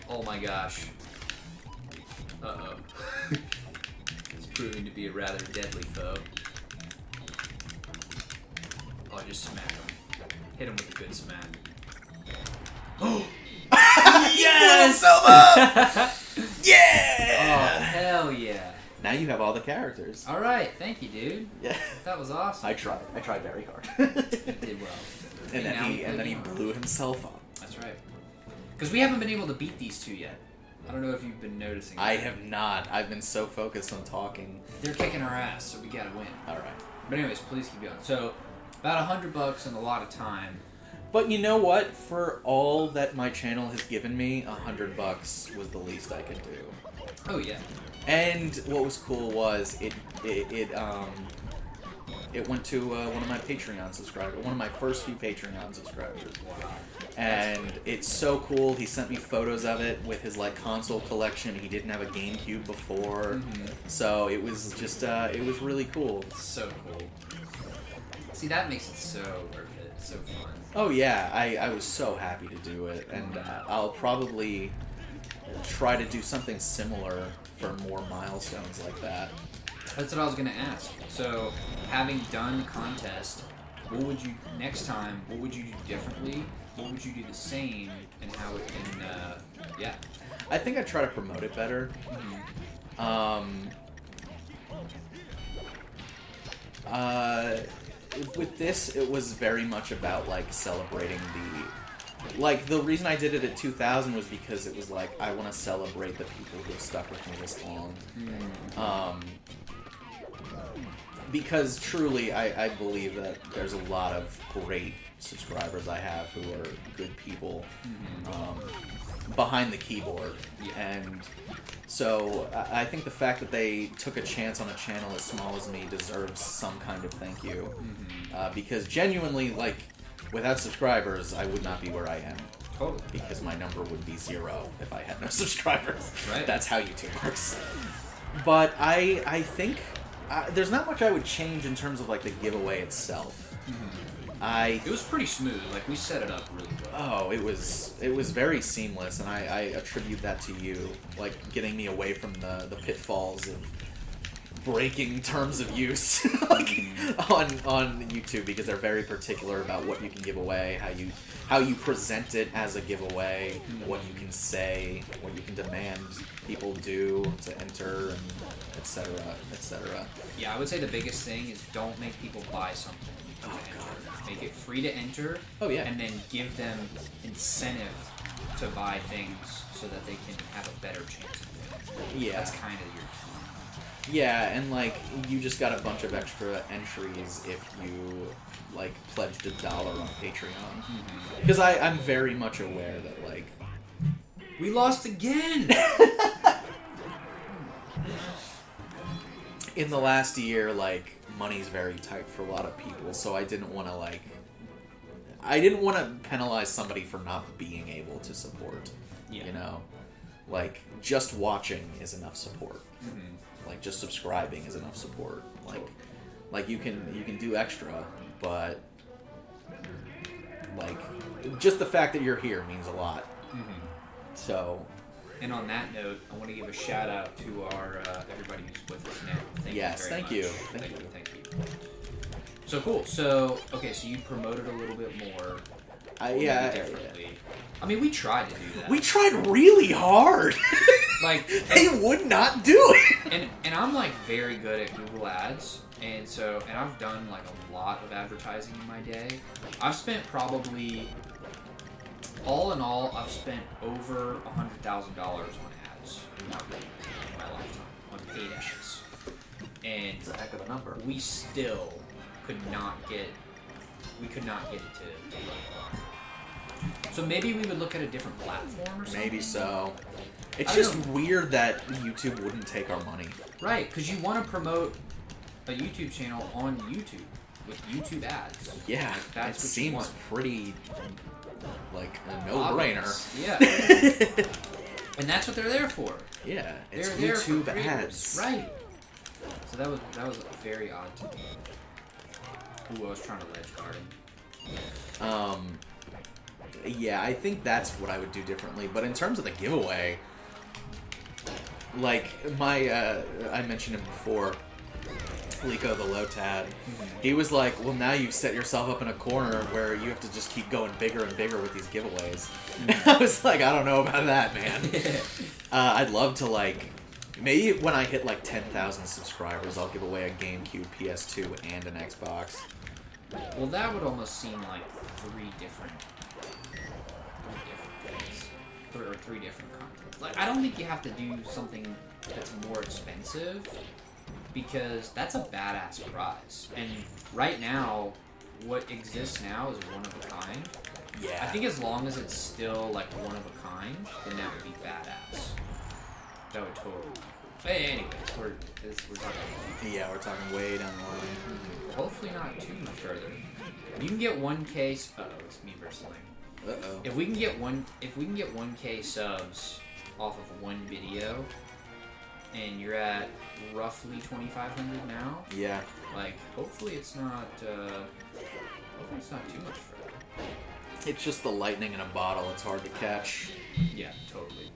Oh my gosh. Uh-oh. It's proving to be a rather deadly foe. Oh, just smack him. Hit him with a good smack. Oh! Yes! Yeah! Oh, hell yeah. Now you have all the characters. Alright, thank you, dude. Yeah. That was awesome. I tried very hard. You did well. And now we then he play blew himself up. That's right. Because we haven't been able to beat these 2 yet. I don't know if you've been noticing. I have not. I've been so focused on talking. They're kicking our ass, so we gotta win. Alright. But anyways, please keep going. So, about $100 and a lot of time. But you know what? For all that my channel has given me, $100 was the least I could do. Oh yeah. And what was cool was it went to one of my Patreon subscribers, one of my first few Patreon subscribers. Wow. And it's so cool. He sent me photos of it with his like console collection. He didn't have a GameCube before, so it was just it was really cool. So cool. See, that makes it so worth it. So fun. Oh yeah, I was so happy to do it, and I'll probably try to do something similar for more milestones like that. That's what I was gonna ask. So, having done the contest, what would you next time? What would you do differently? What would you do the same? And how it can? Yeah. I think I try to promote it better. With this, it was very much about like celebrating the reason I did it at 2000 was because it was like I want to celebrate the people who have stuck with me this long. Because truly, I believe that there's a lot of great subscribers I have who are good people behind the keyboard. And so I think the fact that they took a chance on a channel as small as me deserves some kind of thank you. Because genuinely, like, without subscribers, I would not be where I am. Totally. Because my number would be 0 if I had no subscribers. Right. That's how YouTube works. But I think there's not much I would change in terms of like the giveaway itself. It was pretty smooth. Like, we set it up really well. Oh, it was very seamless, and I attribute that to you, like getting me away from the pitfalls of breaking terms of use like on YouTube because they're very particular about what you can give away, how you present it as a giveaway, what you can say, what you can demand people do to enter, and etc. etc. Yeah, I would say the biggest thing is don't make people buy something. To enter. Make it free to enter. Oh yeah. And then give them incentive to buy things so that they can have a better chance of winning. Yeah. That's kind of your. Yeah, and like you just got a bunch of extra entries if you like pledged $1 on Patreon. Because I'm very much aware that like we lost again. in the last year, like money's very tight for a lot of people, so I didn't want to penalize somebody for not being able to support. Yeah. You know, like just watching is enough support. Like just subscribing is enough support. Like you can do extra, but like just the fact that you're here means a lot. So. And on that note, I want to give a shout out to our everybody who's with us now. Thank you very much. Thank you. So cool. So okay, so you promoted a little bit more. Differently. I mean, we tried to do that. We tried really hard. Like they would not do it. And I'm like very good at Google Ads, and I've done like a lot of advertising in my day. I've spent probably. All in all, I've spent over $100,000 on ads in marketing in my lifetime, on paid ads. And it's a heck of a number. We still could not get it to look. So maybe we would look at a different platform or something? Maybe so. It's just weird that YouTube wouldn't take our money. Right, because you want to promote a YouTube channel on YouTube with YouTube ads. Yeah, that's it what seems you want. pretty like a no-brainer. Yeah. And that's what they're there for. Yeah, it's they're YouTube there for ads. Right. So that was very odd to me. Ooh, I was trying to ledge garden. Yeah, I think that's what I would do differently. But in terms of the giveaway, like I mentioned him before, Lico the Lotad, he was like, well, now you've set yourself up in a corner where you have to just keep going bigger and bigger with these giveaways. I was like, I don't know about that, man. I'd love to, like, maybe when I hit like 10,000 subscribers, I'll give away a GameCube, PS2, and an Xbox. Well, that would almost seem like three different things. Three different content. Like, I don't think you have to do something that's more expensive, because that's a badass prize. And right now, what exists now is one of a kind. Yeah. I think as long as it's still like one of a kind, then that would be badass. That would totally be cool. But anyways, we're talking. Yeah, we're talking way down the line. Hopefully not too much further. You can get 1K. It's me versus Lane. If we can get 1K subs off of one video, and you're at roughly 2,500 now. Yeah. Like, hopefully it's not too much for that. It's just the lightning in a bottle. It's hard to catch. Yeah, totally.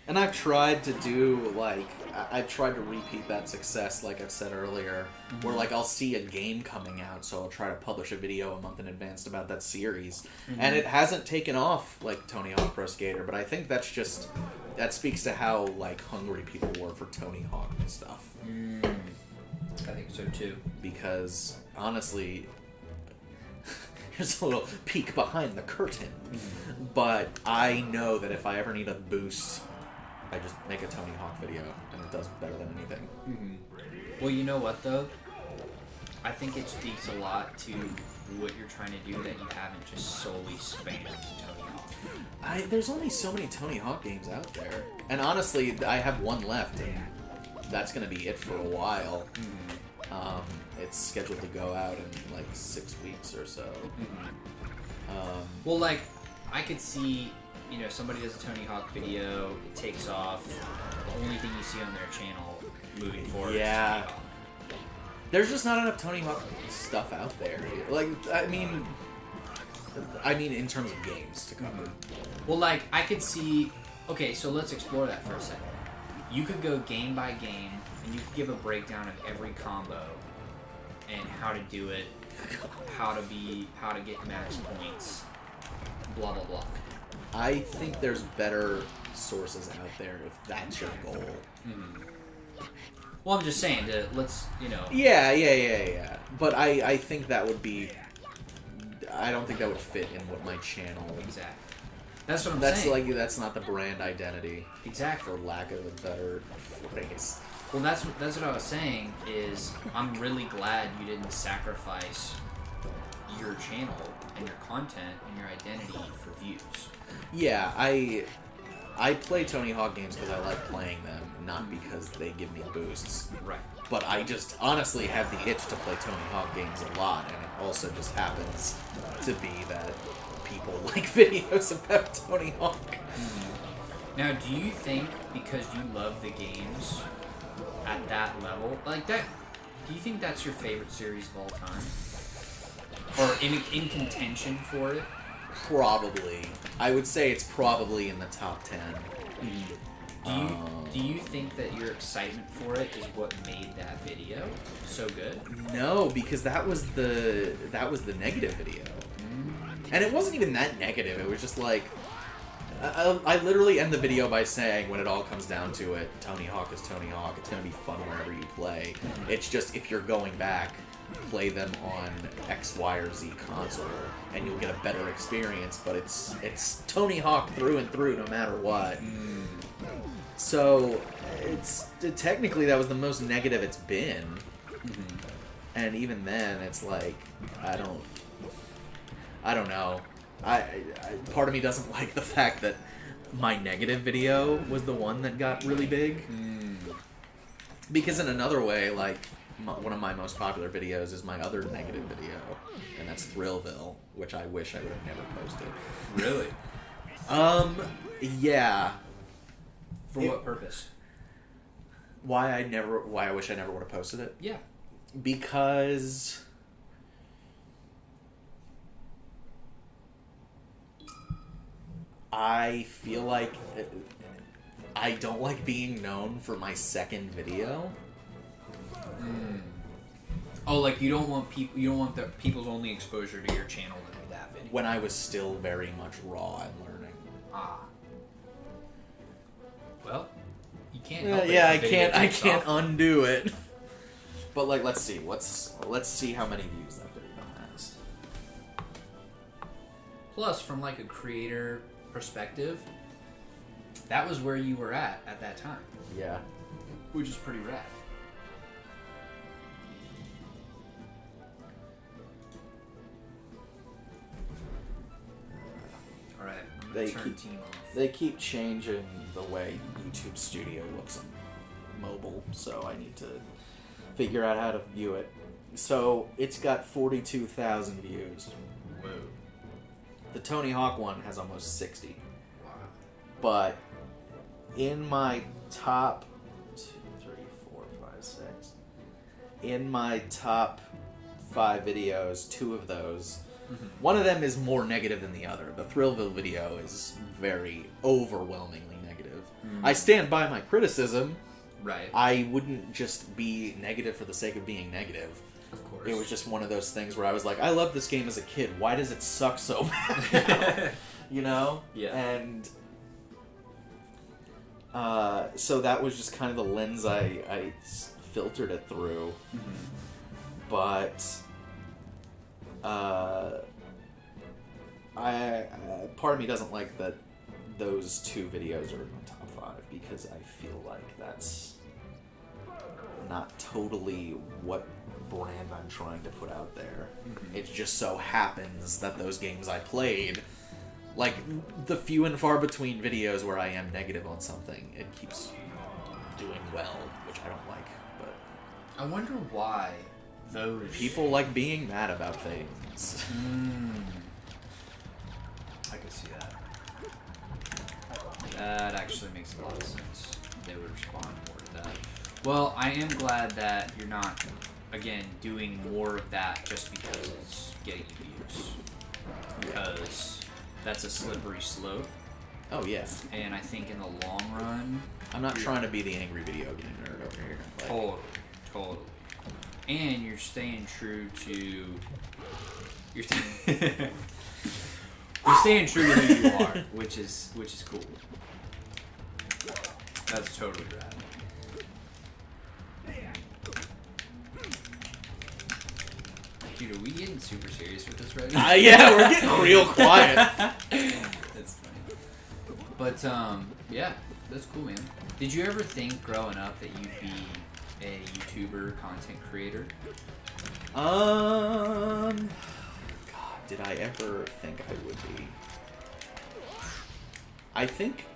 And I've tried to do, like, I've tried to repeat that success, like I've said earlier, where, like, I'll see a game coming out, so I'll try to publish a video a month in advance about that series. And it hasn't taken off like Tony Hawk Pro Skater, but I think that's just, that speaks to how, like, hungry people were for Tony Hawk and stuff. I think so, too. Because, honestly, here's a little peek behind the curtain. But I know that if I ever need a boost, I just make a Tony Hawk video, and it does better than anything. Well, you know what, though? I think it speaks a lot to what you're trying to do, that you haven't just solely spammed Tony Hawk. There's only so many Tony Hawk games out there. And honestly, I have one left, and that's going to be it for a while. It's scheduled to go out in like 6 weeks or so. Well, like, I could see, you know, somebody does a Tony Hawk video, it takes off, the only thing you see on their channel moving forward is Tony Hawk. There's just not enough Tony Hawk stuff out there. Like, I mean in terms of games to cover. Well, like, I could see... Okay, so let's explore that for a second. You could go game by game and you could give a breakdown of every combo and how to do it, how to get max points, blah blah blah. I think there's better sources out there if that's your goal. Well, I'm just saying that Yeah. But I think that would be. I don't think that would fit in what my channel. Exactly. That's what I'm That's saying. that's not the brand identity. Exactly. For lack of a better phrase. Well, that's what I was saying. Is I'm really glad you didn't sacrifice your channel and your content and your identity for views. Yeah, I play Tony Hawk games because I like playing them, not because they give me boosts. Right. But I just honestly have the itch to play Tony Hawk games a lot, and it also just happens to be that people like videos about Tony Hawk. Now, do you think because you love the games at that level, like that, do you think that's your favorite series of all time? Or in contention for it? Probably. I would say it's probably in the top 10. Do you think that your excitement for it is what made that video so good? No, because that was the negative video. And it wasn't even that negative. It was just like I literally end the video by saying, when it all comes down to it, Tony Hawk is Tony Hawk. It's going to be fun wherever you play. It's just, if you're going back, play them on X, Y, or Z console, and you'll get a better experience, but it's Tony Hawk through and through no matter what. So, technically that was the most negative it's been. And even then, it's like, I don't know. Part of me doesn't like the fact that my negative video was the one that got really big. Because in another way, like, one of my most popular videos is my other negative video, and that's Thrillville, which I wish I would have never posted. Really? Yeah. For what purpose? Why I wish I never would have posted it? Yeah. Because I feel like I don't like being known for my second video. Oh, like you don't want the people's only exposure to your channel to be that video. When I was still very much raw and learning. Well, you can't help it. Yeah, if the video I takes can't off. undo it. But like, let's see how many views that video has. Plus, from like a creator perspective, that was where you were at that time, Yeah. which is pretty rad. All right, I'm gonna turn team off. They keep changing the way YouTube Studio looks on mobile, so I need to figure out how to view it. So it's got 42,000 views. Whoa. The Tony Hawk one has almost 60. Wow. But in my top 2, 3, 4, 5, 6. In my top 5 videos, 2 of those, one of them is more negative than the other. The Thrillville video is very overwhelmingly negative. I stand by my criticism. Right. I wouldn't just be negative for the sake of being negative. Of course. It was just one of those things where I was like, I loved this game as a kid. Why does it suck so bad now? You know? Yeah. And so that was just kind of the lens I filtered it through. But part of me doesn't like that those 2 videos are in my top 5 because I feel like that's not totally what brand I'm trying to put out there. It just so happens that those games I played, like the few and far between videos where I am negative on something, it keeps doing well, which I don't like. But I wonder why those people like being mad about things. I could see that. That actually makes a lot of sense. They would respond more to that. Well, I am glad that you're not, again, doing more of that just because it's getting views. Because that's a slippery slope. Oh yeah. And I think in the long run, I'm not trying to be the angry video game nerd over here. totally. And you're staying true to you're staying true to who you are, which is cool. That's totally rad. Dude, are we getting super serious with this right now? Yeah, we're getting real quiet. That's funny. But yeah, that's cool, man. Did you ever think growing up that you'd be a YouTuber, content creator? God, did I ever think I would be? I think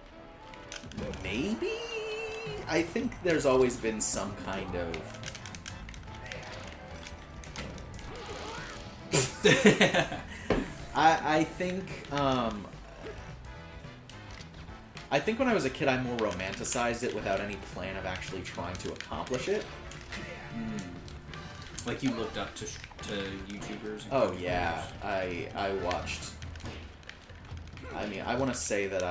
maybe. I think there's always been some kind of. I think when I was a kid, I more romanticized it without any plan of actually trying to accomplish it. Like you looked up to YouTubers? And Oh yeah, I watched. I mean, I want to say that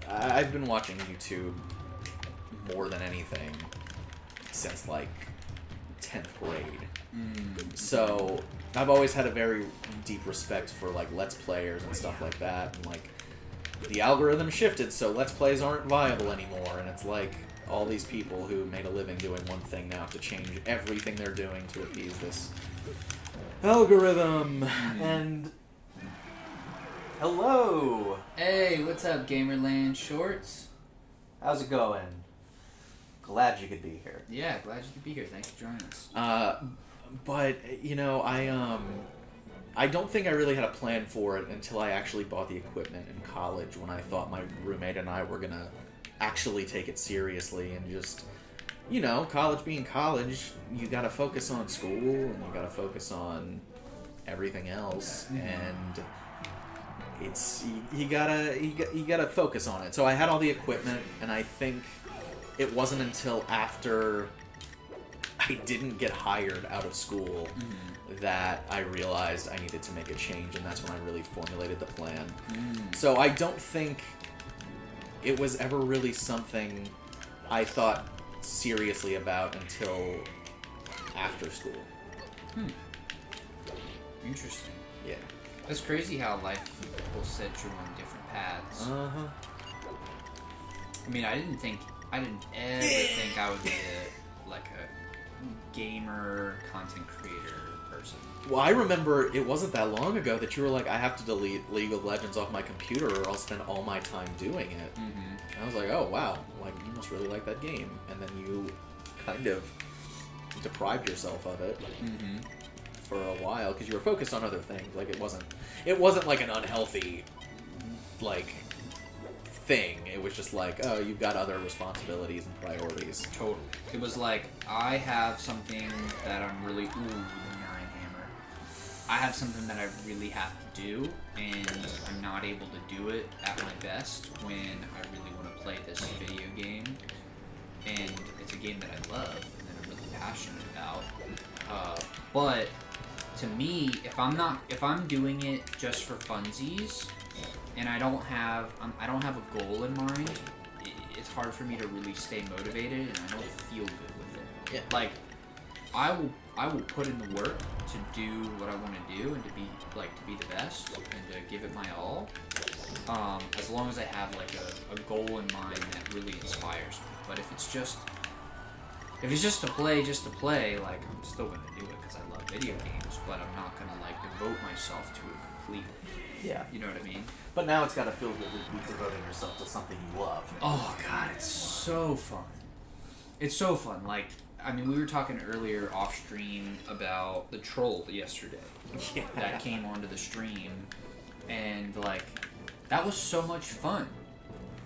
I've been watching YouTube more than anything since like 10th grade. So I've always had a very deep respect for like Let's Players and stuff like that, and like the algorithm shifted, so Let's Plays aren't viable anymore, and it's like all these people who made a living doing one thing now have to change everything they're doing to appease this algorithm. And hello, Hey, what's up, Gamerland Shorts? how's it going? Glad you could be here. Yeah, glad you could be here. Thanks for joining us. But you know, I don't think I really had a plan for it until I actually bought the equipment in college, when I thought my roommate and I were gonna actually take it seriously and just, you know, college being college, you gotta focus on school and you gotta focus on everything else, and it's you gotta focus on it. So I had all the equipment, and I think it wasn't until after I didn't get hired out of school that I realized I needed to make a change, and that's when I really formulated the plan. So I don't think it was ever really something I thought seriously about until after school. Interesting. Yeah. That's crazy how life will set you on different paths. I mean, I didn't ever think I would be a gamer, content creator person. Well, I remember it wasn't that long ago that you were like, I have to delete League of Legends off my computer or I'll spend all my time doing it. And I was like, oh wow, like you must really like that game. And then you kind of deprived yourself of it for a while because you were focused on other things. Like it wasn't like an unhealthy like thing. It was just like, oh, you've got other responsibilities and priorities. Totally. It was like, I have something that I'm really... Ooh, the 9 hammer. I have something that I really have to do, and I'm not able to do it at my best when I really want to play this video game. And it's a game that I love, and that I'm really passionate about. But, to me, if I'm doing it just for funsies, and I don't have a goal in mind, it's hard for me to really stay motivated, and I don't feel good with it. Yeah. Like, I will put in the work to do what I want to do and to be the best and to give it my all. As long as I have like a goal in mind that really inspires me. But if it's just to play, like I'm still gonna do it because I love video games, but I'm not gonna like devote myself to it completely. Yeah. You know what I mean? But now it's got to feel good to be devoting yourself to something you love. Oh god, it's so fun. It's so fun. Like, I mean, we were talking earlier off stream about the troll yesterday. Yeah. That came onto the stream, and like, that was so much fun.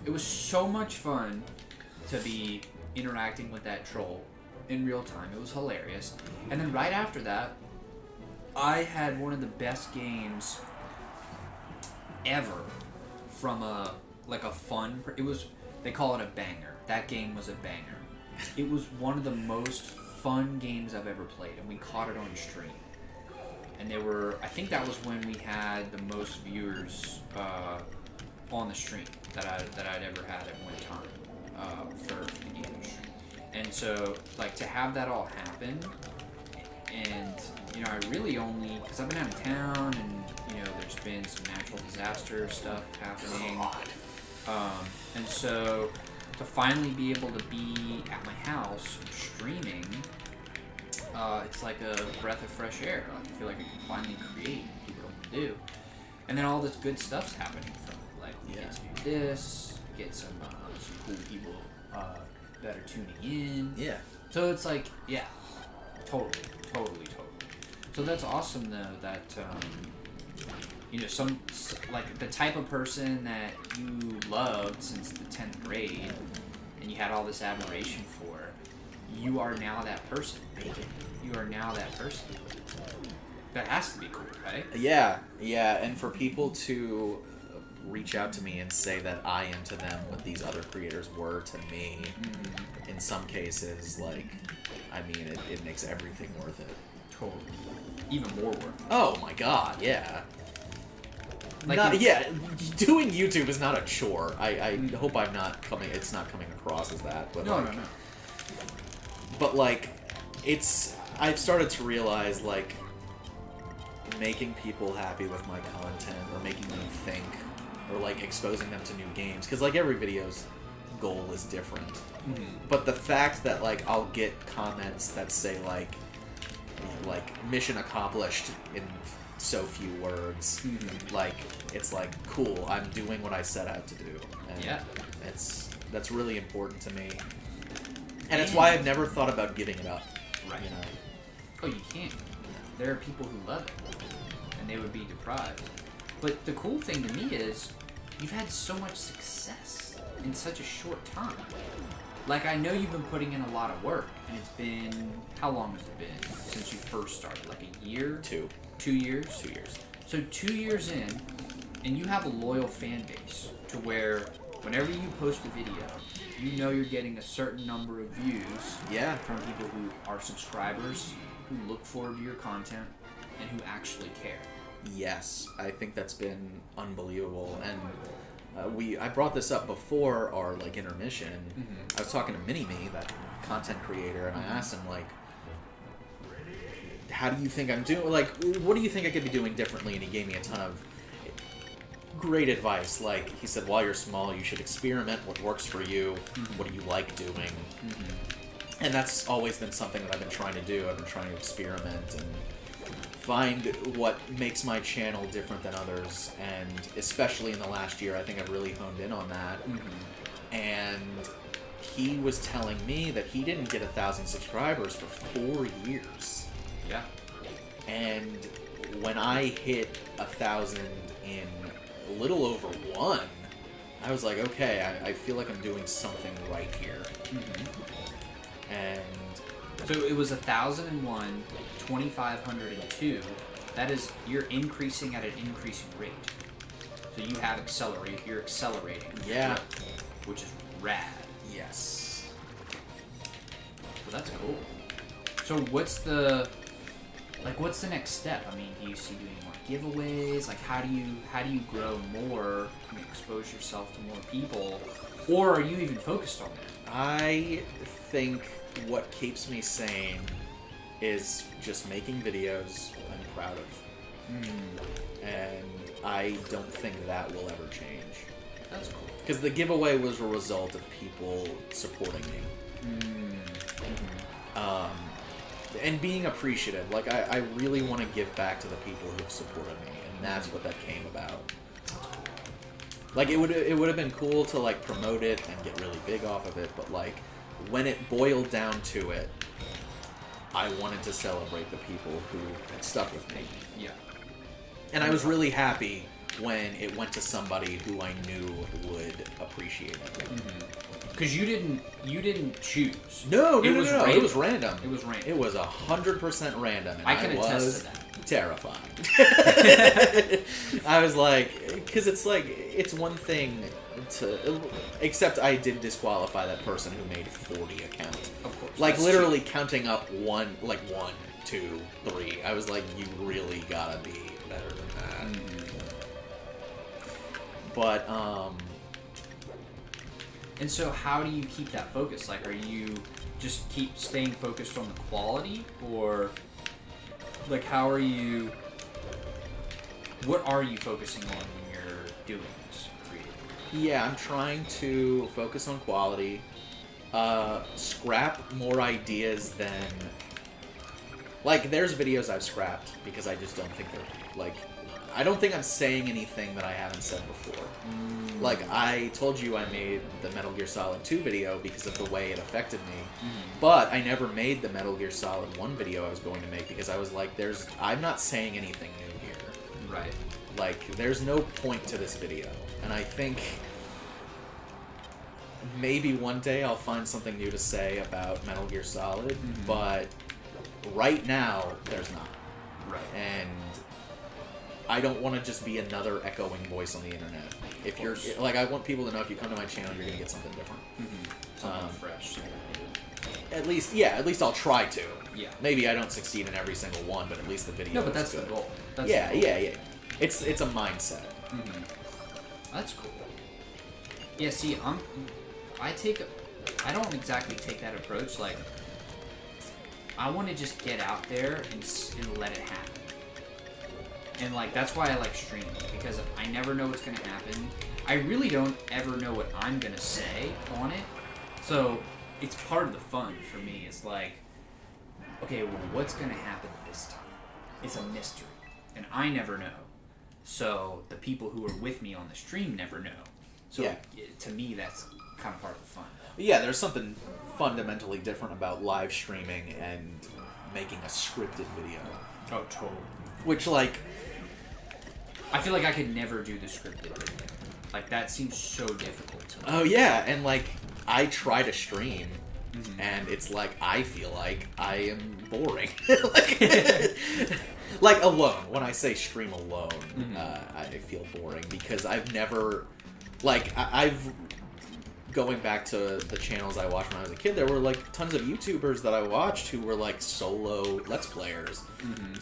It was so much fun to be interacting with that troll in real time. It was hilarious. And then right after that, I had one of the best games ever from a fun. They call it a banger. That game was a banger. It was one of the most fun games I've ever played, and we caught it on stream. and they were. I think that was when we had the most viewers on the stream that I'd ever had at one time for the game industry. And so, like, to have that all happen, and you know, I really only because I've been out of town, and you know, there's been some natural disaster stuff happening. And so to finally be able to be at my house streaming, it's like a breath of fresh air. Like, I feel like I can finally create what people don't do. And then all this good stuff's happening from it. Like, we get to do this, get some cool people that are tuning in. Yeah. So it's like, yeah, totally. So that's awesome, though, that, you know, like, the type of person that you loved since the 10th grade, and you had all this admiration for, you are now that person. Bacon. You are now that person. That has to be cool, right? Yeah, and for people to reach out to me and say that I am to them what these other creators were to me, in some cases, like, I mean, it makes everything worth it. Totally. Even more worth it. Oh my god, yeah. Like, doing YouTube is not a chore. I hope it's not coming across as that. But no. But, like, I've started to realize, like, making people happy with my content, or making them think, or, like, exposing them to new games, because, like, every video's goal is different. But the fact that, like, I'll get comments that say, like, mission accomplished in so few words, like, it's like, cool, I'm doing what I set out to do. And yeah. That's really important to me. And it's why I've never thought about giving it up. Right. You know? Oh, you can't. There are people who love it, and they would be deprived. But the cool thing to me is, you've had so much success in such a short time. Like, I know you've been putting in a lot of work, and it's been, how long has it been since you first started? Like a year? 2. 2 years? 2 years. So 2 years in, and you have a loyal fan base to where whenever you post a video, you know you're getting a certain number of views from people who are subscribers, who look forward to your content, and who actually care. Yes, I think that's been unbelievable. And I brought this up before our, like, intermission. I was talking to Mini-Me, that content creator, and I asked him, like, how do you think I'm doing? Like, what do you think I could be doing differently? And he gave me a ton of great advice. Like, he said, while you're small, you should experiment what works for you. What do you like doing? And that's always been something that I've been trying to do. I've been trying to experiment and find what makes my channel different than others. And especially in the last year, I think I've really honed in on that. And he was telling me that he didn't get 1,000 subscribers for 4 years. Yeah. And when I hit 1,000 in a little over 1, I was like, okay, I feel like I'm doing something right here. And so it was 1,001, 2,502. That is, you're increasing at an increasing rate. So you have you're accelerating. Yeah. Which is rad. Yes. Well, that's cool. So what's the next step? I mean, do you see doing more giveaways? Like, how do you grow more and expose yourself to more people? Or are you even focused on that? I think what keeps me sane is just making videos I'm proud of. And I don't think that will ever change. That's cool. Because the giveaway was a result of people supporting me. And being appreciative. Like, I really want to give back to the people who have supported me, and that's what that came about. Like, it would have been cool to, like, promote it and get really big off of it, but, like, when it boiled down to it, I wanted to celebrate the people who had stuck with me. Yeah. And I was really happy when it went to somebody who I knew would appreciate it. Because you didn't choose. No. It was random. It was random. It was random. It was 100% random. And I can attest was to that. Terrified. I was like, because it's one thing to, except I did disqualify that person who made 40 accounts. Of course. Like, That's literally counting up one. 2, 3. I was like, you really gotta be better than that. But, And so how do you keep that focus? Like, are you just keep staying focused on the quality, or like how are you? What are you focusing on when you're doing this creative? yeah, I'm trying to focus on quality, scrap more ideas than... Like, there's videos I've scrapped because I just don't think they're, like... I don't think I'm saying anything that I haven't said before. Like, I told you I made the Metal Gear Solid 2 video because of the way it affected me, but I never made the Metal Gear Solid 1 video I was going to make because I was like, I'm not saying anything new here. Right. Like, there's no point to this video. And I think maybe one day I'll find something new to say about Metal Gear Solid, but right now, there's not. Right. And I don't want to just be another echoing voice on the internet. If you're like, I want people to know if you come to my channel, you're gonna get something different, Something fresh. Something new. At least I'll try to. Yeah. Maybe I don't succeed in every single one, but at least the video. No, but that's is good. the goal. That's Yeah, the goal. yeah. It's a mindset. That's cool. Yeah. See, I don't exactly take that approach. Like, I want to just get out there and let it happen. And, like, that's why I like streaming, because I never know what's going to happen. I really don't ever know what I'm going to say on it. So, it's part of the fun for me. It's like, okay, well, what's going to happen this time? It's a mystery. And I never know. So, the people who are with me on the stream never know. So, Yeah. to me, that's kind of part of the fun. Yeah, there's something fundamentally different about live streaming and making a scripted video. Oh, totally. Which, like... I feel like I could never do the scripted video. Like, that seems so difficult to me. Oh, yeah, and, like, I try to stream, and it's like, I feel like I am boring. like, alone. When I say stream alone, I feel boring, because I've never... Like, I've... Going back to the channels I watched when I was a kid, there were, like, tons of YouTubers that I watched who were, like, solo Let's Players.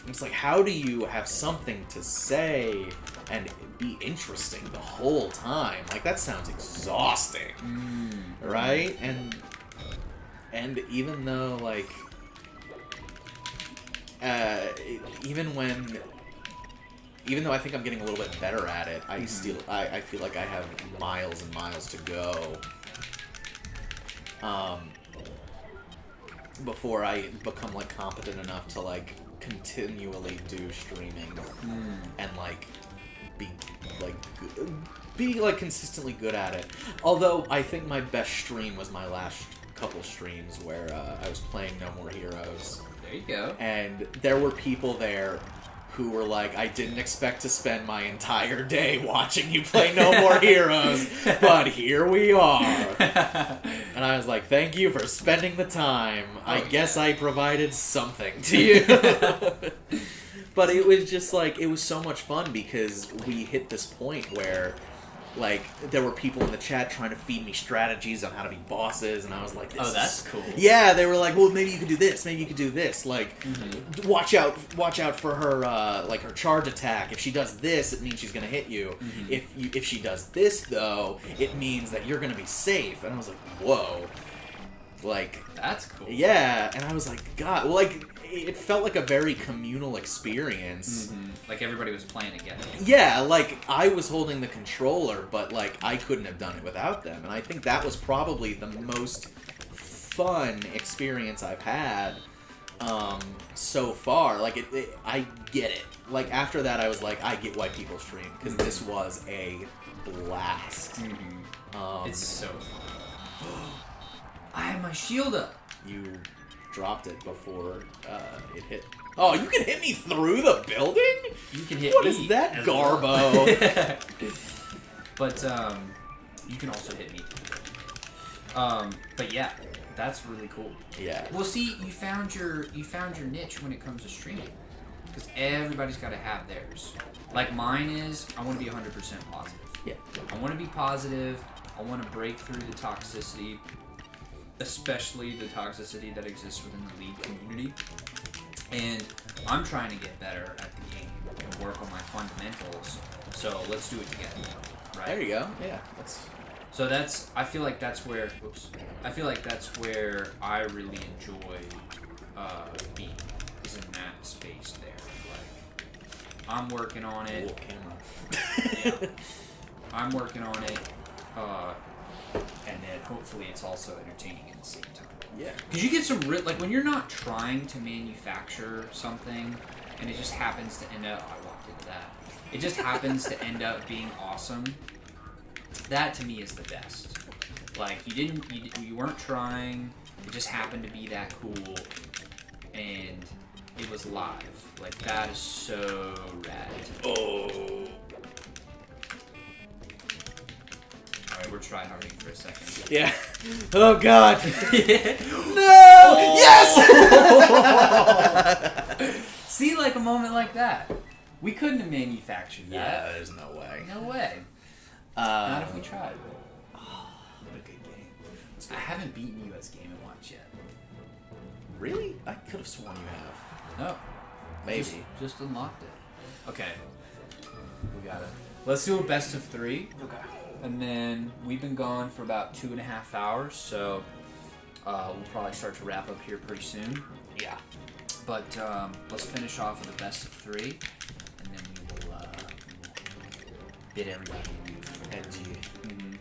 It's like, how do you have something to say and be interesting the whole time? Like, that sounds exhausting, right? And even though, like, even though I think I'm getting a little bit better at it, I still I feel like I have miles and miles to go. Before I become, like, competent enough to, like, continually do streaming and, like, be consistently good at it. Although I think my best stream was my last couple streams where I was playing No More Heroes. There you go. And there were people there who were like, I didn't expect to spend my entire day watching you play No More Heroes, but here we are. And I was like, thank you for spending the time. I guess I provided something to you. But it was just like, it was so much fun because we hit this point where, like, there were people in the chat trying to feed me strategies on how to be bosses, and I was like, this that's is... cool. Yeah, they were like, well, maybe you could do this, maybe you could do this. Like, watch out for her, like, her charge attack. If she does this, it means she's gonna hit you. If she does this, though, it means that you're gonna be safe. And I was like, whoa. Like... That's cool. Yeah, and I was like, God, well, like... It felt like a very communal experience. Like everybody was playing together. Yeah, like, I was holding the controller, but, like, I couldn't have done it without them. And I think that was probably the most fun experience I've had so far. Like, I get it. Like, after that, I was like, I get why people stream, because this was a blast. It's so fun. I have my shield up. You... dropped it before it hit. Oh, you can hit me through the building? You can hit What me. is that, as Garbo? well. But you can also hit me. But yeah, that's really cool. Yeah. Well, see, you found your niche when it comes to streaming, because everybody's got to have theirs. Like mine is, I want to be 100% positive. Yeah. I want to be positive. I want to break through the toxicity, especially the toxicity that exists within the League community. And I'm trying to get better at the game and work on my fundamentals. So let's do it together. Right? There you go. Yeah. So I feel like that's where I really enjoy being, is in that space there. Like, I'm working on it. Camera. Yeah. I'm working on it. And then hopefully it's also entertaining at the same time. Yeah. Because you get some like when you're not trying to manufacture something, and it just happens to end up. I walked into that. It just happens to end up being awesome. That to me is the best. Like you weren't trying. It just happened to be that cool, and it was live. Like that is so rad. Oh. All right, we're tryharding for a second. Yeah. Oh God. No. Oh. Yes. See, like a moment like that, we couldn't have manufactured that. Yeah, there's no way. No way. Not if we tried. Oh, what a good game. I haven't beaten you as Game & Watch yet. Really? I could have sworn you have. No. Maybe. Just unlocked it. Okay. We got it. Let's do a best of 3. Okay. And then we've been gone for about 2.5 hours, so we'll probably start to wrap up here pretty soon. Yeah. But let's finish off with a best of 3, and then we will bid everybody adieu.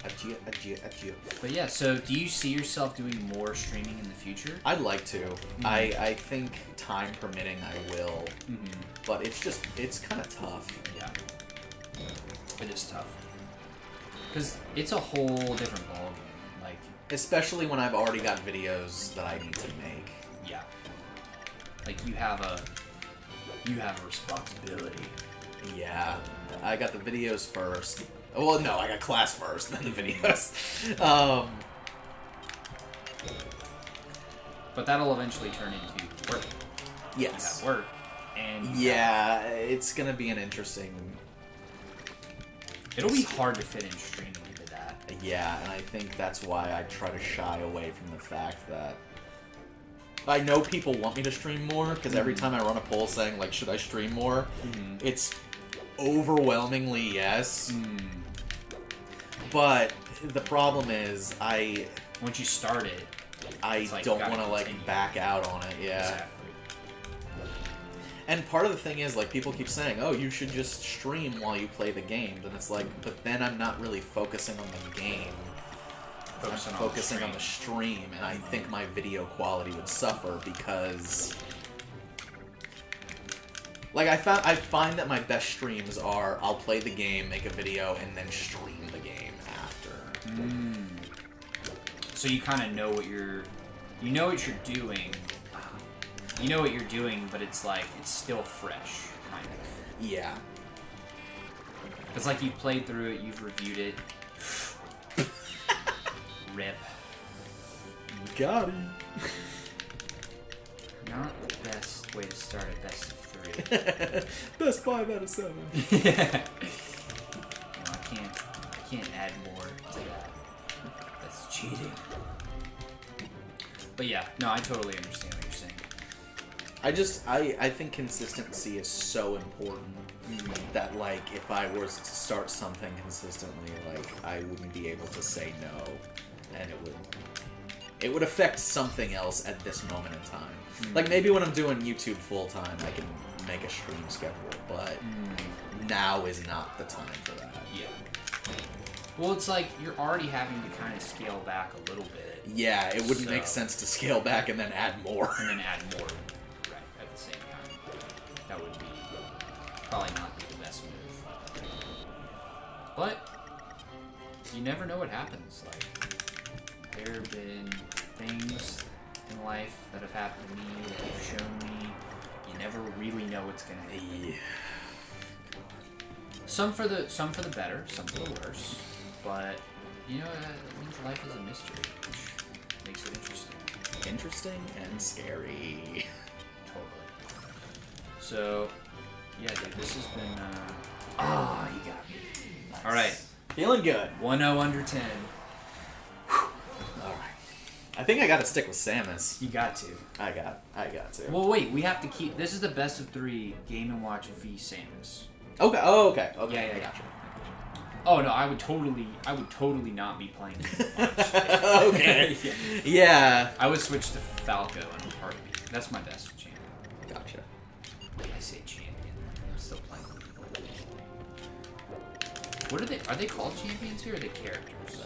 Adieu. But yeah, so do you see yourself doing more streaming in the future? I'd like to. Mm-hmm. I think time permitting I will. Mm-hmm. But it's kind of tough. Yeah. It is tough. Because it's a whole different ballgame. Like, especially when I've already got videos that I need to make. Yeah. Like you have a responsibility. Yeah. I got the videos first. Well, no, I got class first, then the videos. But that'll eventually turn into work. Yes. You have work. And yeah, it's gonna be an interesting. It'll be hard to fit in streaming into that. Yeah, and I think that's why I try to shy away from the fact that I know people want me to stream more, because every time I run a poll saying, like, should I stream more, it's overwhelmingly yes. But the problem is, once you start it, I like, don't want to, like, back out on it, yeah. Exactly. And part of the thing is, like, people keep saying, oh, you should just stream while you play the games. And it's like, but then I'm not really focusing on the game. I'm focusing on the stream. And I think my video quality would suffer because... Like, I find that my best streams are, I'll play the game, make a video, and then stream the game after. So you kind of know what you're... You know what you're doing... You know what you're doing, but it's like, it's still fresh, kind of. Yeah. It's like you've played through it, you've reviewed it. Rip. Got it. Not the best way to start a best of 3. Best 5 out of 7. Yeah. No, I can't add more to that. That's cheating. But yeah, no, I totally understand what you're saying. I think consistency is so important that, like, if I was to start something consistently, like, I wouldn't be able to say no, and it would affect something else at this moment in time. Like, maybe when I'm doing YouTube full-time, I can make a stream schedule, but now is not the time for that. Yeah. Well, it's like you're already having to kind of scale back a little bit. Yeah, it wouldn't make sense to scale back and then add more. And then add more. At the same time, that would be probably not be the best move. But you never know what happens. Like, there have been things in life that have happened to me that have shown me you never really know what's gonna happen. Yeah. Some for the better, some for the worse. But you know, it means life is a mystery, which makes it interesting. Interesting and scary. Totally. So, yeah, dude, this has been, you got me. Nice. Alright. Feeling good. 1-0 under 10. Alright. I think I gotta stick with Samus. You got to. I got to. Well, wait. We have to keep. This is the best of 3 Game & Watch v Samus. Okay. Oh, okay. Okay. Yeah. I gotcha. Oh no, I would totally not be playing Game & Watch. Okay. Yeah. I would switch to Falco in a heartbeat. That's my best champion. Gotcha. I say champion. I'm still playing. What are they? Are they called champions here or are they characters?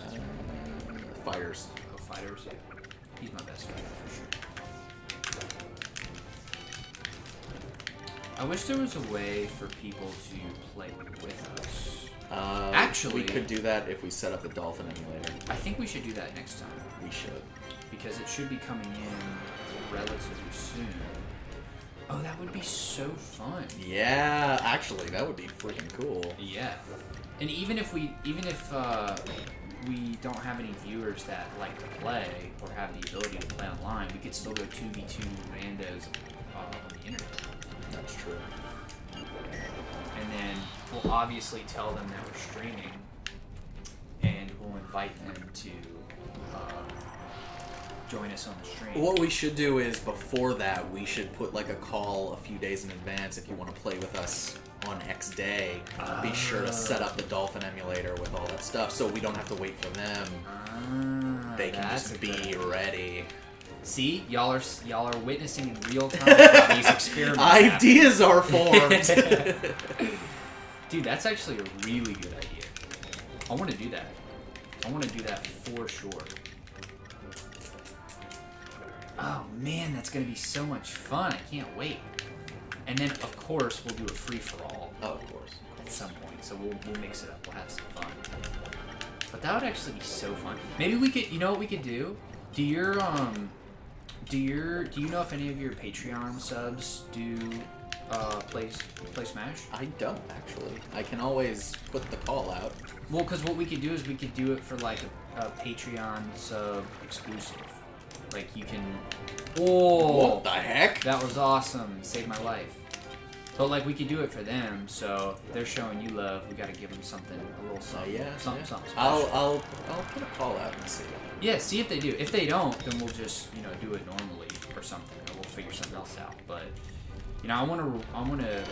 Fighters. Oh, fighters. Yeah. He's my best fighter for sure. I wish there was a way for people to play with us. Actually, we could do that if we set up the Dolphin emulator. I think we should do that next time. We should. Because it should be coming in relatively soon. Oh, that would be so fun. Yeah, actually, that would be freaking cool. Yeah. And even if we don't have any viewers that like to play or have the ability to play online, we could still go 2v2 randos on the internet. That's true. And then we'll obviously tell them that we're streaming, and we'll invite them to join us on the stream. What we should do is, before that, we should put like a call a few days in advance if you want to play with us on X day. Be sure to set up the Dolphin emulator with all that stuff so we don't have to wait for them. They can just be ready. See, y'all are witnessing in real time how these experiments Ideas are formed. Dude, that's actually a really good idea. I want to do that. I want to do that for sure. Oh man, that's gonna be so much fun. I can't wait. And then, of course, we'll do a free-for-all. Oh, of course. At some point, so we'll mix it up. We'll have some fun. But that would actually be so fun. Maybe we could. You know what we could do? Do you know if any of your Patreon subs do play Smash? I don't actually. I can always put the call out. Well, because what we could do is we could do it for like a Patreon sub exclusive. Like you can. Oh, What the heck? that was awesome! Saved my life. But like we could do it for them, so if they're showing you love, we got to give them something, a little something, something special. I'll put a call out and see. Yeah, see if they do. If they don't, then we'll just do it normally or something, or we'll figure something else out. But I want to.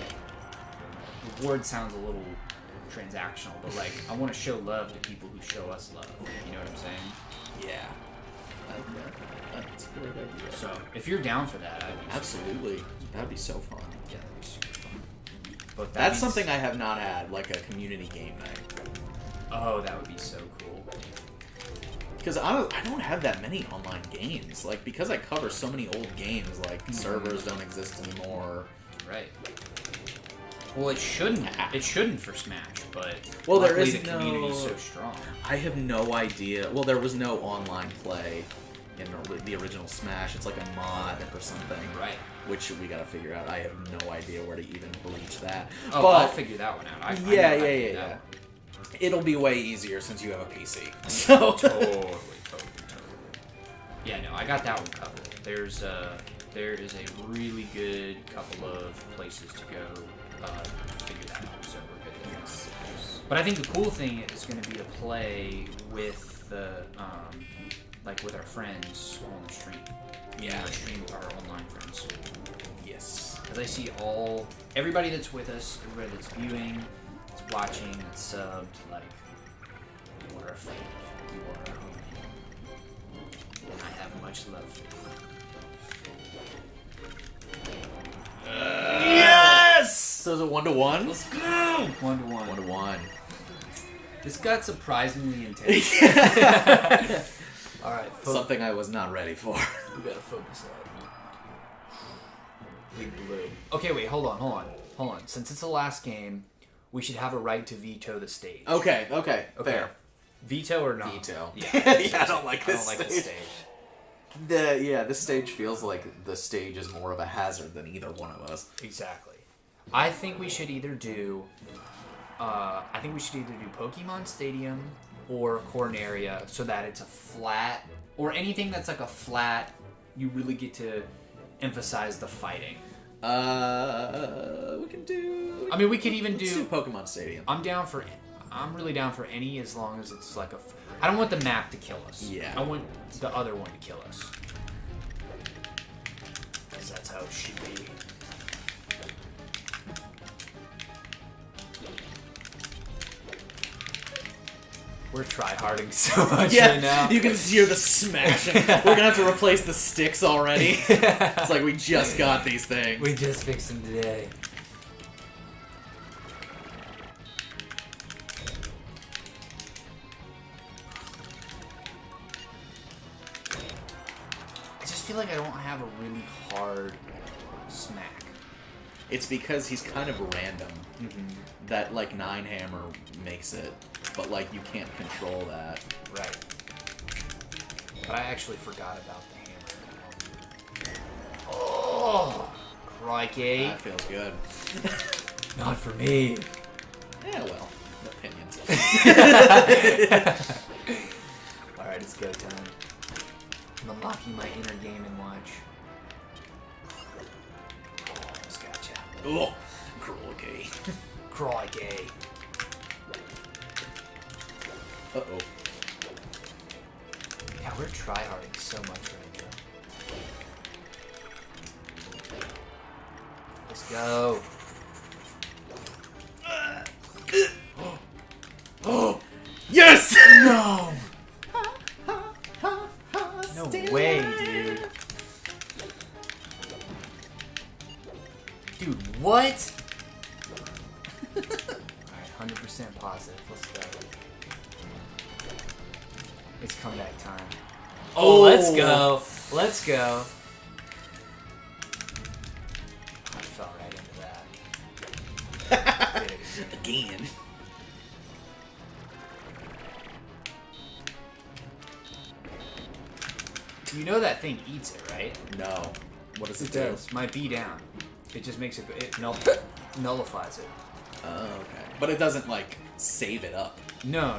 Reward sounds a little transactional, but like I want to show love to people who show us love. You know what I'm saying? Yeah. That's a great idea. So if you're down for that, I'd be Absolutely. That'd be so fun. Yeah, that'd be super fun. But That's something I have not had, like a community game night. Oh, that would be so cool. Because I don't have that many online games. Like, because I cover so many old games, like, servers don't exist anymore. Right. Well, it shouldn't. It shouldn't for Smash, but well, there luckily is the community is so strong. I have no idea. Well, there was no online play in the original Smash. It's like a mod or something. Right. Which we gotta figure out. I have no idea where to even reach that. Oh, but, I'll figure that one out. Yeah. It'll be way easier since you have a PC. So Totally. Yeah, no, I got that one covered. There is a really good couple of places to go figure that out. So we're good. yes. But I think the cool thing is going to be to play with the like with our friends on the stream. Yeah. Stream with our online friends. Yes. Because I see everybody that's with us, everybody that's viewing, that's watching, that's subbed, like, you are a friend. You are our home. And I have much love for you. Yes! So is it 1-to-1? Let's go! 1-to-1. 1-to-1. This got surprisingly intense. Alright, Something I was not ready for. We gotta focus that. Big blue. Okay, wait, hold on. Since it's the last game, we should have a right to veto the stage. Okay, fair. Veto or not? Veto. Yeah. Yeah, I don't like this stage. This stage feels like the stage is more of a hazard than either one of us. Exactly. I think we should either do Pokemon Stadium or Corneria so that it's a flat, or anything that's like a flat, you really get to emphasize the fighting. We can do... I mean, we could even let's do Pokemon Stadium. I'm down for I'm really down for any as long as it's like a. I don't want the map to kill us. Yeah. I want the other one to kill us. Because that's how it should be. We're tryharding so much right now. You can hear the smashing. We're gonna have to replace the sticks already. It's like we just got these things. We just fixed them today. I just feel like I don't have a really hard smack. It's because he's kind of random. That like 9-hammer makes it, but like you can't control that. Right. But I actually forgot about the hammer. Oh, crikey. That feels good. Not for me. Yeah, well, opinions. Alright, it's go time. I'm unlocking my inner Game & Watch. Almost gotcha. Oh, crikey. Crikey. Uh-oh. Yeah, we're tryharding so much right now. Let's go. Oh, yes! No! No way, dude. Dude, what? Alright, 100% positive. Let's go. It's comeback time. Oh, let's go. Let's go. I fell right into that. Did it Again. You know that thing eats it, right? No. What does it It do? does. My B down. It just makes it nullifies it. Oh, okay. But it doesn't, like, save it up. No.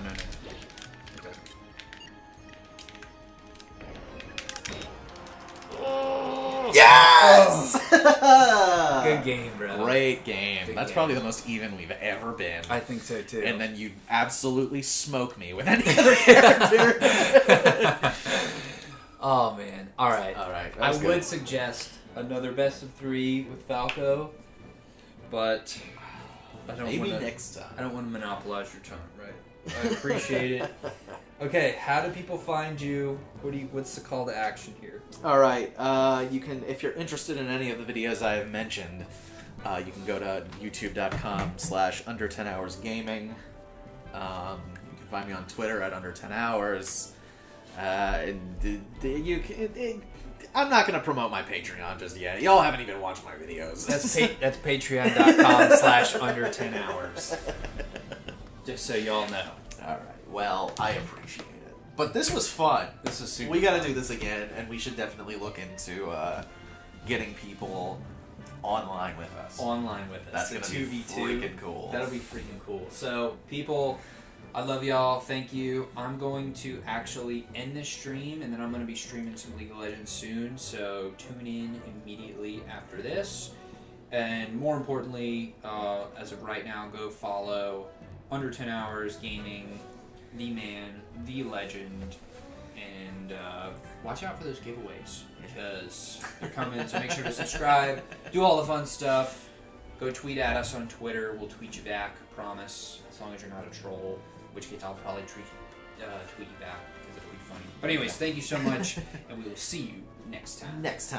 Yes! Good game, bro. Great game. Good That's game. probably the most even we've ever been. I think so too. And then you absolutely smoke me with any other character. Oh man. All right. All right. I would suggest another best of 3 with Falco, but I don't Maybe want to. next time. I don't want to monopolize your time, right? I appreciate it. Okay, how do people find you? What's the call to action here? All right. You can, if you're interested in any of the videos I have mentioned, you can go to youtube.com/under10hoursgaming. You can find me on Twitter at under10hours. I'm not gonna promote my Patreon just yet. Y'all haven't even watched my videos. That's patreon.com/under10hours. Just so y'all know. All right. Well, I appreciate it. But this was fun. This is super. We got to do this again, and we should definitely look into getting people online with us. Online with us. That's The gonna be 2v2. freaking cool. That'll be freaking cool. So, people, I love y'all. Thank you. I'm going to actually end this stream, and then I'm going to be streaming some League of Legends soon. So, tune in immediately after this. And more importantly, as of right now, go follow Under 10 Hours Gaming, the man, the legend, and watch out for those giveaways because they're coming. So make sure to subscribe, do all the fun stuff. Go tweet at us on Twitter. We'll tweet you back, promise. As long as you're not a troll, in which case I'll probably tweet you back because it'll be funny. But anyways, thank you so much, and we will see you next time. Next time.